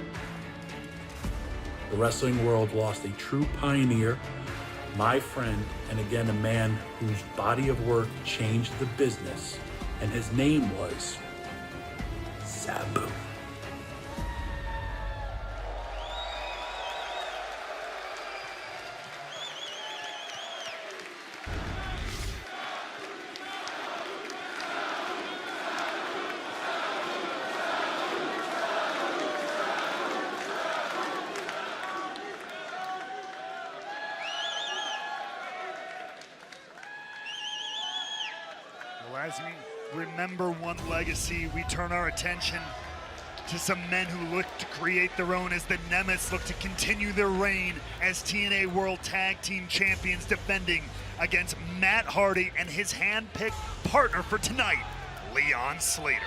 The wrestling world lost a true pioneer, my friend, and again, a man whose body of work changed the business, and his name was Sabu. As we remember one legacy, we turn our attention to some men who look to create their own as the Nemets look to continue their reign as TNA World Tag Team Champions, defending against Matt Hardy and his hand-picked partner for tonight, Leon Slater.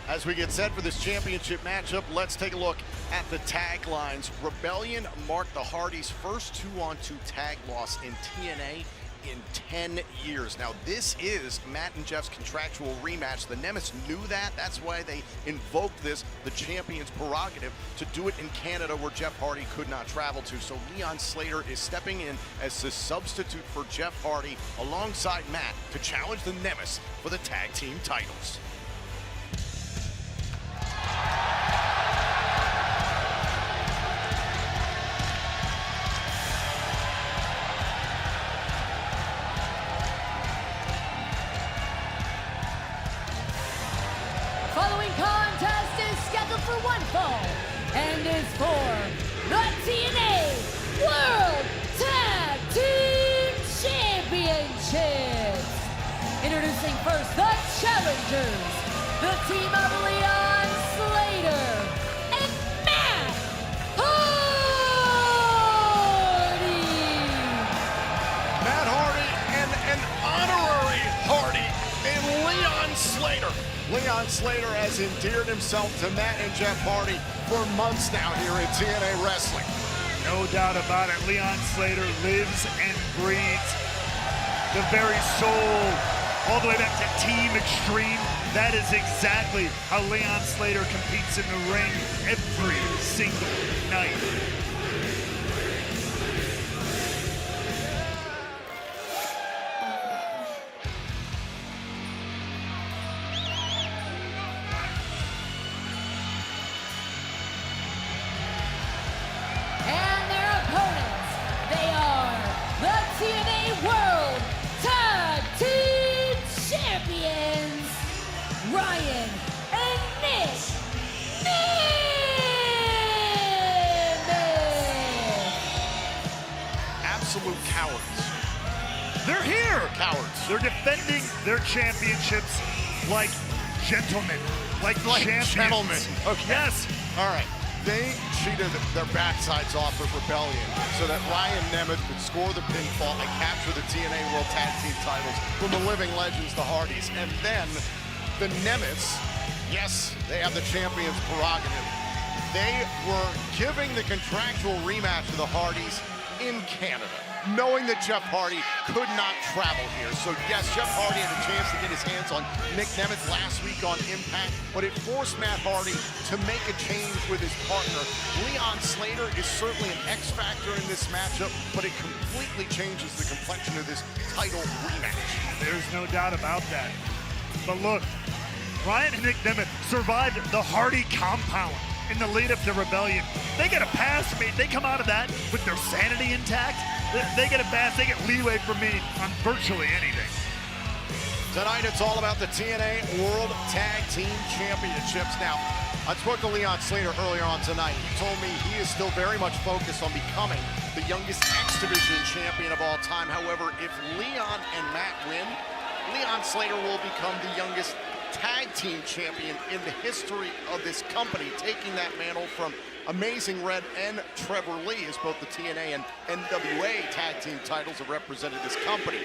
As we get set for this championship matchup, let's take a look at the taglines. Rebellion marked the Hardys' first 2-on-2 tag loss in TNA in 10 years. Now, this is Matt and Jeff's contractual rematch. The Nemesis knew that. That's why they invoked this, the champion's prerogative, to do it in Canada where Jeff Hardy could not travel to. So Leon Slater is stepping in as the substitute for Jeff Hardy alongside Matt to challenge the Nemesis for the tag team titles. Following contest is scheduled for one fall and is for the TNA World Tag Team Championships. Introducing first the challengers, the team of Leon Slater and Matt Hardy. Matt Hardy and an honorary Hardy in Leon Slater. Leon Slater has endeared himself to Matt and Jeff Hardy for months now here at TNA Wrestling. No doubt about it. Leon Slater lives and breathes the very soul, all the way back to Team Extreme. That is exactly how Leon Slater competes in the ring every single night. And their opponents, they are the TNA World Tag Team Champions, Ryan and Nick Nimitz. Absolute cowards. They're here. Cowards. They're defending their championships like gentlemen, like champions. Gentlemen. Okay. Yes. All right. They cheated their backsides off with Rebellion so that Ryan Nemeth could score the pinfall and capture the TNA World Tag Team titles from the living legends, the Hardys. And then the Nemeths, yes, they have the champion's prerogative. They were giving the contractual rematch to the Hardys in Canada, knowing that Jeff Hardy could not travel here. So yes, Jeff Hardy had a chance to get his hands on Nick Nemeth last week on Impact, but it forced Matt Hardy to make a change with his partner. Leon Slater is certainly an X factor in this matchup, but it completely changes the complexion of this title rematch. There's no doubt about that. But look, Ryan and Nick Nemeth survived the Hardy compound in the lead up to Rebellion. They get a pass from me. They come out of that with their sanity intact. They get a pass, they get leeway from me on virtually anything. Tonight it's all about the TNA World Tag Team Championships. Now, I spoke to Leon Slater earlier on tonight. He told me he is still very much focused on becoming the youngest X Division champion of all time. However, if Leon and Matt win, Leon Slater will become the youngest tag team champion in the history of this company, taking that mantle from Amazing Red and Trevor Lee, as both the TNA and NWA tag team titles have represented this company.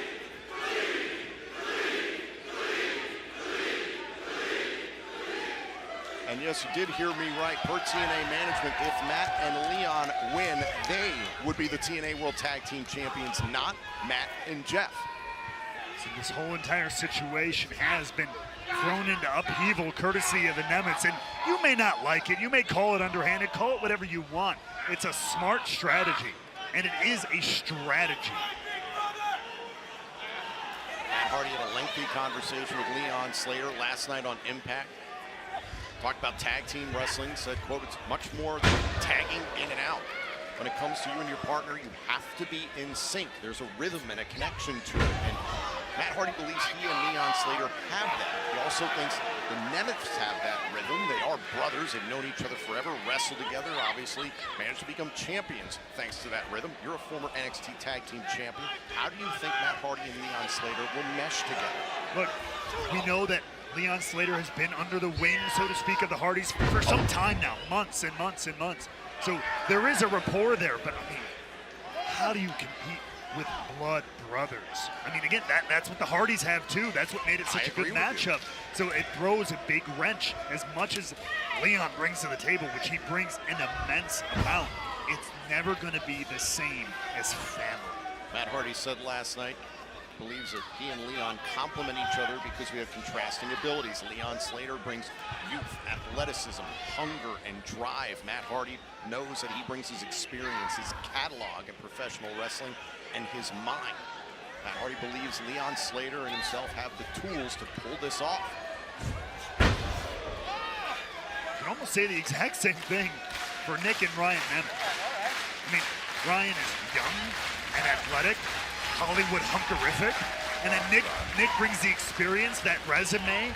And yes, you did hear me right. Per TNA management, if Matt and Leon win, they would be the TNA World Tag Team Champions, not Matt and Jeff. So this whole entire situation has been thrown into upheaval courtesy of the Nemesis, and you may not like it, you may call it underhanded, call it whatever you want. It's a smart strategy, and it is a strategy. Hardy had a lengthy conversation with Leon Slater last night on Impact. Talked about tag team wrestling, said, quote, it's much more than tagging in and out. When it comes to you and your partner, you have to be in sync. There's a rhythm and a connection to it. And Matt Hardy believes he and Leon Slater have that. He also thinks the Nemeths have that rhythm. They are brothers. They've known each other forever, wrestled together, obviously managed to become champions thanks to that rhythm. You're a former NXT Tag Team Champion. How do you think Matt Hardy and Leon Slater will mesh together? Look, we know that Leon Slater has been under the wing, so to speak, of the Hardys for some time now, months and months and months. So there is a rapport there, but I mean, how do you compete with blood brothers? I mean, again, that's what the Hardys have too. That's what made it such a good matchup. So it throws a big wrench. As much as Leon brings to the table, which he brings an immense amount, it's never going to be the same as family. Matt Hardy said last night, believes that he and Leon complement each other because we have contrasting abilities. Leon Slater brings youth, athleticism, hunger, and drive. Matt Hardy knows that he brings his experience, his catalog in professional wrestling, and his mind. Matt Hardy believes Leon Slater and himself have the tools to pull this off. You can almost say the exact same thing for Nick and Ryan Nemeth. I mean, Ryan is young and athletic, Hollywood hunkerific, and then Nick brings the experience, that resume,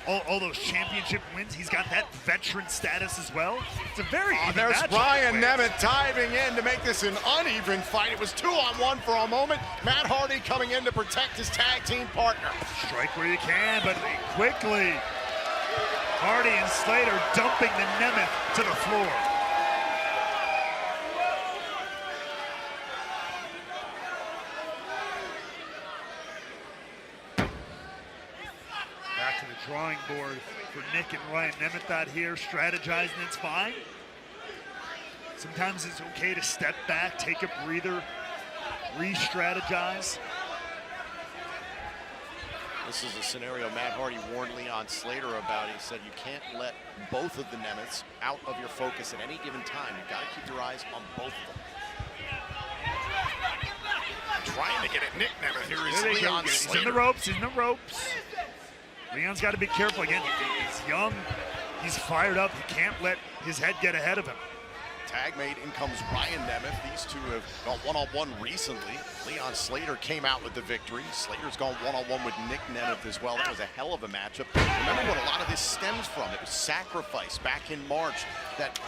all those championship wins. He's got that veteran status as well. It's a very even there's matchup. Ryan Nemeth diving in to make this an uneven fight. It was 2-on-1 for a moment. Matt Hardy coming in to protect his tag team partner. Strike where you can, but quickly, Hardy and Slater dumping the Nemeth to the floor. Back to the drawing board for Nick and Ryan Nemeth out here, strategizing. It's fine. Sometimes it's okay to step back, take a breather, re-strategize. This is a scenario Matt Hardy warned Leon Slater about. He said you can't let both of the Nemeths out of your focus at any given time. You've got to keep your eyes on both of them. Trying to get at Nick Nemeth. Here is Leon Slater. He's in the ropes, he's in the ropes. Leon's got to be careful again. He's young, he's fired up. He can't let his head get ahead of him. Tag made, in comes Ryan Nemeth. These two have gone one-on-one recently. Leon Slater came out with the victory. Slater's gone one-on-one with Nick Nemeth as well. That was a hell of a matchup. Remember what a lot of this stems from. It was Sacrifice back in March. That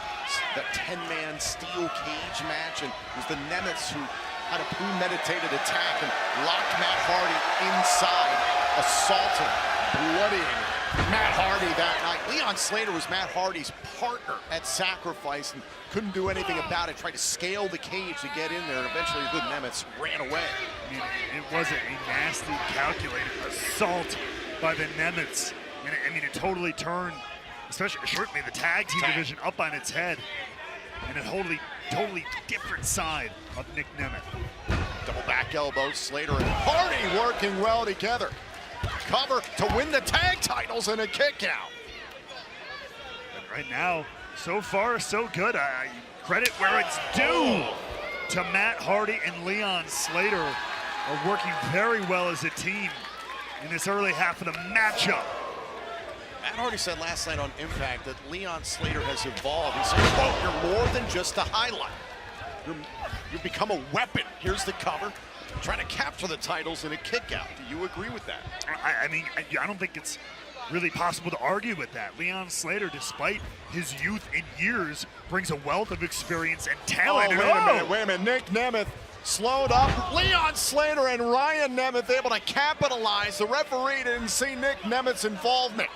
10-man steel cage match, and it was the Nemeths who had a premeditated attack and locked Matt Hardy inside, assaulting, bloodying Matt Hardy that night. Leon Slater was Matt Hardy's partner at Sacrifice and couldn't do anything about it. Tried to scale the cage to get in there, and eventually the Nemeths ran away. I mean, it wasn't a nasty, calculated assault by the Nemeths. And I mean, it totally turned, certainly the tag team division up on its head. And a totally different side of Nick Nemeth. Double back elbow, Slater and Hardy working well together. Cover to win the tag titles and a kick out. But right now, so far, so good. I credit where it's due to Matt Hardy and Leon Slater are working very well as a team in this early half of the matchup. Matt Hardy said last night on Impact that Leon Slater has evolved. He said, quote, "You're more than just a highlight. You've become a weapon." Here's the cover. Trying to capture the titles in a kick out. Do you agree with that? I mean, I don't think it's really possible to argue with that. Leon Slater, despite his youth and years, brings a wealth of experience and talent. Oh, wait a minute. Nick Nemeth slowed up. Leon Slater and Ryan Nemeth able to capitalize. The referee didn't see Nick Nemeth's involvement.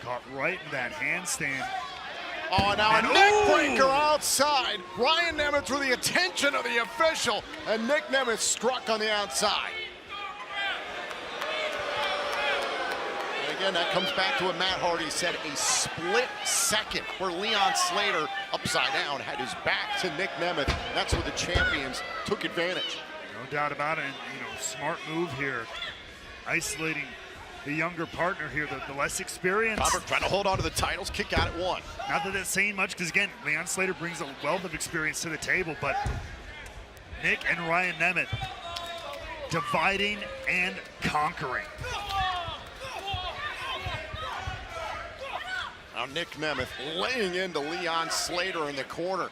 Caught right in that handstand. Oh, now a neck breaker outside. Ryan Nemeth drew the attention of the official, and Nick Nemeth struck on the outside. And again, that comes back to what Matt Hardy said, a split second where Leon Slater, upside down, had his back to Nick Nemeth. That's where the champions took advantage. No doubt about it. Smart move here. Isolating the younger partner here, the less experienced. Robert trying to hold on to the titles, kick out at one. Not that that's saying much, because again, Leon Slater brings a wealth of experience to the table, but Nick and Ryan Nemeth dividing and conquering. Now Nick Nemeth laying into Leon Slater in the corner.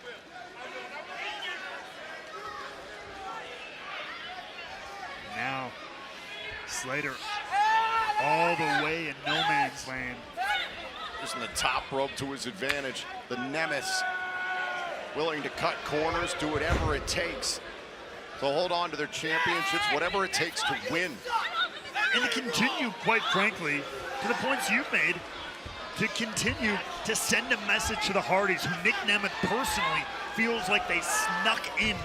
Now Slater all the way in no man's land. Using the top rope to his advantage. The Nemeths willing to cut corners, do whatever it takes to hold on to their championships, whatever it takes to win. And to continue, quite frankly, to the points you've made, to continue to send a message to the Hardys, who Nick Nemeth personally feels like they snuck in.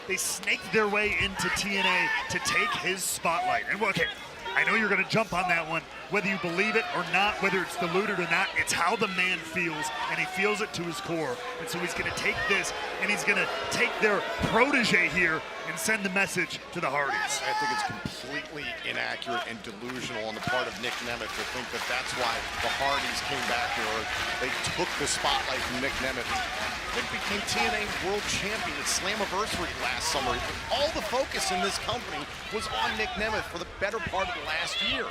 They snaked their way into TNA to take his spotlight. And okay, I know you're going to jump on that one, whether you believe it or not, whether it's diluted or not. It's how the man feels, and he feels it to his core. And so he's going to take this, and he's going to take their protege here and send the message to the Hardys. I think it's completely inaccurate and delusional on the part of Nick Nemeth to think that that's why the Hardys came back here, or they took the spotlight from Nick Nemeth. Nick became TNA World Champion at Slamiversary last summer. All the focus in this company was on Nick Nemeth for the better part of the last year.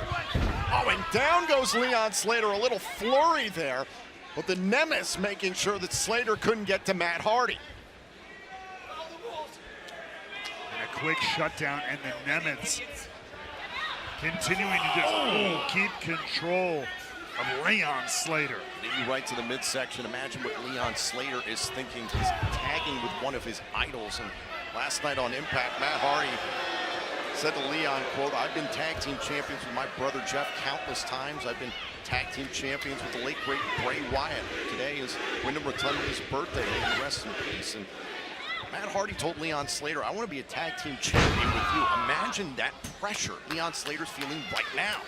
Oh, and down goes Leon Slater, a little flurry there, but the Nemeths making sure that Slater couldn't get to Matt Hardy. And a quick shutdown, and the Nemeths continuing to just keep control of Leon Slater. Leading right to the midsection. Imagine what Leon Slater is thinking. He's tagging with one of his idols. And last night on Impact, Matt Hardy said to Leon, quote, "I've been tag team champions with my brother Jeff countless times. I've been tag team champions with the late great Bray Wyatt. Today is Wyndham Rotunda's birthday. May he rest in peace." And Matt Hardy told Leon Slater, "I want to be a tag team champion with you." Imagine that pressure Leon Slater's feeling right now.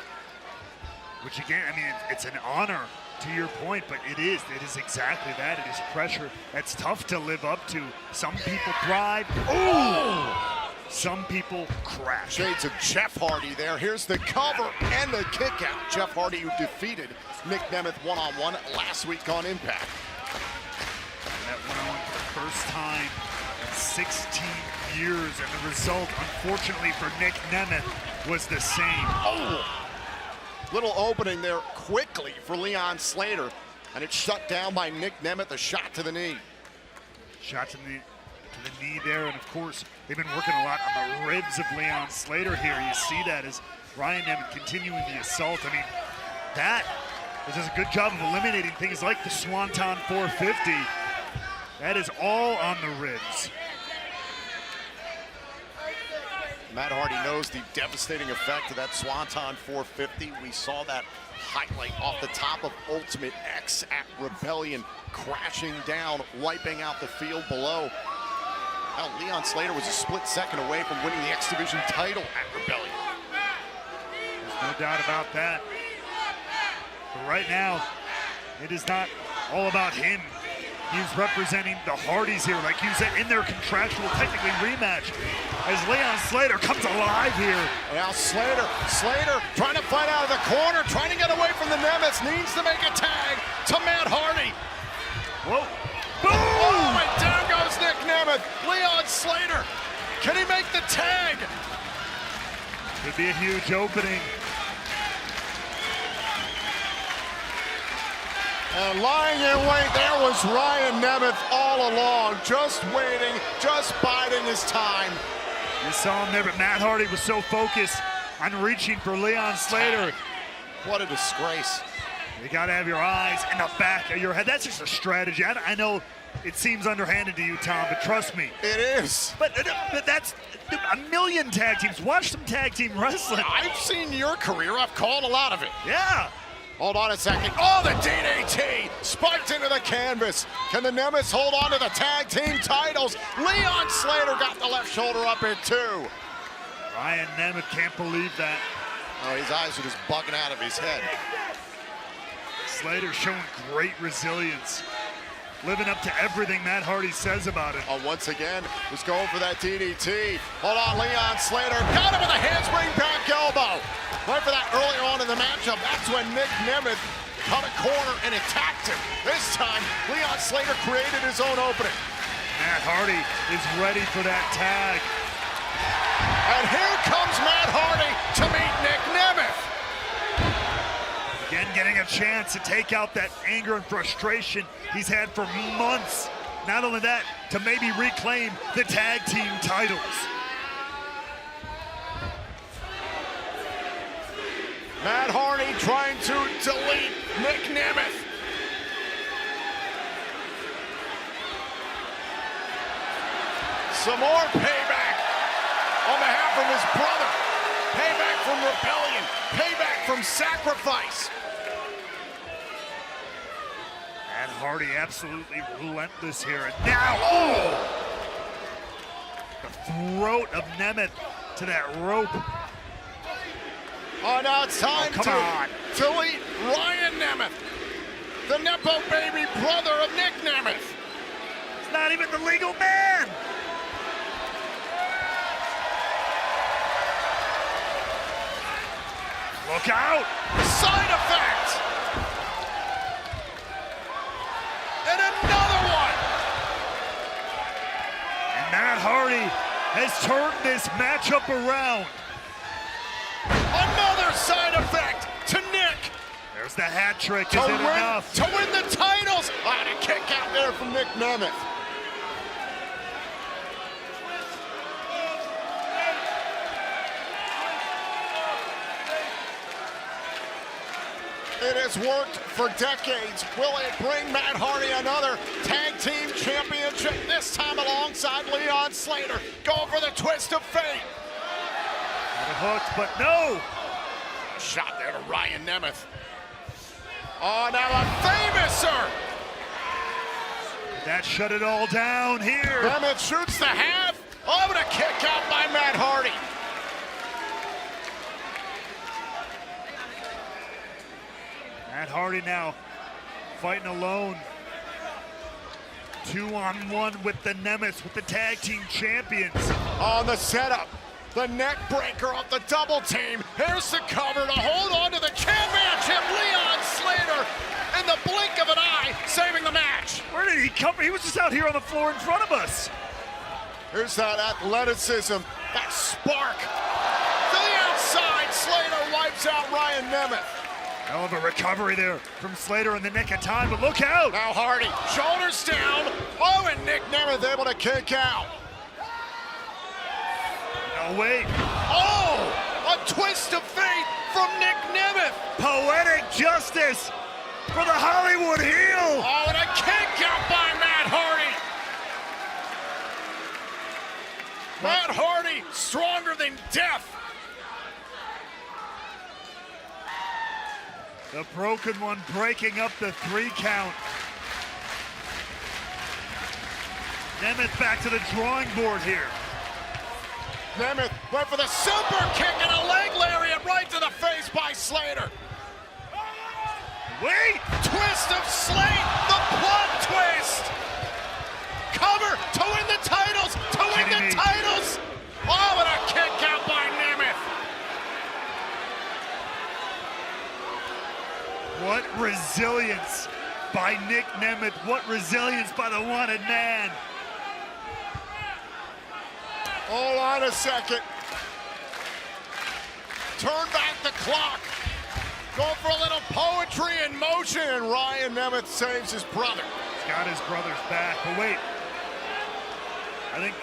Which again, I mean, it's an honor to your point, but it is exactly that. It is pressure that's tough to live up to. Some people thrive. Oh! Some people crash. Shades of Jeff Hardy there. Here's the cover and the kick out. Jeff Hardy, who defeated Nick Nemeth one-on-one last week on Impact. That one-on-one for the first time in 16 years, and the result, unfortunately for Nick Nemeth, was the same. Oh! Little opening there quickly for Leon Slater, and it's shut down by Nick Nemeth, a shot to the knee. Shot to the knee there, and of course, they've been working a lot on the ribs of Leon Slater here. You see that as Ryan Nemeth continuing the assault. I mean, that does a good job of eliminating things like the Swanton 450. That is all on the ribs. Matt Hardy knows the devastating effect of that Swanton 450. We saw that highlight off the top of Ultimate X at Rebellion, crashing down, wiping out the field below. Now, Leon Slater was a split second away from winning the X Division title at Rebellion. There's no doubt about that. But right now, it is not all about him. He's representing the Hardys here, like you said, in their contractual, technically, rematch. As Leon Slater comes alive here. Now Slater trying to fight out of the corner, trying to get away from the Nemeths, needs to make a tag to Matt Hardy. Whoa. Boom! Oh, and down goes Nick Nemeth. Leon Slater, can he make the tag? Could be a huge opening. And lying in wait, there was Ryan Nemeth all along, just waiting, just biding his time. You saw him there, but Matt Hardy was so focused on reaching for Leon Slater. What a disgrace. You gotta have your eyes in the back of your head. That's just a strategy. I know it seems underhanded to you, Tom, but trust me. It is. But that's a million tag teams. Watch some tag team wrestling. I've seen your career. I've called a lot of it. Yeah. Hold on a second. Oh, the DDT spiked into the canvas. Can the Nemeths hold on to the tag team titles? Leon Slater got the left shoulder up in two. Ryan Nemeth can't believe that. Oh, his eyes are just bugging out of his head. Slater showing great resilience, living up to everything Matt Hardy says about it. Oh, once again, was going for that DDT. Hold on, Leon Slater got him with a handspring back elbow. Went for that early on in the matchup. That's when Nick Nemeth cut a corner and attacked him. This time, Leon Slater created his own opening. Matt Hardy is ready for that tag. And here comes Matt Hardy to meet Nick Nemeth. Again, getting a chance to take out that anger and frustration he's had for months. Not only that, to maybe reclaim the tag team titles. Matt Hardy trying to delete Nick Nemeth. Some more payback on behalf of his brother. Payback from Rebellion. Payback from Sacrifice. And Hardy absolutely relentless here. And now, oh! The throat of Nemeth to that rope. Oh, now it's time to delete Ryan Nemeth, the Nepo baby brother of Nick Nemeth. It's not even the legal man. Look out! Side effect! And another one! And Matt Hardy has turned this matchup around. Another side effect to Nick. There's the hat trick. Is it enough? To win the titles. And a kick out there from Nick Nemeth. It has worked for decades. Will it bring Matt Hardy another tag team championship, this time alongside Leon Slater? Going for the twist of fate. Got it hooked, but no. Shot there to Ryan Nemeth. Oh, now a famouser. That shut it all down here. Nemeth shoots the half. Oh, but a kick out by Matt Hardy. Matt Hardy now fighting alone. 2-on-1 with the Nemeth, with the tag team champions. On the setup, the neck breaker off the double team. Here's the cover to hold on to the championship. Leon Slater, in the blink of an eye, saving the match. Where did he come from? He was just out here on the floor in front of us. Here's that athleticism, that spark. To the outside, Slater wipes out Ryan Nemeth. Hell of a recovery there from Slater in the nick of time, but look out! Now Hardy, shoulders down. Oh, and Nick Nemeth able to kick out. No, wait. Oh, a twist of fate from Nick Nemeth. Poetic justice for the Hollywood heel. Oh, and a kick out by Matt Hardy. Matt Hardy, stronger than death. The broken one breaking up the 3 count. Nemeth back to the drawing board here. Nemeth went for the super kick and a leg lariat right to the face by Slater. Wait! Twist of slate, the plot twist. Cover to win the titles, to win the titles. Oh, and a kick out by Nemeth. What resilience by Nick Nemeth. What resilience by the wanted man. Hold on a second. Turn back the clock. Going for a little poetry in motion, and Ryan Nemeth saves his brother. He's got his brother's back, but wait. I think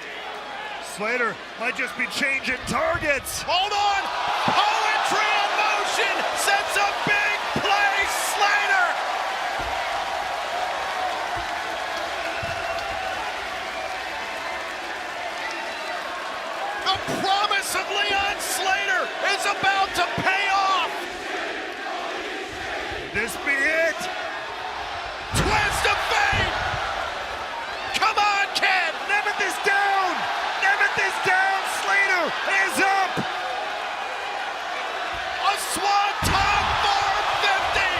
Slater might just be changing targets. Hold on. Poetry in motion sets a big play. Slater. The promise of Leon Slater is about to pay off. This be it. Twist of fate. Come on, kid. Nemeth is down. Nemeth is down. Slater is up. A swanton 450.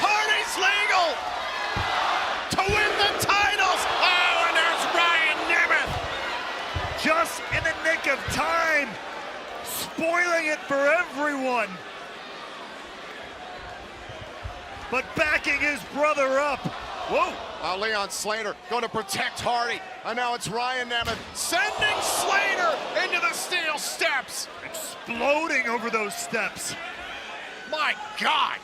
Hardy's legal to win the titles. Oh, and there's Ryan Nemeth. Just in the nick of time. Spoiling it for everyone. But backing his brother up. Whoa. Leon Slater going to protect Hardy. And now it's Ryan Nemeth sending Slater into the steel steps. Exploding over those steps. My God.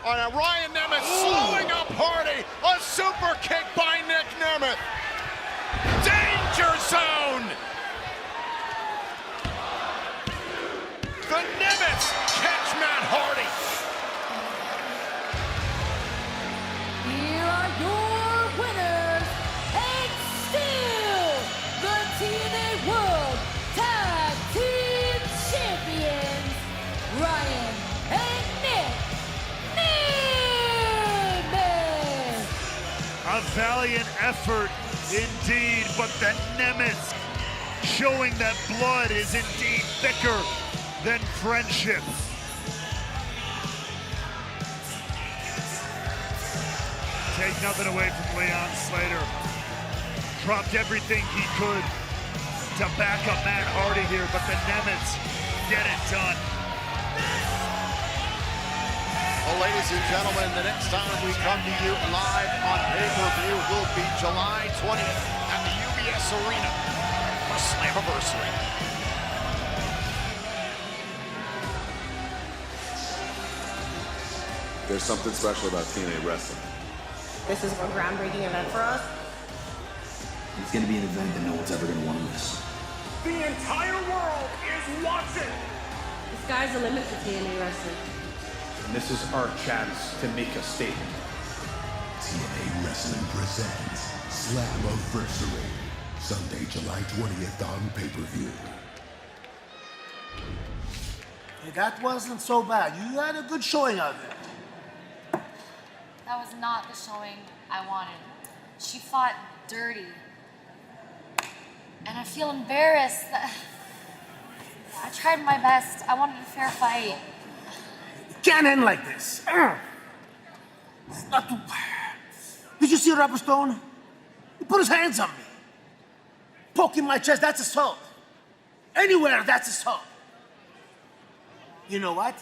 Oh, now Ryan Nemeth slowing up Hardy. A super kick by Nick Nemeth. Danger zone. The Nemeths catch Matt Hardy. Here are your winners, and still the TNA World Tag Team Champions, Ryan and Nick Nemeth. A valiant effort indeed, but the Nemeth showing that blood is indeed thicker than friendship. Take nothing away from Leon Slater. Dropped everything he could to back up Matt Hardy here, but the Nemets get it done. Well, ladies and gentlemen, the next time we come to you live on pay-per-view will be July 20th at the UBS Arena for Slamovic. There's something special about TNA Wrestling. This is a groundbreaking event for us. It's going to be an event that no one's ever going to want to miss. The entire world is watching. The sky's the limit for TNA Wrestling. And this is our chance to make a statement. TNA Wrestling presents Slamiversary, Sunday, July 20th on pay-per-view. Hey, that wasn't so bad. You had a good showing of it. That was not the showing I wanted. She fought dirty. And I feel embarrassed. I tried my best. I wanted a fair fight. It can't end like this. It's not too... Did you see Robert Stone? He put his hands on me. Poking my chest, that's assault. Anywhere, that's assault. You know what?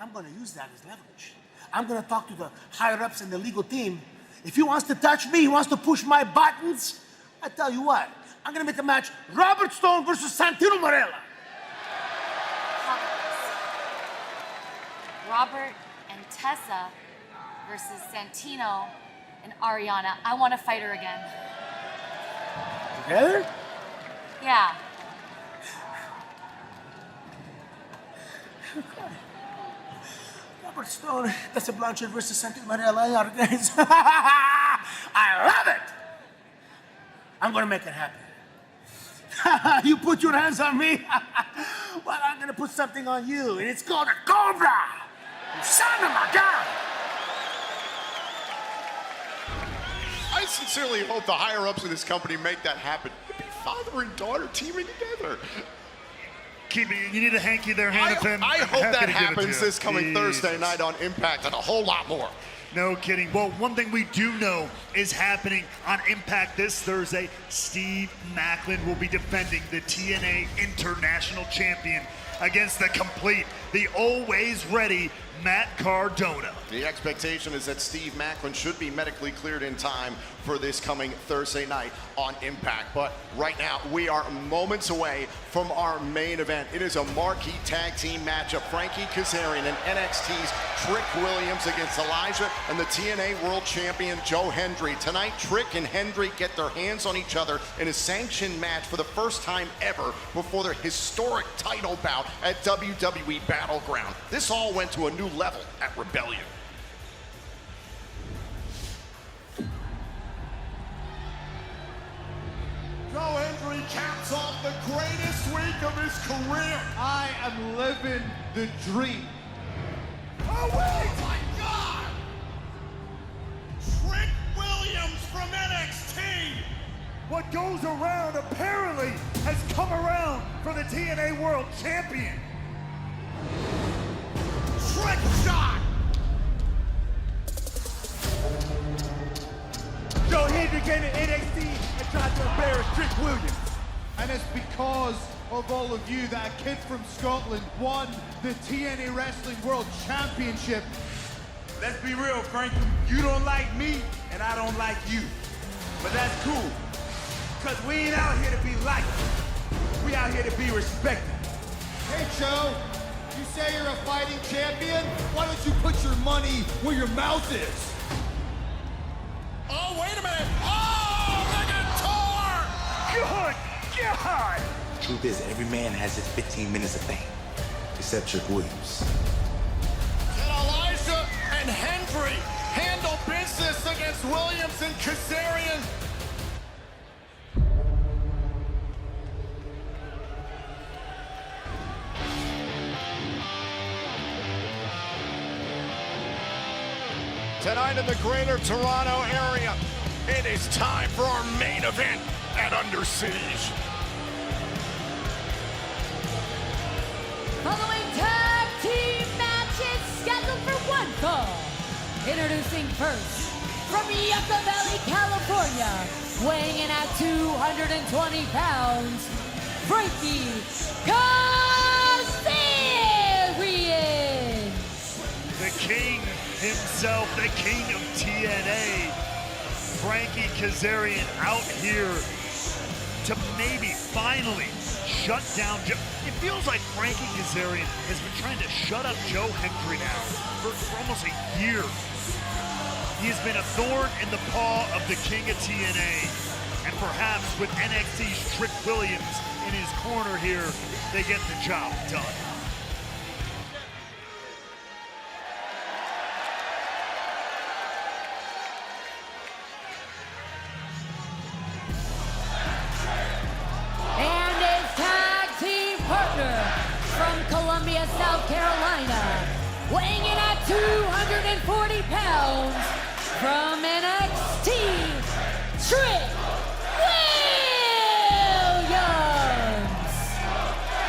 I'm gonna use that as leverage. I'm gonna talk to the higher-ups in the legal team. If he wants to touch me, he wants to push my buttons, I tell you what, I'm gonna make a match Robert Stone versus Santino Marella. Robert and Tessa versus Santino and Ariana. I want to fight her again. Together? Yeah. Robert Stone, Tessa Blanchard versus Santino Marella. I love it! I'm gonna make it happen. You put your hands on me? Well, I'm gonna put something on you, and it's called a Cobra! Son of a gun! I sincerely hope the higher-ups in this company make that happen. It'd be father and daughter teaming together. You need a hanky there, Hannafin. I hope that happens this coming Thursday night on Impact and a whole lot more. No kidding. Well, one thing we do know is happening on Impact this Thursday. Steve Maclin will be defending the TNA International Champion against the complete, the always ready Matt Cardona. The expectation is that Steve Maclin should be medically cleared in time for this coming Thursday night on Impact. But right now, we are moments away from our main event. It is a marquee tag team matchup. Frankie Kazarian and NXT's Trick Williams against Elijah and the TNA World Champion Joe Hendry. Tonight, Trick and Hendry get their hands on each other in a sanctioned match for the first time ever before their historic title bout at WWE Battleground. This all went to a new level at Rebellion. Joe Hendry caps off the greatest week of his career. I am living the dream. Oh, wait! Oh, my God! Trick Williams from NXT. What goes around apparently has come around for the TNA World Champion. Trick shot! Joe Hendry came to NXT and tried to embarrass Trick Williams. And it's because of all of you that a kid from Scotland won the TNA Wrestling World Championship. Let's be real, Frankie. You don't like me, and I don't like you. But that's cool, because we ain't out here to be liked. We out here to be respected. Hey, Joe, you say you're a fighting champion? Why don't you put your money where your mouth is? Oh, wait a minute. Oh, look at Tor! Good God! Truth is, every man has his 15 minutes of fame, except Trick Williams. And Elijah and Hendry handle business against Williams and Kazarian. Tonight in the greater Toronto area, it is time for our main event at Under Siege. following tag team matches scheduled for one fall. Introducing first, from Yucca Valley, California, weighing in at 220 pounds, Frankie Kazarian. The king himself, the king of TNA, Frankie Kazarian out here to maybe finally shut down Joe. It feels like Frankie Kazarian has been trying to shut up Joe Hendry now for almost a year. He has been a thorn in the paw of the king of TNA. And perhaps with NXT's Trick Williams in his corner here, they get the job done. And his tag team partner from Columbia, South Carolina, weighing in at 240 pounds, from NXT, Trick Williams.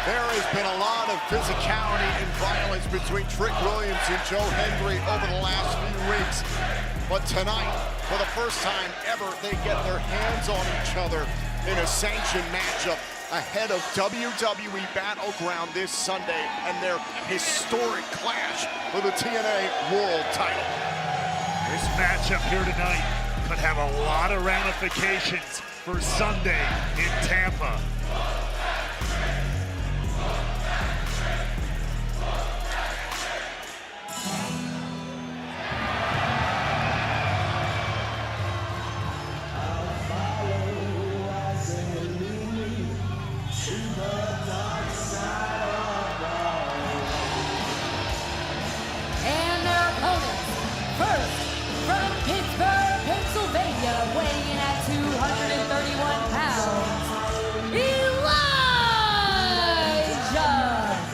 There has been a lot of physicality and violence between Trick Williams and Joe Hendry over the last few weeks. But tonight, for the first time ever, they get their hands on each other in a sanctioned matchup ahead of WWE Battleground this Sunday and their historic clash for the TNA World title. This matchup here tonight could have a lot of ramifications for Sunday in Tampa. Weighing in at 231 pounds, Elijah!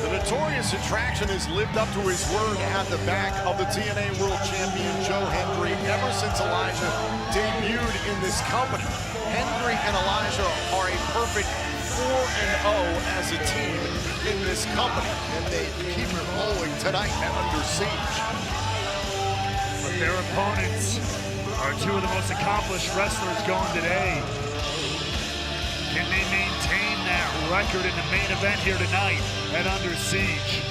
The notorious attraction has lived up to his word at the back of the TNA World Champion Joe Hendry ever since Elijah debuted in this company. Hendry and Elijah are a perfect 4-0 as a team in this company, and they keep it rolling tonight at Under Siege. But their opponents are two of the most accomplished wrestlers going today. Can they maintain that record in the main event here tonight at Under Siege?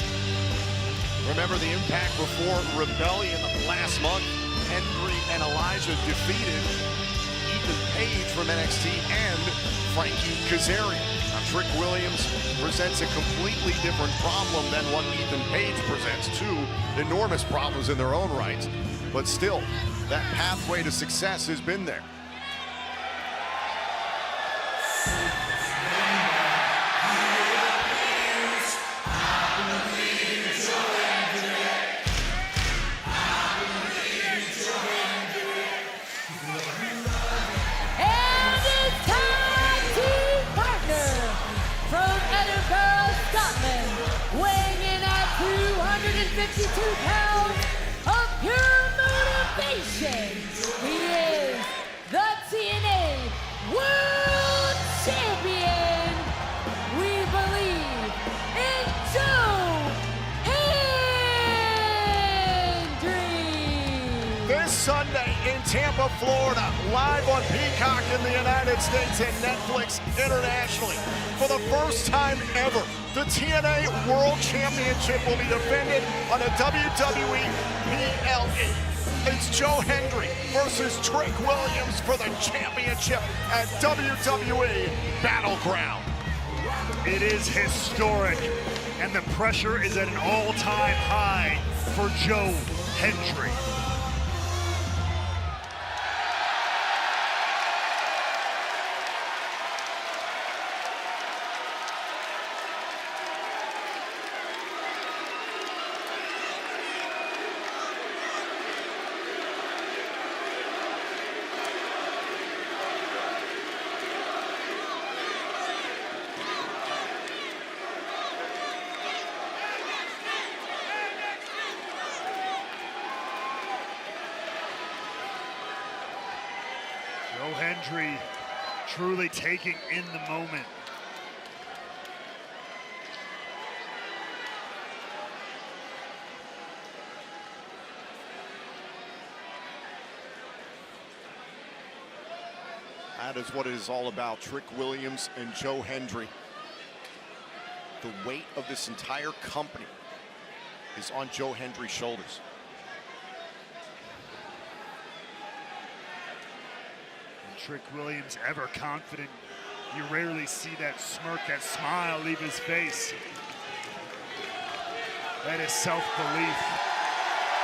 Remember the Impact before Rebellion last month? Hendry and Elijah defeated Ethan Page from NXT and Frankie Kazarian. Now, Trick Williams presents a completely different problem than what Ethan Page presents. Two enormous problems in their own rights, but still, that pathway to success has been there. And his tag team partner from Edinburgh, Scotland, weighing in at 252 pounds of pure motivation. He is the TNA World Champion. We believe in Joe Hendry. This Sunday in Tampa, Florida, live on Peacock in the United States and Netflix internationally. For the first time ever, the TNA World Championship will be defended on a WWE PLE. It's Joe Hendry versus Trick Williams for the championship at WWE Battleground. It is historic, and the pressure is at an all-time high for Joe Hendry. Joe Hendry truly taking in the moment. That is what it is all about. Trick Williams and Joe Hendry. The weight of this entire company is on Joe Hendry's shoulders. And Trick Williams, ever confident. You rarely see that smirk, that smile leave his face. That is self-belief,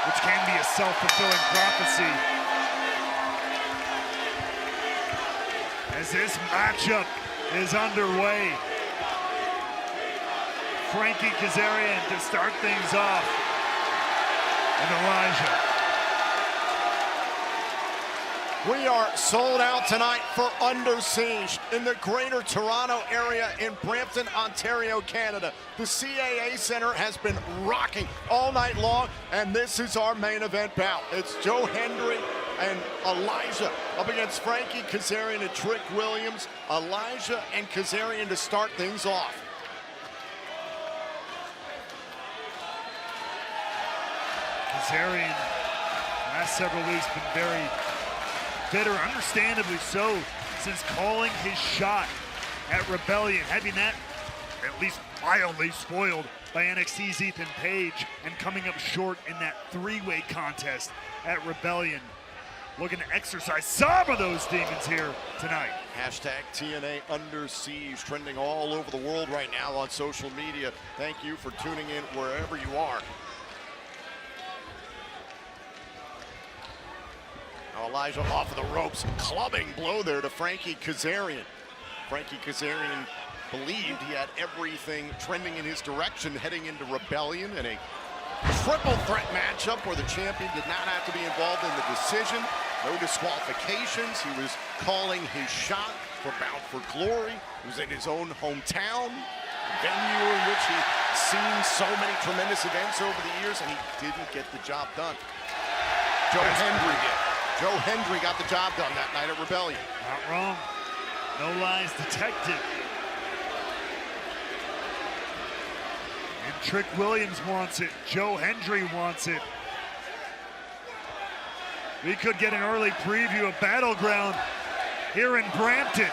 which can be a self-fulfilling prophecy. As this matchup is underway, Frankie Kazarian to start things off, and Elijah. We are sold out tonight for Under Siege in the Greater Toronto area in Brampton, Ontario, Canada. The CAA Centre has been rocking all night long, and this is our main event bout. It's Joe Hendry and Elijah up against Frankie Kazarian and Trick Williams. Elijah and Kazarian to start things off. Kazarian, last several weeks, been very bitter, understandably so, since calling his shot at Rebellion, having that at least mildly spoiled by NXT's Ethan Page, and coming up short in that three-way contest at Rebellion. Looking to exercise some of those demons here tonight. Hashtag TNA Under Siege, trending all over the world right now on social media. Thank you for tuning in wherever you are. Now Elijah off of the ropes, clubbing blow there to Frankie Kazarian. Frankie Kazarian believed he had everything trending in his direction heading into Rebellion in a triple threat matchup where the champion did not have to be involved in the decision. No disqualifications. He was calling his shot for Bound for Glory. It was in his own hometown, venue in which he'd seen so many tremendous events over the years, and he didn't get the job done. Joe Hendry did. Joe Hendry got the job done that night at Rebellion. Not wrong. No lies detected. And Trick Williams wants it. Joe Hendry wants it. We could get an early preview of Battleground here in Brampton.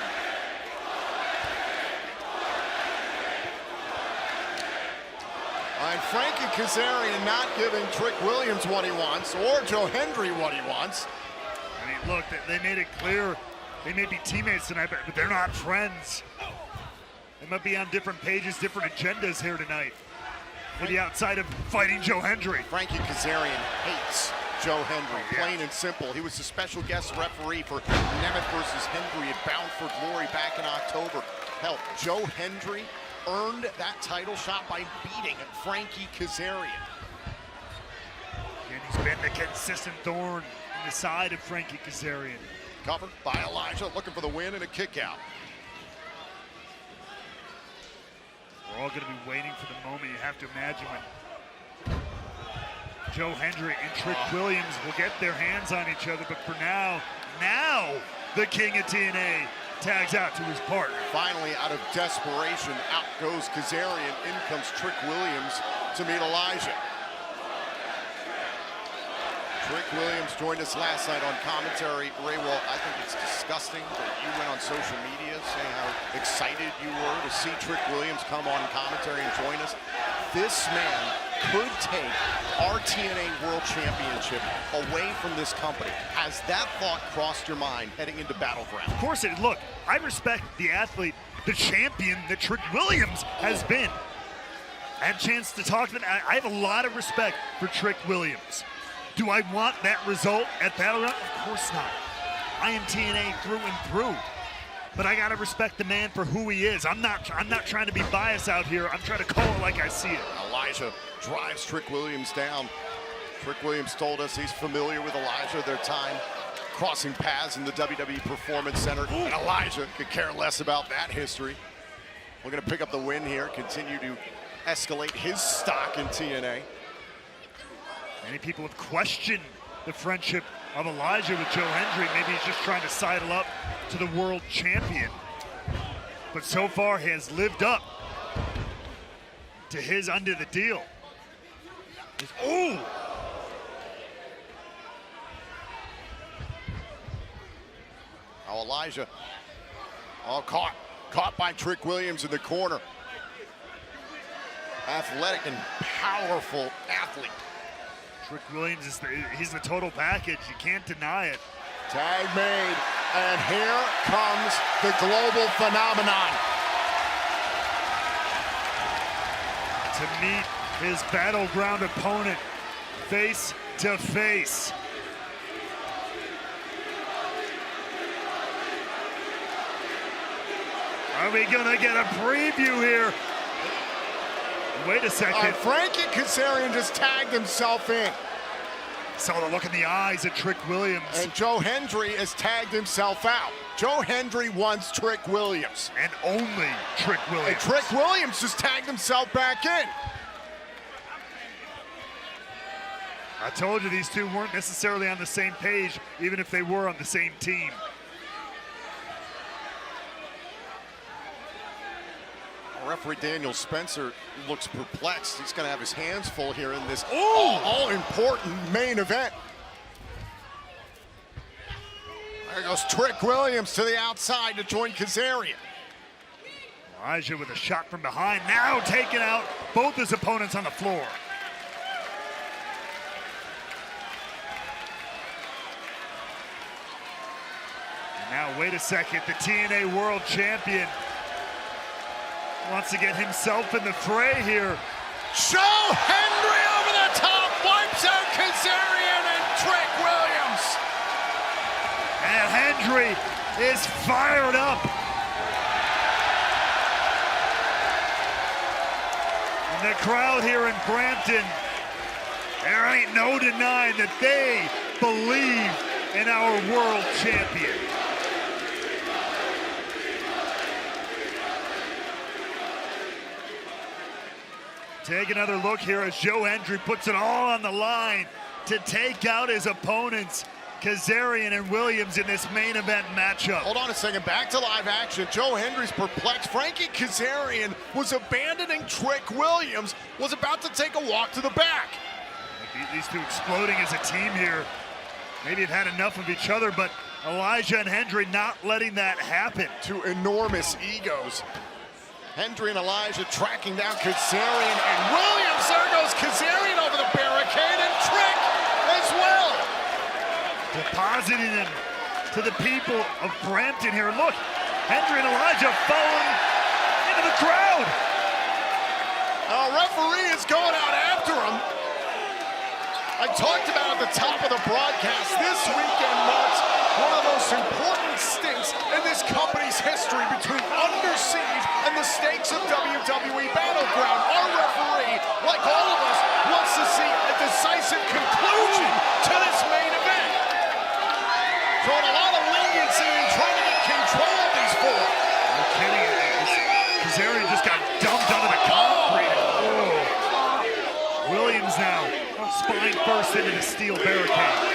And Frankie Kazarian not giving Trick Williams what he wants, or Joe Hendry what he wants. I mean, look, they made it clear they may be teammates tonight, but they're not friends. They might be on different pages, different agendas here tonight. Maybe outside of fighting Joe Hendry. Frankie Kazarian hates Joe Hendry, plain and simple. He was the special guest referee for Nemeth versus Hendry at Bound for Glory back in October. Hell, Joe Hendry earned that title shot by beating Frankie Kazarian. And he's been the consistent thorn in the side of Frankie Kazarian. Covered by Elijah, looking for the win and a kick out. We're all going to be waiting for the moment. You have to imagine when Joe Hendry and Trick Williams will get their hands on each other, but for now the king of TNA tags out to his partner. Finally, out of desperation, out goes Kazarian. In comes Trick Williams to meet Elijah. Trick Williams joined us last night on commentary. Ray, well, I think it's disgusting that you went on social media saying how excited you were to see Trick Williams come on commentary and join us. This man could take our TNA World Championship away from this company. Has that thought crossed your mind heading into Battleground? Of course it did. Look, I respect the athlete, the champion that Trick Williams has been. I had a chance to talk to them. I have a lot of respect for Trick Williams. Do I want that result at Battleground? Of course not. I am TNA through and through. But I gotta respect the man for who he is. I'm not trying to be biased out here. I'm trying to call it like I see it. Elijah drives Trick Williams down. Trick Williams told us he's familiar with Elijah, their time crossing paths in the WWE Performance Center. And Elijah could care less about that history. We're gonna pick up the win here, continue to escalate his stock in TNA. Many people have questioned the friendship of Elijah with Joe Hendry. Maybe he's just trying to sidle up to the world champion. But so far he has lived up to his end of the deal. Ooh! Now Elijah, all caught by Trick Williams in the corner. Athletic and powerful athlete. Trick Williams, he's the total package. You can't deny it. Tag made, and here comes the global phenomenon. To meet his battleground opponent face to face. Are we gonna get a preview here? Wait a second. Frankie Kazarian just tagged himself in. Saw the look in the eyes of Trick Williams. And Joe Hendry has tagged himself out. Joe Hendry wants Trick Williams. And only Trick Williams. And Trick Williams just tagged himself back in. I told you these two weren't necessarily on the same page, even if they were on the same team. Referee Daniel Spencer looks perplexed. He's going to have his hands full here in this all-important main event. There goes Trick Williams to the outside to join Kazarian. Elijah with a shot from behind, now taking out both his opponents on the floor. And now, wait a second, the TNA World Champion wants to get himself in the fray here. Joe Hendry over the top, wipes out Kazarian and Trick Williams. And Hendry is fired up. And the crowd here in Brampton, there ain't no denying that they believe in our world champion. Take another look here as Joe Hendry puts it all on the line to take out his opponents, Kazarian and Williams, in this main event matchup. Hold on a second, back to live action. Joe Hendry's perplexed. Frankie Kazarian was abandoning Trick Williams, was about to take a walk to the back. These two exploding as a team here. Maybe have had enough of each other, but Elijah and Hendry not letting that happen. Two enormous egos. Hendry and Elijah tracking down Kazarian and Williams. There goes Kazarian over the barricade, and Trick as well. Depositing him to the people of Brampton here. Look, Hendry and Elijah falling into the crowd. Our referee is going out after him. I talked about at the top of the broadcast, this weekend marks one of the most important stints in this company's history between Under Siege and the stakes of WWE Battleground. Our referee, like all of us, wants to see a decisive conclusion to this main event. Throwing a lot of leniency and trying to get control of these four. No kidding. Kazarian just got dumped under the concrete. Oh. Williams now, spine first into the steel barricade.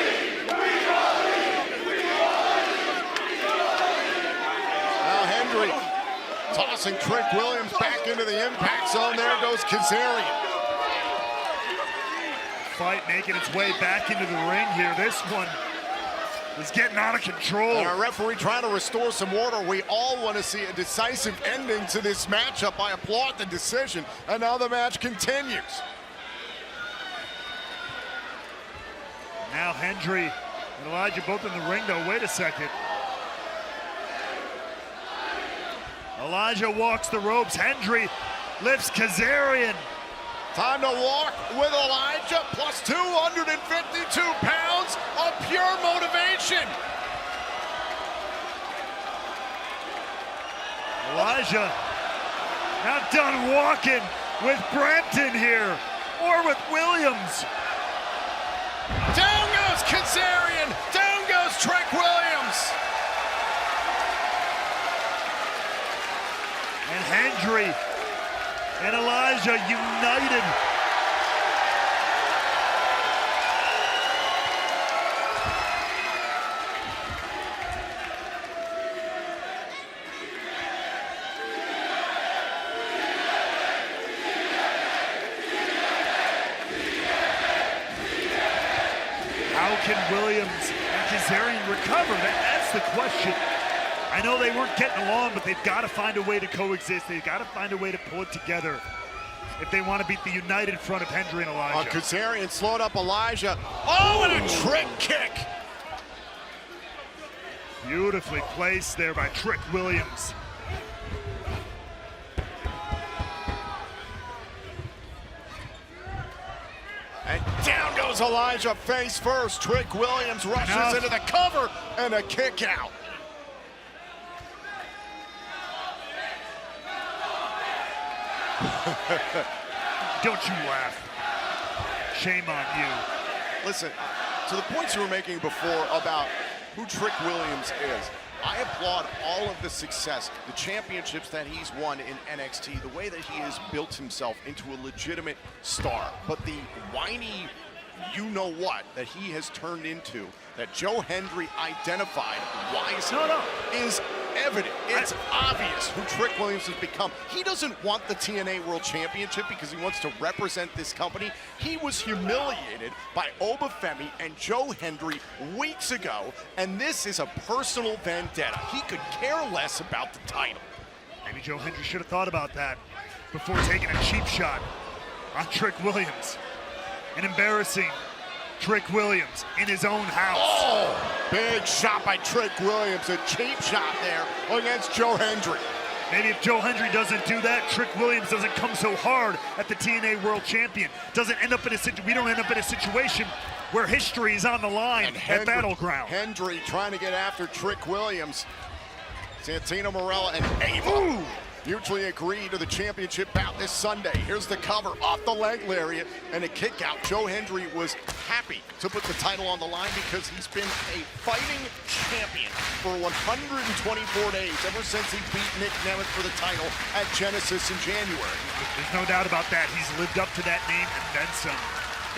Tossing Trick Williams back into the impact zone. There goes Kazarian. Fight making its way back into the ring here. This one is getting out of control. And our referee trying to restore some order. We all want to see a decisive ending to this matchup. I applaud the decision. And now the match continues. Now Hendry and Elijah both in the ring, though. Wait a second. Elijah walks the ropes. Hendry lifts Kazarian. Time to walk with Elijah, plus 252 pounds of pure motivation. Elijah not done walking with Brampton here, or with Williams. Down goes Kazarian, down goes Trick Williams. And Hendry and Elijah united. How can Williams and Kazarian recover? That's the question. I know they weren't getting along, but they've got to find a way to coexist. They've got to find a way to pull it together if they want to beat the united front of Hendry and Elijah. Kazarian slowed up Elijah. Oh, and a trick kick. Beautifully placed there by Trick Williams. And down goes Elijah face first. Trick Williams rushes into the cover and a kick out. Don't you laugh. Shame on you. Listen, to the points you were making before about who Trick Williams is, I applaud all of the success, the championships that he's won in NXT, the way that he has built himself into a legitimate star. But the whiny you-know-what that he has turned into, that Joe Hendry identified wisely, is evident. It's obvious who Trick Williams has become. He doesn't want the TNA World Championship because he wants to represent this company. He was humiliated by Obafemi and Joe Hendry weeks ago, and this is a personal vendetta. He could care less about the title. Maybe Joe Hendry should have thought about that before taking a cheap shot on Trick Williams. An embarrassing Trick Williams in his own house. Oh, big shot by Trick Williams. A cheap shot there against Joe Hendry. Maybe if Joe Hendry doesn't do that, Trick Williams doesn't come so hard at the TNA World Champion. Doesn't end up in we don't end up in a situation where history is on the line at Battleground. Hendry trying to get after Trick Williams. Santino Marella and Ava mutually agree to the championship bout this Sunday. Here's the cover off the leg lariat and a kick out. Joe Hendry was happy to put the title on the line because he's been a fighting champion for 124 days, ever since he beat Nick Nemeth for the title at Genesis in January. There's no doubt about that. He's lived up to that name and then some.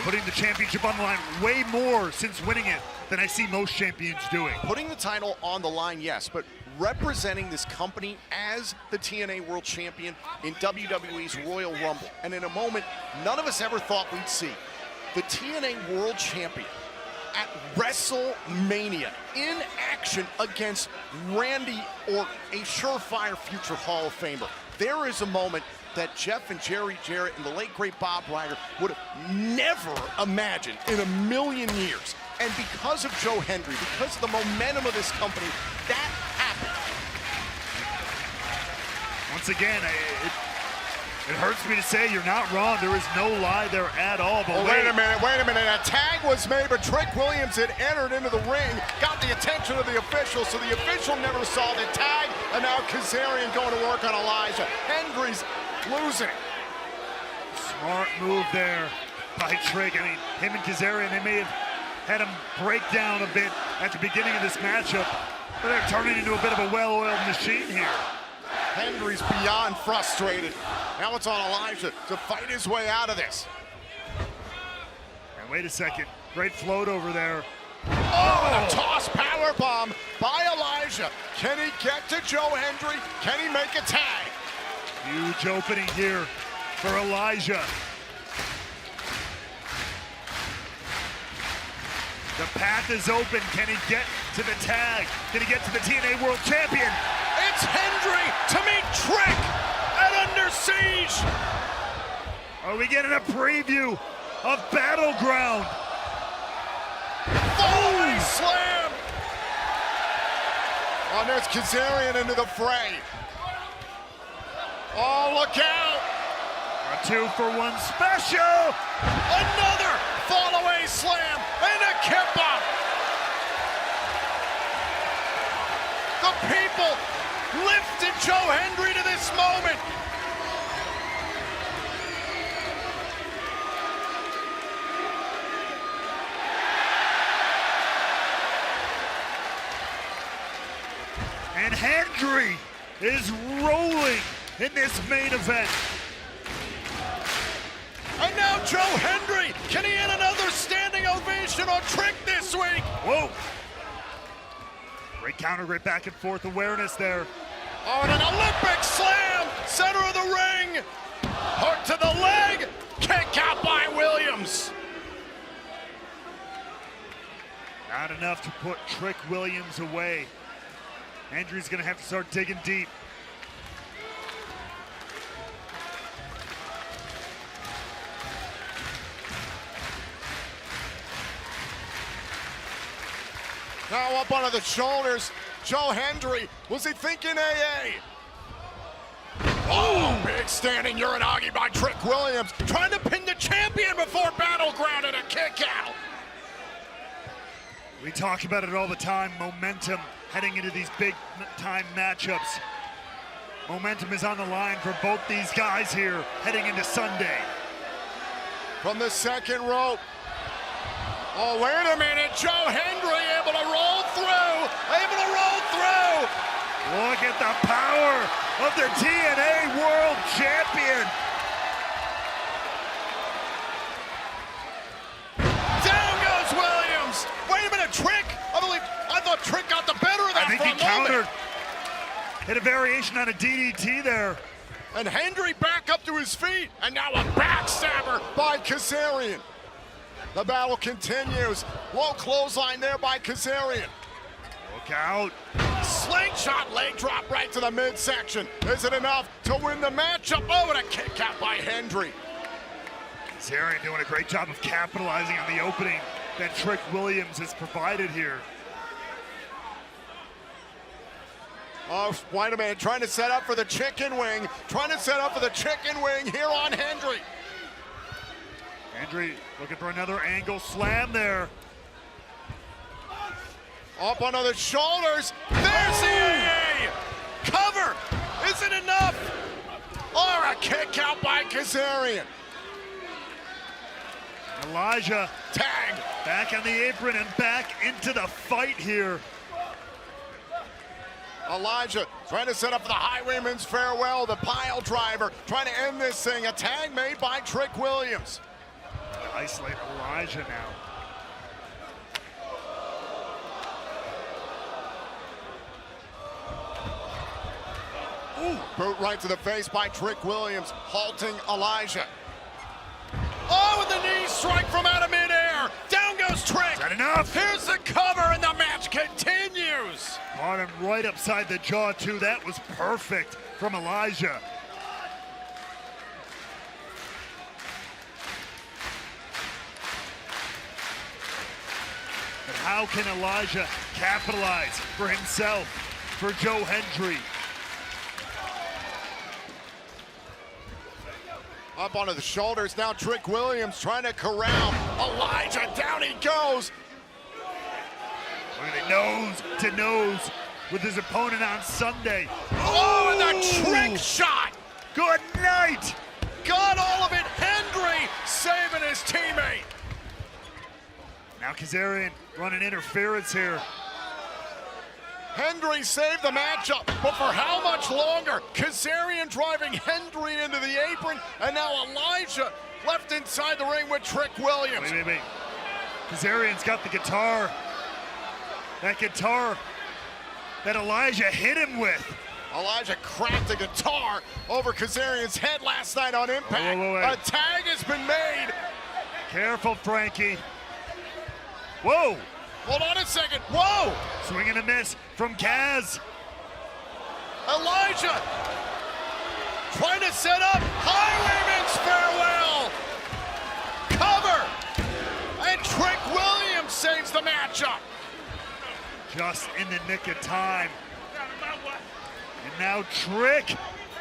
Putting the championship on the line way more since winning it than I see most champions doing. Putting the title on the line, yes, but representing this company as the TNA World Champion in WWE's Royal Rumble. And in a moment none of us ever thought we'd see, the TNA World Champion at WrestleMania in action against Randy Orton, a surefire future Hall of Famer. There is a moment that Jeff and Jerry Jarrett and the late great Bob Ryder would have never imagined in a million years. And because of Joe Hendry, because of the momentum of this company, that happened. Once again, it hurts me to say you're not wrong. There is no lie there at all. But wait a minute. A tag was made, but Trick Williams had entered into the ring, got the attention of the official, so the official never saw the tag, and now Kazarian going to work on Elijah. Hendry's losing it. Smart move there by Trick. I mean, him and Kazarian, they may have had him break down a bit at the beginning of this matchup, but they're turning into a bit of a well-oiled machine here. Hendry's beyond frustrated. Now it's on Elijah to fight his way out of this. And wait a second, great float over there. Oh, and a toss powerbomb by Elijah. Can he get to Joe Hendry? Can he make a tag? Huge opening here for Elijah. The path is open. Can he get to the tag? Can he get to the TNA World Champion? It's Hendry to meet Trick at Under Siege. Are we getting a preview of Battleground? Follow-away slam. Oh, there's Kazarian into the fray. Oh, look out. A 2-for-1 special. Another fall-away slam and a kippa. The people lifted Joe Hendry to this moment. And Hendry is rolling in this main event. And now Joe Hendry, can he get another standing ovation on Trick this week? Whoa. Great counter, great back and forth awareness there. Oh, and an Olympic slam, center of the ring. Hook to the leg, kick out by Williams. Not enough to put Trick Williams away. Hendry's gonna have to start digging deep. Now up onto the shoulders, Joe Hendry. Was he thinking AA? Oh, big standing Uranagi by Trick Williams. Trying to pin the champion before Battleground and a kick out. We talk about it all the time, momentum heading into these big time matchups. Momentum is on the line for both these guys here heading into Sunday. From the second rope. Oh, wait a minute, Joe Hendry able to roll through, Look at the power of the TNA World Champion. Down goes Williams. Wait a minute, Trick. I thought Trick got the better of that. I think he countered. Hit a variation on a DDT there. And Hendry back up to his feet. And now a backstabber by Kazarian. The battle continues. Low clothesline there by Kazarian. Look out. Slingshot leg drop right to the midsection. Is it enough to win the matchup? Oh, and a kick out by Hendry. Kazarian doing a great job of capitalizing on the opening that Trick Williams has provided here. Oh, wait a minute, trying to set up for the chicken wing. Here on Hendry. Hendry looking for another angle slam there. Up onto the shoulders. There's the AA. Cover. Is it enough? Or a kick out by Kazarian. Elijah. Tag. Back on the apron and back into the fight here. Elijah trying to set up for the Highwayman's Farewell, the pile driver, trying to end this thing. A tag made by Trick Williams. Isolate Elijah now. Ooh, boot right to the face by Trick Williams, halting Elijah. Oh, and the knee strike from out of midair. Down goes Trick. Is that enough? Here's the cover, and the match continues. Caught him right upside the jaw, too. That was perfect from Elijah. But how can Elijah capitalize for himself, for Joe Hendry? Up onto the shoulders, now Trick Williams trying to corral Elijah. Down he goes. Look at it, nose to nose with his opponent on Sunday. Oh, and the trick shot. Good night. Got all of it. Hendry saving his teammate. Now Kazarian running interference here. Hendry saved the matchup, but for how much longer? Kazarian driving Hendry into the apron, and now Elijah left inside the ring with Trick Williams. Wait. Kazarian's got the guitar. That guitar that Elijah hit him with. Elijah cracked the guitar over Kazarian's head last night on Impact. Wait. A tag has been made. Careful, Frankie. Whoa. Hold on a second. Whoa! Swing and a miss from Kaz. Elijah trying to set up Highwayman's Farewell. Cover. And Trick Williams saves the matchup. Just in the nick of time. And now Trick,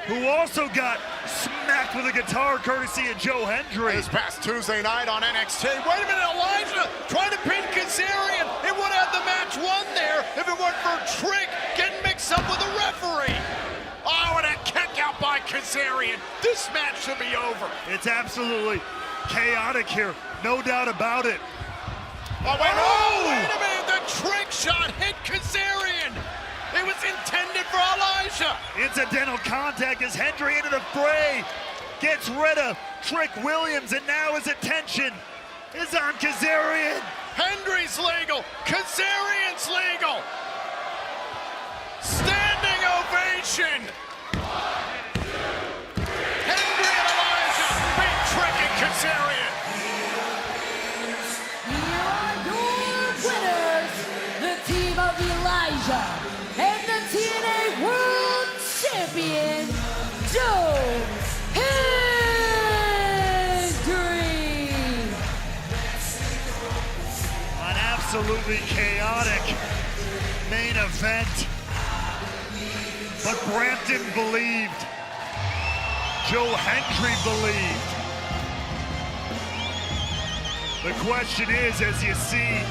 who also got smacked with a guitar courtesy of Joe Hendry. This past Tuesday night on NXT. Wait a minute, Elijah trying to pin Kazarian. It would have the match won there if it weren't for Trick getting mixed up with the referee. Oh, and a kick out by Kazarian. This match should be over. It's absolutely chaotic here, no doubt about it. Oh, wait a minute, the trick shot hit Kazarian. It was intended for Elijah. Incidental contact as Hendry into the fray. Gets rid of Trick Williams, and now his attention is on Kazarian. Hendry's legal. Kazarian's legal. Standing ovation. Hendry and Elijah beat Trick and Kazarian. Here are your winners, the team of Elijah and the team absolutely chaotic main event. But Brampton believed. Joe Hendry believed. The question is, as you see,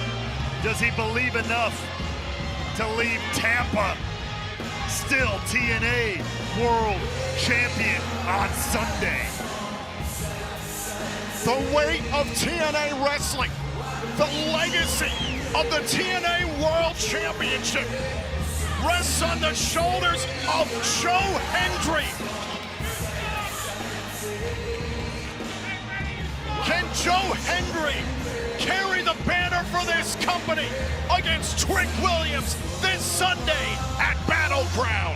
does he believe enough to leave Tampa still TNA World Champion on Sunday? The weight of TNA Wrestling, the legacy of the TNA World Championship rests on the shoulders of Joe Hendry. Can Joe Hendry carry the banner for this company against Trick Williams this Sunday at Battleground?